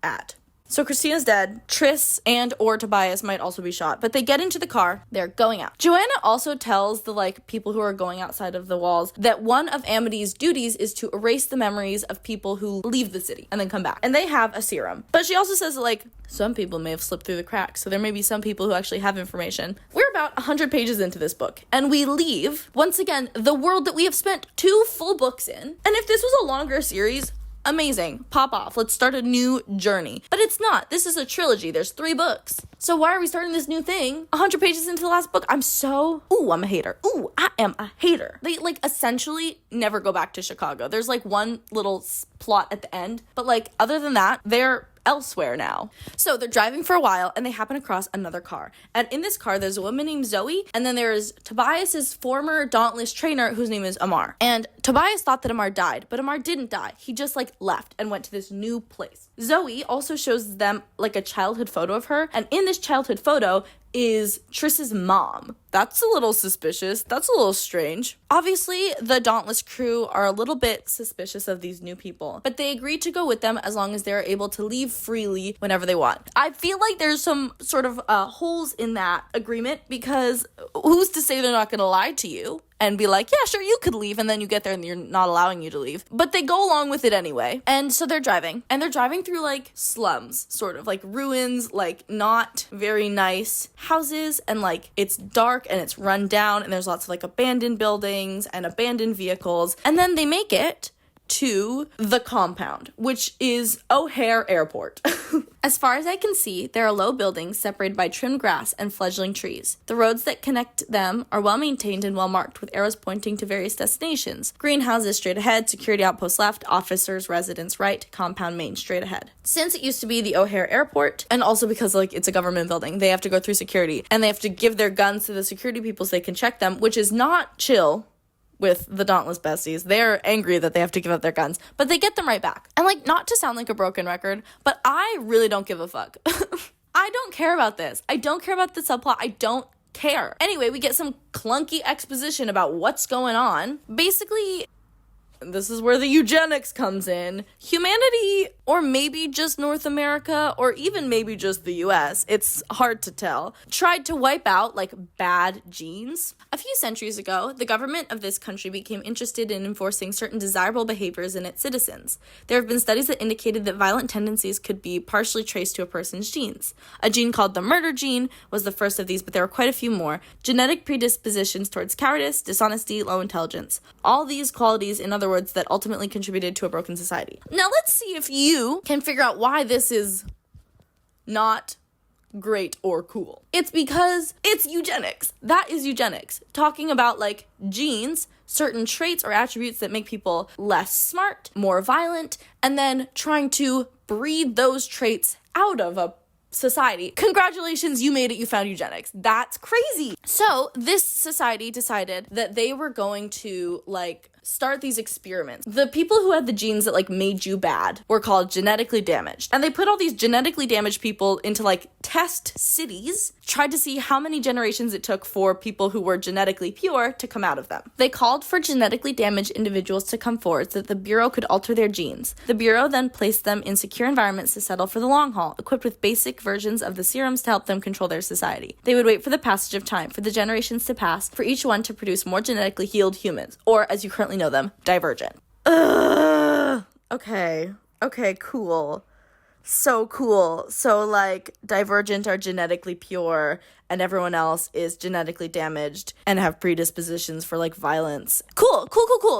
at. So Christina's dead. Triss and or Tobias might also be shot, but they get into the car. They're going out. Joanna also tells the, like, people who are going outside of the walls that one of Amity's duties is to erase the memories of people who leave the city and then come back. And they have a serum. But she also says that, like, some people may have slipped through the cracks, so there may be some people who actually have information. We're about 100 pages into this book, and we leave, once again, the world that we have spent 2 full books in. And if this was a longer series, amazing. Pop off. Let's start a new journey. But it's not. This is a trilogy. There's 3 books. So why are we starting this new thing 100 pages into the last book? I'm a hater. I am a hater. They, like, essentially never go back to Chicago. There's, like, one little plot at the end. But, like, other than that, they're elsewhere now. So they're driving for a while, and they happen across another car. And in this car, there's a woman named Zoe, and then there's Tobias's former Dauntless trainer, whose name is Amar. And Tobias thought that Amar died, but Amar didn't die. He just, like, left and went to this new place. Zoe also shows them, like, a childhood photo of her, and in this childhood photo is Triss's mom. That's a little suspicious. That's a little strange. Obviously, the Dauntless crew are a little bit suspicious of these new people, but they agree to go with them as long as they're able to leave freely whenever they want. I feel like there's some sort of holes in that agreement, because who's to say they're not going to lie to you and be like, yeah, sure, you could leave, and then you get there and you're not allowing you to leave. But they go along with it anyway. And so they're driving. And they're driving through, like, slums, sort of, like, ruins, like, not very nice houses, and, like, it's dark and it's run down, and there's lots of, like, abandoned buildings and abandoned vehicles. And then they make it to the compound, which is O'Hare Airport. As far as I can see, there are low buildings separated by trimmed grass and fledgling trees. The roads that connect them are well maintained and well marked, with arrows pointing to various destinations. Greenhouses straight ahead, security outpost left, officers' residence right, compound main straight ahead. Since it used to be the O'Hare Airport, and also because, like, it's a government building, they have to go through security, and they have to give their guns to the security people so they can check them, which is not chill with the Dauntless besties. They're angry that they have to give up their guns, but they get them right back. And, like, not to sound like a broken record, but I really don't give a fuck. I don't care about this. I don't care about the subplot. I don't care. Anyway, we get some clunky exposition about what's going on. Basically, this is where the eugenics comes in. Humanity, or maybe just North America, or even maybe just the US, it's hard to tell, tried to wipe out, like, bad genes. A few centuries ago, the government of this country became interested in enforcing certain desirable behaviors in its citizens. There have been studies that indicated that violent tendencies could be partially traced to a person's genes. A gene called the murder gene was the first of these, but there are quite a few more. Genetic predispositions towards cowardice, dishonesty, low intelligence. All these qualities, in other words, that ultimately contributed to a broken society. Now let's see if you can figure out why this is not great or cool. It's because it's eugenics. That is eugenics. Talking about, like, genes, certain traits or attributes that make people less smart, more violent, and then trying to breed those traits out of a society. Congratulations, you made it, you found eugenics. That's crazy. So this society decided that they were going to, like, start these experiments. The people who had the genes that like made you bad were called genetically damaged. And they put all these genetically damaged people into like test cities, tried to see how many generations it took for people who were genetically pure to come out of them. They called for genetically damaged individuals to come forward so that the Bureau could alter their genes. The Bureau then placed them in secure environments to settle for the long haul, equipped with basic versions of the serums to help them control their society. They would wait for the passage of time, for the generations to pass, for each one to produce more genetically healed humans, or as you currently know them, Divergent. Okay, cool. So cool. So, like, Divergent are genetically pure, and everyone else is genetically damaged and have predispositions for, like, violence. Cool.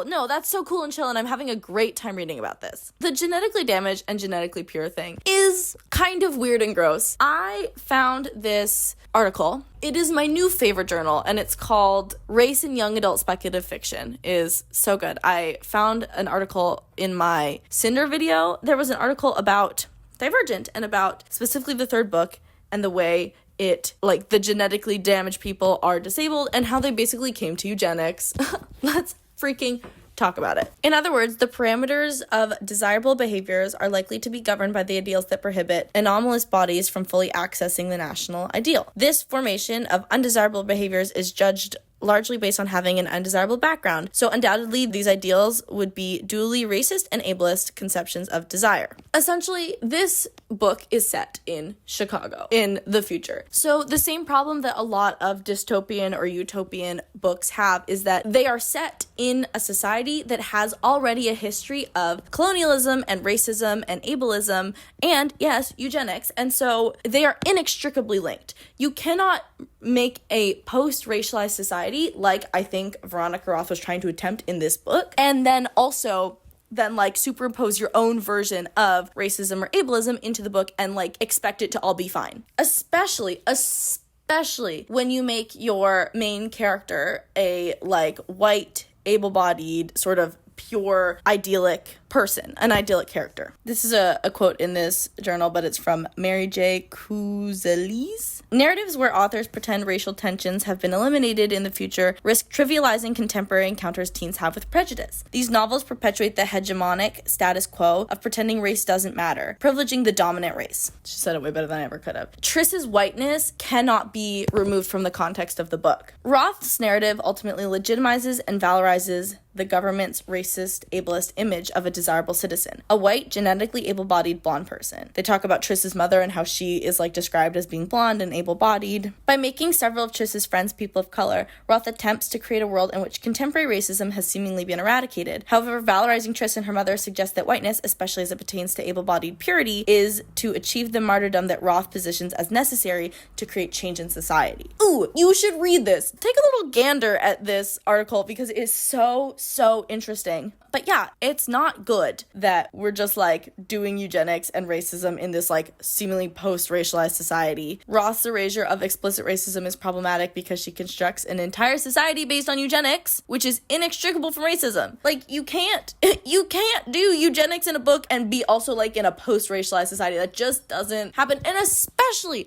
No, that's so cool and chill, and I'm having a great time reading about this. The genetically damaged and genetically pure thing is kind of weird and gross. I found this article. It is my new favorite journal, and it's called Race in Young Adult Speculative Fiction. It is so good. I found an article in my Cinder video. There was an article about Divergent and about specifically the third book and the way it, like, the genetically damaged people are disabled and how they basically came to eugenics. Let's freaking talk about it. In other words, the parameters of desirable behaviors are likely to be governed by the ideals that prohibit anomalous bodies from fully accessing the national ideal. This formation of undesirable behaviors is judged largely based on having an undesirable background, so undoubtedly these ideals would be duly racist and ableist conceptions of desire. Essentially, this book is set in Chicago in the future. So the same problem that a lot of dystopian or utopian books have is that they are set in a society that has already a history of colonialism and racism and ableism and, yes, eugenics, and so they are inextricably linked. You cannot make a post-racialized society like I think Veronica Roth was trying to attempt in this book, and then also like superimpose your own version of racism or ableism into the book and like expect it to all be fine. Especially when you make your main character a like white, able-bodied, sort of pure, idyllic person, an idyllic character. This is a quote in this journal, but it's from Mary J. Kuzelis. Narratives where authors pretend racial tensions have been eliminated in the future risk trivializing contemporary encounters teens have with prejudice. These novels perpetuate the hegemonic status quo of pretending race doesn't matter, privileging the dominant race. She said it way better than I ever could have. Triss's whiteness cannot be removed from the context of the book. Roth's narrative ultimately legitimizes and valorizes the government's racist, ableist image of a desirable citizen, a white, genetically able-bodied blonde person. They talk about Triss's mother and how she is like described as being blonde and able-bodied. By making several of Triss's friends people of color, Roth attempts to create a world in which contemporary racism has seemingly been eradicated. However, valorizing Triss and her mother suggests that whiteness, especially as it pertains to able-bodied purity, is to achieve the martyrdom that Roth positions as necessary to create change in society. Ooh, you should read this. Take a little gander at this article because it is so interesting. But yeah, it's not good that we're just like doing eugenics and racism in this like seemingly post-racialized society. Roth's erasure of explicit racism is problematic because she constructs an entire society based on eugenics, which is inextricable from racism. Like you can't do eugenics in a book and be also like in a post-racialized society. That just doesn't happen. And especially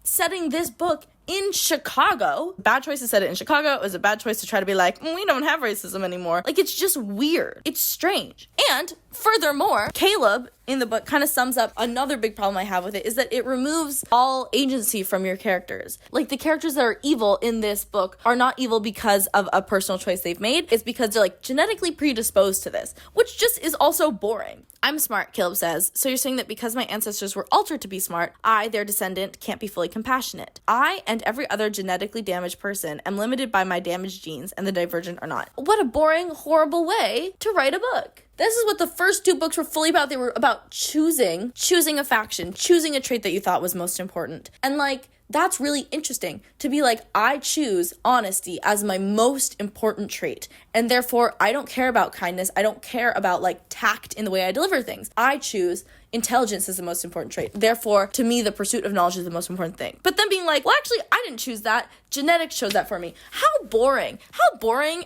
setting this book in Chicago. Bad choice to set it in Chicago. It was a bad choice to try to be like, we don't have racism anymore. Like, it's just weird. It's strange. And furthermore, Caleb in the book kind of sums up another big problem I have with it is that it removes all agency from your characters. Like, the characters that are evil in this book are not evil because of a personal choice they've made. It's because they're like genetically predisposed to this, which just is also boring. I'm smart, Caleb says. So you're saying that because my ancestors were altered to be smart, I, their descendant, can't be fully compassionate. I and every other genetically damaged person am limited by my damaged genes, and the Divergent are not. What a boring, horrible way to write a book. This is what the first two books were fully about. They were about choosing a faction, choosing a trait that you thought was most important. And like, that's really interesting to be like, I choose honesty as my most important trait. And therefore, I don't care about kindness. I don't care about like tact in the way I deliver things. I choose intelligence as the most important trait. Therefore, to me, the pursuit of knowledge is the most important thing. But then being like, well, actually, I didn't choose that. Genetics chose that for me. How boring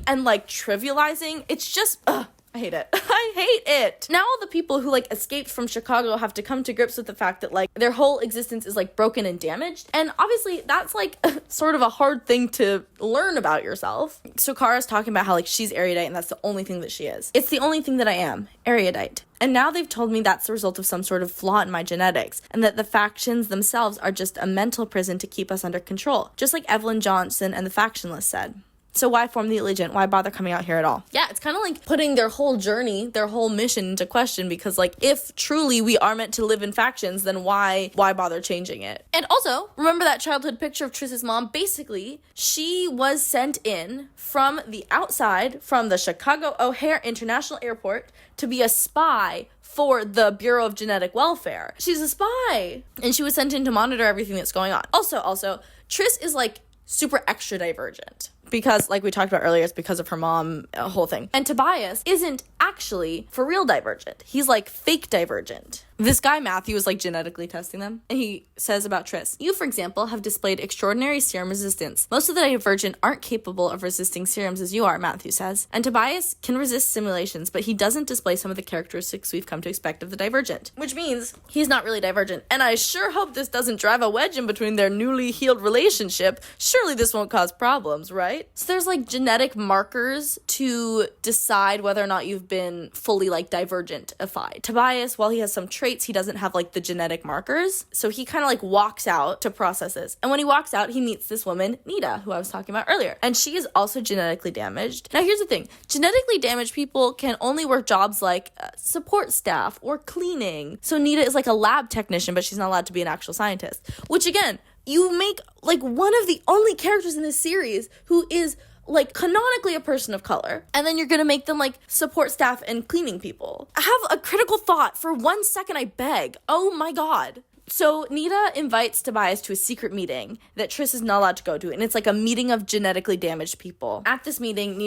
and like trivializing. It's just, I I hate it. I hate it. Now all the people who like escaped from Chicago have to come to grips with the fact that like their whole existence is like broken and damaged. And obviously that's like sort of a hard thing to learn about yourself. So Kara's talking about how like she's erudite and that's the only thing that she is. It's the only thing that I am, erudite. And now they've told me that's the result of some sort of flaw in my genetics, and that the factions themselves are just a mental prison to keep us under control, just like Evelyn Johnson and the Factionless said. So why form the Allegiant? Why bother coming out here at all? Yeah, it's kind of like putting their whole journey, their whole mission into question, because like if truly we are meant to live in factions, then why bother changing it? And also, remember that childhood picture of Triss's mom? Basically, she was sent in from the outside, from the Chicago O'Hare International Airport, to be a spy for the Bureau of Genetic Welfare. She's a spy. And she was sent in to monitor everything that's going on. Also, Triss is like super extra divergent. Because, like we talked about earlier, it's because of her mom, a whole thing. And Tobias isn't actually for real divergent. He's like fake divergent. This guy, Matthew, is like genetically testing them. And he says about Triss, you, for example, have displayed extraordinary serum resistance. Most of the divergent aren't capable of resisting serums as you are, Matthew says. And Tobias can resist simulations, but he doesn't display some of the characteristics we've come to expect of the divergent. Which means he's not really divergent. And I sure hope this doesn't drive a wedge in between their newly healed relationship. Surely this won't cause problems, right? So there's like genetic markers to decide whether or not you've been fully like divergentified. Tobias, while he has some traits, he doesn't have like the genetic markers. So he kind of like walks out to process this. And when he walks out, he meets this woman, Nita, who I was talking about earlier. And she is also genetically damaged. Now here's the thing. Genetically damaged people can only work jobs like support staff or cleaning. So Nita is like a lab technician, but she's not allowed to be an actual scientist. Which again, you make like one of the only characters in this series who is like canonically a person of color, and then you're gonna make them like support staff and cleaning people. Have a critical thought for 1 second, I beg. Oh my god. So Nita invites Tobias to a secret meeting that Triss is not allowed to go to, and it's like a meeting of genetically damaged people. At this meeting,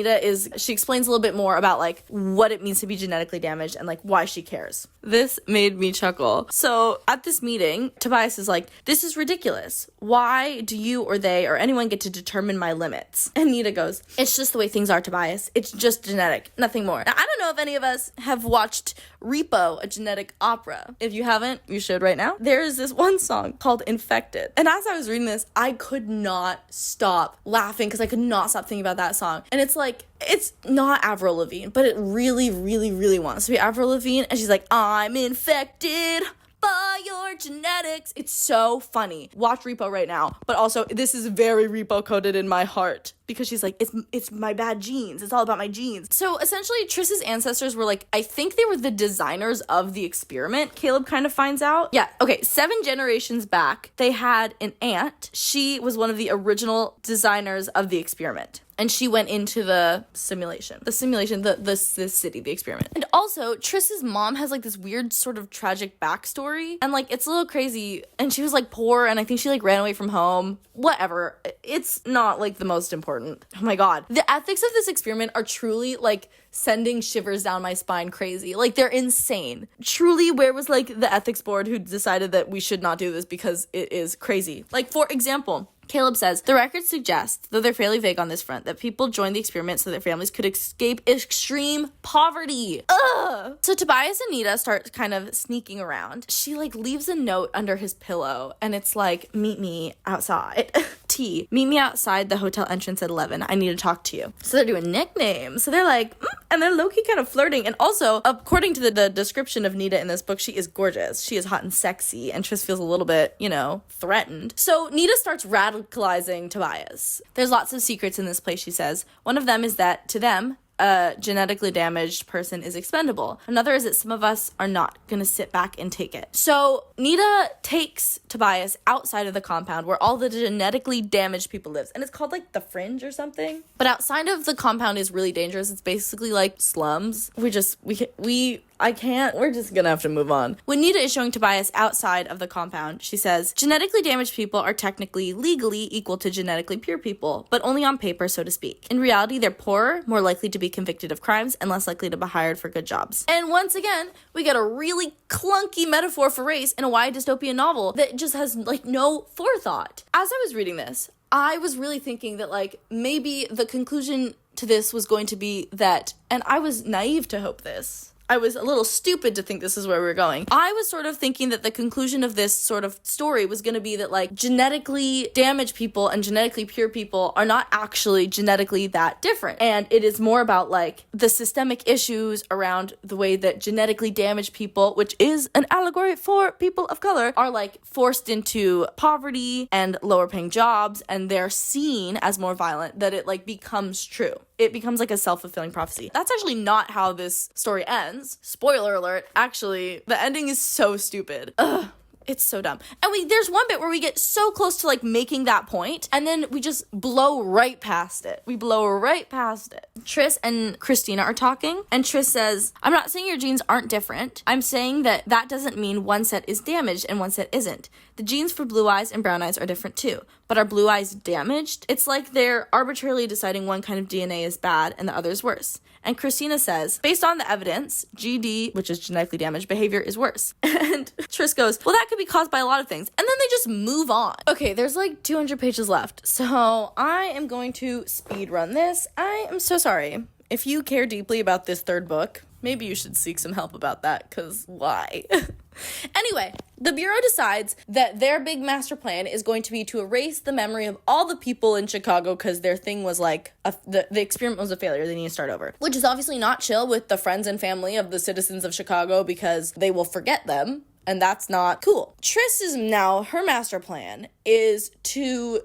she explains a little bit more about like what it means to be genetically damaged and like why she cares. This made me chuckle. So at this meeting, Tobias is like, this is ridiculous. Why do you or they or anyone get to determine my limits? And Nita goes, it's just the way things are, Tobias. It's just genetic, nothing more. Now, I don't know if any of us have watched Repo, a genetic opera. If you haven't, you should right now. There's this one song called Infected. And as I was reading this, I could not stop laughing because I could not stop thinking about that song. And it's like, it's not Avril Lavigne, but it really, really, really wants to be Avril Lavigne. And she's like, I'm infected by your genetics. It's so funny. Watch Repo right now. But also, this is very Repo coded in my heart. Because she's like, it's my bad genes. It's all about my genes. So essentially, Triss's ancestors were like, I think they were the designers of the experiment, Caleb kind of finds out. Yeah, okay, 7 generations back, they had an aunt. She was one of the original designers of the experiment. And she went into the simulation, the city, the experiment. And also, Triss's mom has like this weird sort of tragic backstory. And like, it's a little crazy. And she was like poor, and I think she like ran away from home. Whatever. It's not like the most important. Oh my god. The ethics of this experiment are truly like sending shivers down my spine crazy. Like, they're insane. Truly, where was like the ethics board who decided that we should not do this because it is crazy? Like, for example, Caleb says, the records suggest, though they're fairly vague on this front, that people joined the experiment so their families could escape extreme poverty. Ugh! So Tobias and Nita start kind of sneaking around. She like leaves a note under his pillow, and it's like, meet me outside. Meet me outside the hotel entrance at 11. I need to talk to you. So they're doing nicknames. So they're like, and they're low-key kind of flirting. And also, according to the description of Nita in this book, she is gorgeous. She is hot and sexy. And Triss feels a little bit, threatened. So Nita starts radicalizing Tobias. There's lots of secrets in this place, she says. One of them is that, to them, a genetically damaged person is expendable. Another is that some of us are not gonna sit back and take it. So Nita takes Tobias outside of the compound where all the genetically damaged people lives. And it's called like the Fringe or something. But outside of the compound is really dangerous. It's basically like slums. We're just gonna have to move on. When Nita is showing Tobias outside of the compound, she says, genetically damaged people are technically, legally equal to genetically pure people, but only on paper, so to speak. In reality, they're poorer, more likely to be convicted of crimes, and less likely to be hired for good jobs. And once again, we get a really clunky metaphor for race in a YA dystopian novel that just has like no forethought. As I was reading this, I was really thinking that like maybe the conclusion to this was going to be that, and I was naive to hope this. I was a little stupid to think this is where we were going. I was sort of thinking that the conclusion of this sort of story was going to be that, like, genetically damaged people and genetically pure people are not actually genetically that different. And it is more about, like, the systemic issues around the way that genetically damaged people, which is an allegory for people of color, are, like, forced into poverty and lower paying jobs, and they're seen as more violent, that it, like, becomes true. It becomes like a self-fulfilling prophecy. That's actually not how this story ends. Spoiler alert. Actually, the ending is so stupid. Ugh. It's so dumb. And there's one bit where we get so close to, like, making that point, and then we just blow right past it. We blow right past it. Tris and Christina are talking, and Tris says, I'm not saying your genes aren't different. I'm saying that doesn't mean one set is damaged and one set isn't. The genes for blue eyes and brown eyes are different too. But are blue eyes damaged? It's like they're arbitrarily deciding one kind of DNA is bad and the other is worse. And Christina says, based on the evidence, GD, which is genetically damaged behavior, is worse. And Tris goes, well, that could be caused by a lot of things. And then they just move on. Okay, there's like 200 pages left. So I am going to speed run this. I am so sorry. If you care deeply about this third book, maybe you should seek some help about that, because why? Anyway, the Bureau decides that their big master plan is going to be to erase the memory of all the people in Chicago because their thing was like, the experiment was a failure, they need to start over. Which is obviously not chill with the friends and family of the citizens of Chicago because they will forget them. And that's not cool. Tris her master plan is to,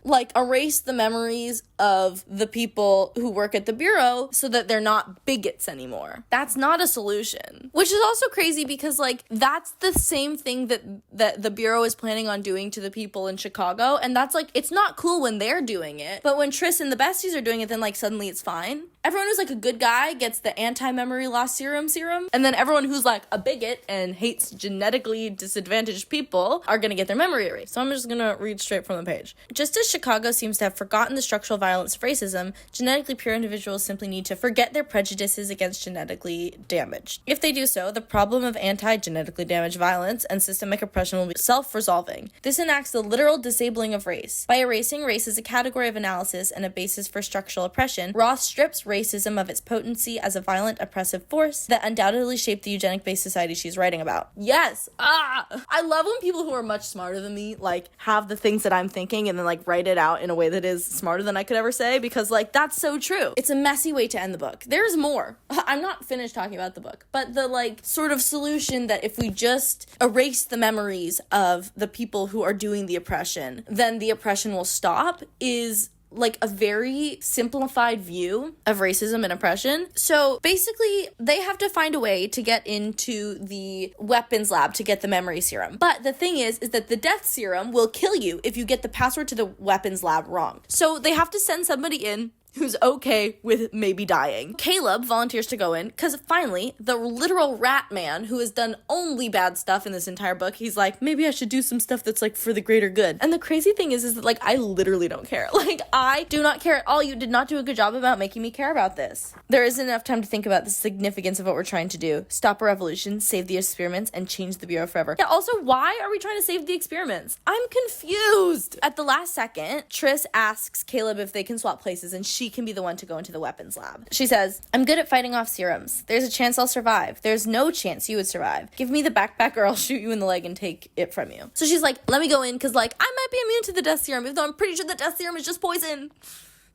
like, erase the memories of the people who work at the Bureau so that they're not bigots anymore. That's not a solution. Which is also crazy because, like, that's the same thing that the Bureau is planning on doing to the people in Chicago. And that's, like, it's not cool when they're doing it. But when Tris and the besties are doing it, then, like, suddenly it's fine. Everyone who's, like, a good guy gets the anti-memory loss serum. And then everyone who's, like, a bigot and hates genetically disadvantaged people are gonna get their memory erased. So I'm just gonna read straight from the page. Just as Chicago seems to have forgotten the structural violence of racism, genetically pure individuals simply need to forget their prejudices against genetically damaged. If they do so, the problem of anti-genetically damaged violence and systemic oppression will be self-resolving. This enacts the literal disabling of race. By erasing race as a category of analysis and a basis for structural oppression, Roth strips racism of its potency as a violent, oppressive force that undoubtedly shaped the eugenic-based society she's writing about. Yes! I love when people who are much smarter than me, like, have the things that I'm thinking and then, like, write it out in a way that is smarter than I could ever say, because, like, that's so true. It's a messy way to end the book. There's more. I'm not finished talking about the book, but the, like, sort of solution that if we just erase the memories of the people who are doing the oppression, then the oppression will stop is, like, a very simplified view of racism and oppression. So basically, they have to find a way to get into the weapons lab to get the memory serum. But the thing is that the death serum will kill you if you get the password to the weapons lab wrong. So they have to send somebody in who's okay with maybe dying. Caleb volunteers to go in because finally the literal rat man who has done only bad stuff in this entire book, he's like, maybe I should do some stuff that's like for the greater good. And the crazy thing is that, like, I literally don't care. Like, I do not care at all. You did not do a good job about making me care about this. There isn't enough time to think about the significance of what we're trying to do. Stop a revolution, save the experiments, and change the Bureau forever. Yeah, also, why are we trying to save the experiments? I'm confused. At the last second, Tris asks Caleb if they can swap places, and she can be the one to go into the weapons lab. She says, I'm good at fighting off serums. There's a chance I'll survive. There's no chance you would survive. Give me the backpack or I'll shoot you in the leg and take it from you. So she's like, let me go in because, like, I might be immune to the death serum, even though I'm pretty sure the death serum is just poison.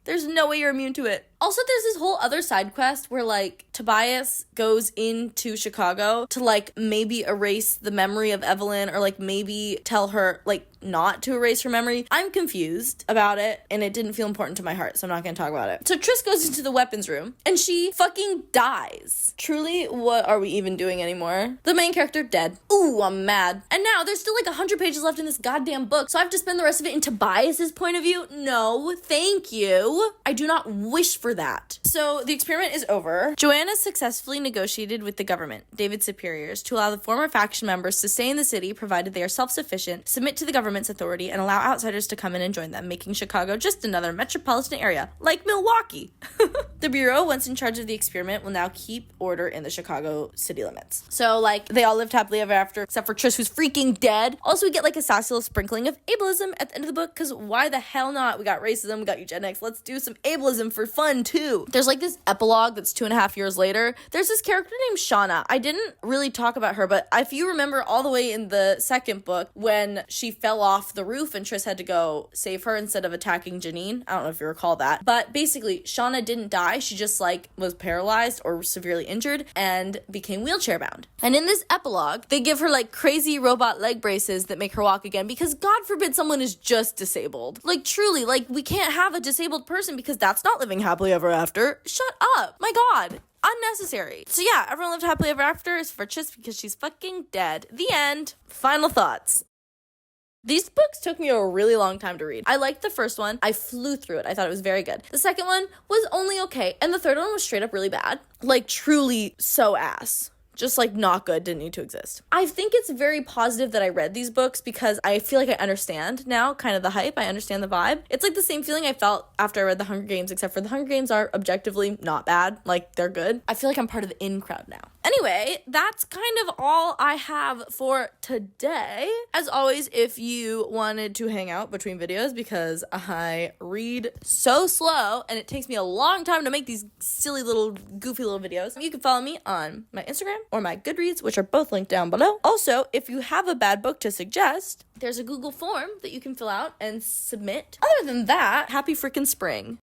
There's no way you're immune to it. Also, there's this whole other side quest where, like, Tobias goes into Chicago to, like, maybe erase the memory of Evelyn or, like, maybe tell her, like, not to erase her memory. I'm confused about it, and it didn't feel important to my heart, so I'm not gonna talk about it. So Tris goes into the weapons room, and she fucking dies. Truly, what are we even doing anymore? The main character dead. Ooh, I'm mad. And now there's still, like, 100 pages left in this goddamn book, so I have to spend the rest of it in Tobias's point of view? No, thank you. I do not wish for that. So the experiment is over. Joanna successfully negotiated with the government, David's superiors, to allow the former faction members to stay in the city provided they are self-sufficient, submit to the government's authority, and allow outsiders to come in and join them, making Chicago just another metropolitan area, like Milwaukee. The Bureau, once in charge of the experiment, will now keep order in the Chicago city limits. So, like, they all lived happily ever after, except for Tris, who's freaking dead. Also, we get, like, a sassy little sprinkling of ableism at the end of the book, because why the hell not? We got racism, we got eugenics, let's do some ableism for fun. 1, 2. There's like this epilogue that's 2.5 years later. There's this character named Shauna. I didn't really talk about her, but if you remember all the way in the second book when she fell off the roof and Tris had to go save her instead of attacking Janine. I don't know if you recall that. But basically, Shauna didn't die. She just like was paralyzed or severely injured and became wheelchair bound. And in this epilogue, they give her like crazy robot leg braces that make her walk again because God forbid someone is just disabled. Like truly, like we can't have a disabled person because that's not living happily ever after. Shut up. My God. Unnecessary. So yeah, everyone lived happily ever after is for Tris because she's fucking dead. The end. Final thoughts. These books took me a really long time to read. I liked the first one. I flew through it. I thought it was very good. The second one was only okay. And the third one was straight up really bad. Like truly so ass. Just like not good, didn't need to exist. I think it's very positive that I read these books because I feel like I understand now kind of the hype. I understand the vibe. It's like the same feeling I felt after I read The Hunger Games, except for The Hunger Games are objectively not bad. Like they're good. I feel like I'm part of the in crowd now. Anyway, that's kind of all I have for today. As always, if you wanted to hang out between videos because I read so slow and it takes me a long time to make these silly little goofy little videos, you can follow me on my Instagram or my Goodreads, which are both linked down below. Also, if you have a bad book to suggest, there's a Google form that you can fill out and submit. Other than that, happy freaking spring.